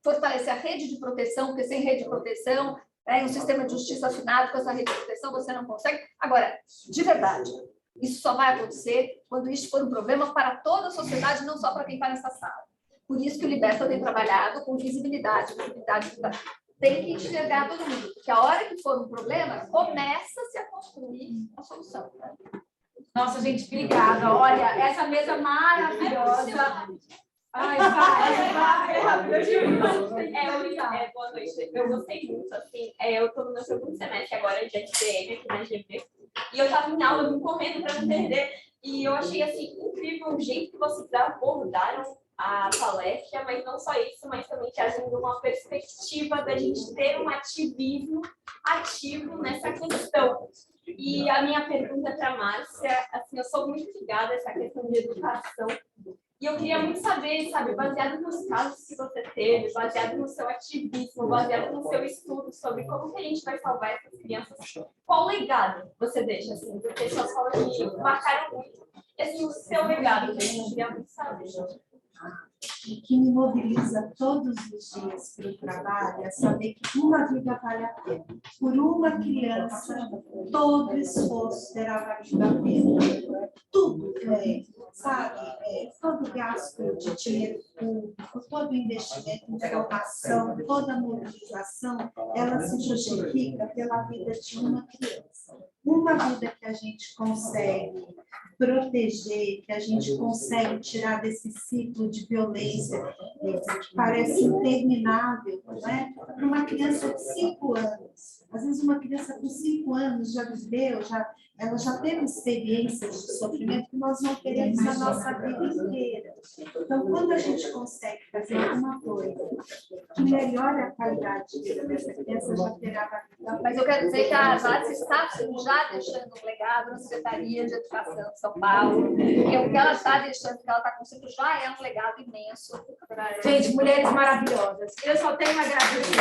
fortalecer a rede de proteção, porque sem rede de proteção, um sistema de justiça afinado com essa rede de proteção, você não consegue. Agora, de verdade, isso só vai acontecer quando isso for um problema para toda a sociedade, não só para quem está nessa sala. Por isso que o Liberta tem trabalhado com visibilidade. Tem que enxergar todo mundo, porque a hora que for um problema, começa-se a construir a solução. Nossa, gente, obrigada. Olha, essa mesa maravilhosa. Ai, vai. Boa noite. Eu gostei muito, assim. Eu estou no meu segundo semestre agora de SPM aqui na GV. E eu estava em aula, vim correndo para entender. E eu achei, assim, incrível o jeito que vocês abordaram a palestra, mas não só isso, mas também trazendo uma perspectiva da gente ter um ativismo ativo nessa questão. E a minha pergunta para a Márcia, assim, eu sou muito ligada a essa questão de educação. E eu queria muito saber, sabe, baseado nos casos que você teve, baseado no seu ativismo, baseado no seu estudo sobre como que a gente vai salvar essas crianças, qual legado você deixa, assim, porque suas falas me marcaram muito. E, assim, o seu legado, gente, eu queria muito saber. O que me mobiliza todos os dias para o trabalho é saber que uma vida vale a pena. Por uma criança, todo esforço terá valido a pena. Tudo, sabe? Todo gasto de dinheiro público, todo investimento em formação, toda mobilização, ela se justifica pela vida de uma criança. Uma vida que a gente consegue proteger, que a gente consegue tirar desse ciclo de violência que parece interminável, não é? Para uma criança de 5 anos. Às vezes uma criança com 5 anos já viveu, ela já teve experiências de sofrimento que nós não teremos na nossa vida inteira. Então, quando a gente consegue fazer alguma coisa que melhore a qualidade de vida dessa criança, já terá valido. Mas eu quero dizer que a Márcia está já deixando um legado na Secretaria de Educação de São Paulo, porque o que ela está deixando, que ela está construindo, já é um legado imenso. Gente, mulheres maravilhosas. Eu só tenho a agradecer.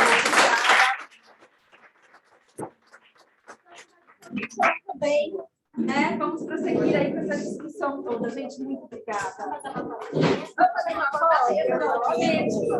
Também, né? Vamos prosseguir aí com essa discussão toda. Gente, muito obrigada. Vamos fazer uma foto?